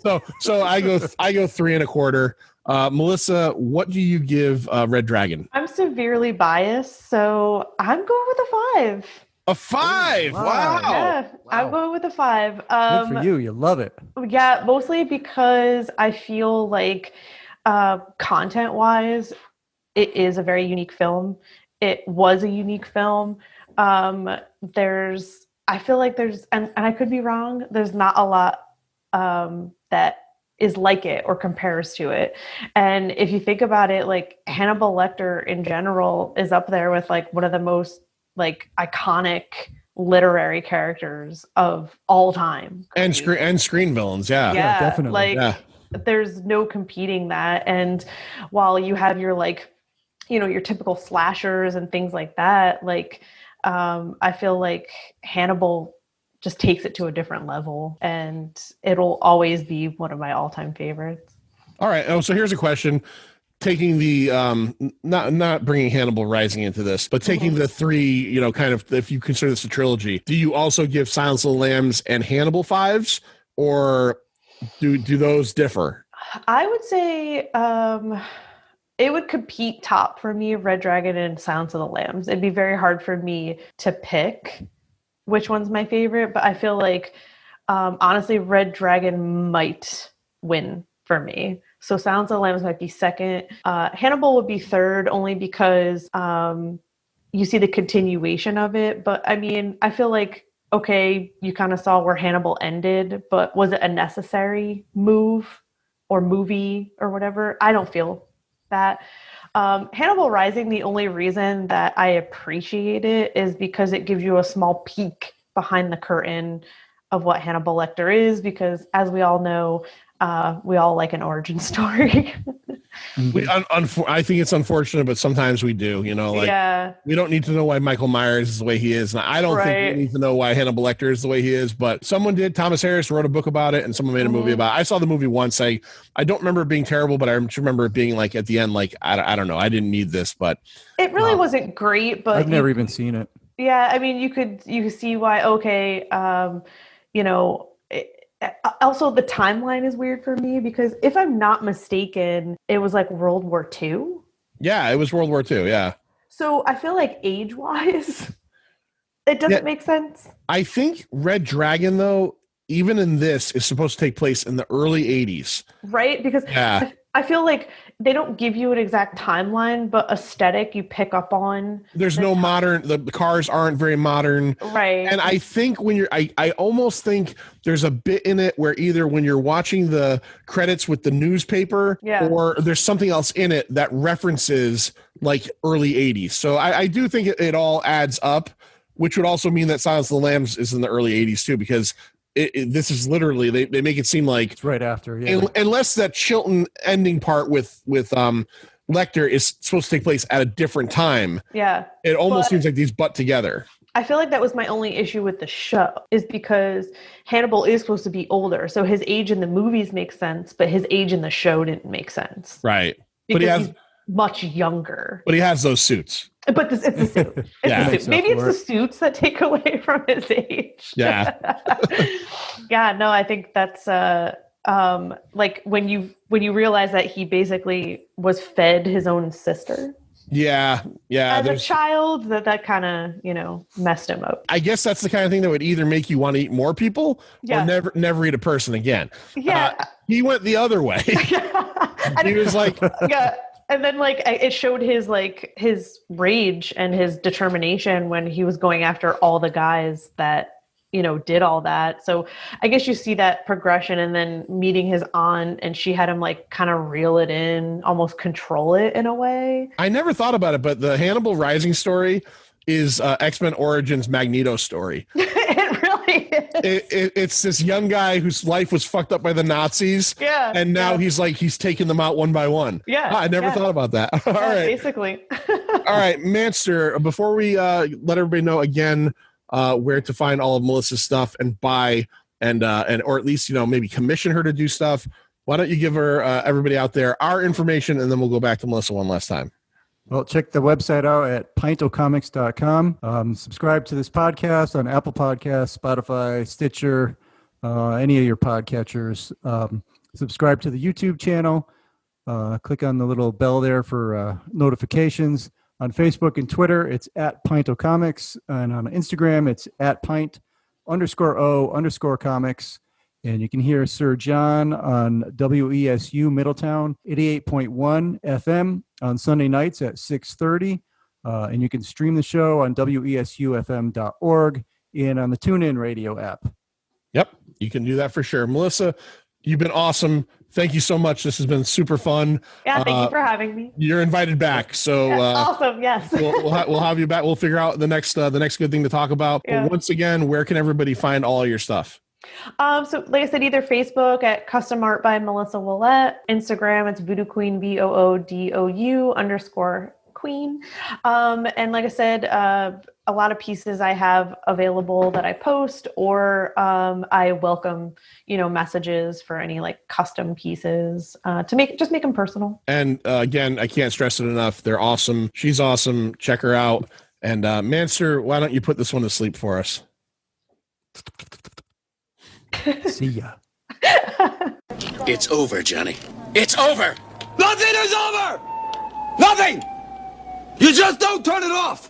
so I go 3 1/4. Melissa, what do you give Red Dragon? I'm severely biased, so I'm going with a 5. A 5? Wow. Yeah, I'm going with a 5. Good for you. You love it. Yeah, mostly because I feel like content-wise, it is a very unique film. It was a unique film. I feel like there's, and I could be wrong, there's not a lot that is like it or compares to it. And if you think about it, like Hannibal Lecter in general is up there with like one of the most like iconic literary characters of all time. And screen villains. Yeah, definitely. Like there's no competing that. And while you have your like, your typical slashers and things like that, like I feel like Hannibal just takes it to a different level, and it'll always be one of my all-time favorites. All right. Oh, so here's a question. Taking the not bringing Hannibal Rising into this, but taking the 3, kind of, if you consider this a trilogy, do you also give Silence of the Lambs and Hannibal 5s, or do those differ? I would say it would compete top for me, Red Dragon and Silence of the Lambs. It'd be very hard for me to pick which one's my favorite, but I feel like honestly Red Dragon might win for me. So Silence of the Lambs might be second. Hannibal would be third, only because you see the continuation of it. But I mean, I feel like, okay, you kind of saw where Hannibal ended, but was it a necessary move or movie or whatever? I don't feel that. Hannibal Rising, the only reason that I appreciate it is because it gives you a small peek behind the curtain of what Hannibal Lecter is, because as we all know, we all like an origin story. I think it's unfortunate, but sometimes we do, you know, like we don't need to know why Michael Myers is the way he is. And I don't think we need to know why Hannibal Lecter is the way he is, but someone did. Thomas Harris wrote a book about it and someone made a movie about it. I saw the movie once. I don't remember it being terrible, but I remember it being like at the end, like, I don't know. I didn't need this, but it really wasn't great, but I've never even seen it. Yeah. I mean, you could see why, okay. You know, also the timeline is weird for me because if I'm not mistaken, it was like World War II. Yeah, it was World War II. Yeah. So I feel like age-wise, it doesn't make sense. I think Red Dragon, though, even in this, is supposed to take place in the early 80s. Right? Because I feel like they don't give you an exact timeline, but aesthetic you pick up on. There's no modern, the cars aren't very modern. Right. And I think when you're, I almost think there's a bit in it where either when you're watching the credits with the newspaper or there's something else in it that references like early 80s. So I do think it all adds up, which would also mean that Silence of the Lambs is in the early 80s too, because this is literally they make it seem like it's right after, unless that Chilton ending part with Lecter is supposed to take place at a different time. Yeah, it almost seems like these butt together. I feel like that was my only issue with the show, is because Hannibal is supposed to be older, so his age in the movies makes sense, but his age in the show didn't make sense. Right, because he's much younger. But he has those suits. But it's the suit. It's the suit. Maybe it's the suits that take away from his age. Yeah. Yeah, no, I think that's like when you realize that he basically was fed his own sister. Yeah. As a child, that kind of, messed him up. I guess that's the kind of thing that would either make you want to eat more people or never eat a person again. Yeah. He went the other way. He was like, yeah. And then it showed his rage and his determination when he was going after all the guys that, did all that. So I guess you see that progression, and then meeting his aunt, and she had him kind of reel it in, almost control it in a way. I never thought about it, but the Hannibal Rising story is X-Men Origins Magneto story. It really is. It's this young guy whose life was fucked up by the Nazis. Yeah. And now he's taking them out one by one. Yeah. I never thought about that. All right. Basically. All right, Manster, before we let everybody know again where to find all of Melissa's stuff and buy and or at least, maybe commission her to do stuff, why don't you give her everybody out there our information, and then we'll go back to Melissa one last time. Well, check the website out at pintocomics.com. Subscribe to this podcast on Apple Podcasts, Spotify, Stitcher, any of your podcatchers. Subscribe to the YouTube channel. Click on the little bell there for notifications. On Facebook and Twitter, it's at pintocomics. And on Instagram, it's at pint_o_comics. And you can hear Sir John on WESU Middletown, 88.1 FM on Sunday nights at 6:30. And you can stream the show on wesufm.org and on the TuneIn Radio app. Yep, you can do that for sure. Melissa, you've been awesome. Thank you so much. This has been super fun. Yeah, thank you for having me. You're invited back. So awesome. Yes, we'll have you back. We'll figure out the next good thing to talk about. Yeah. But once again, where can everybody find all your stuff? So like I said, either Facebook at Custom Art by Melissa Willette, Instagram, it's Voodoo Queen, VOODOU_Queen. And like I said, a lot of pieces I have available that I post, or I welcome, messages for any custom pieces to make them personal. And again, I can't stress it enough. They're awesome. She's awesome. Check her out. And Manster, why don't you put this one to sleep for us? See ya. It's over, Johnny. It's over. Nothing is over. Nothing. You just don't turn it off.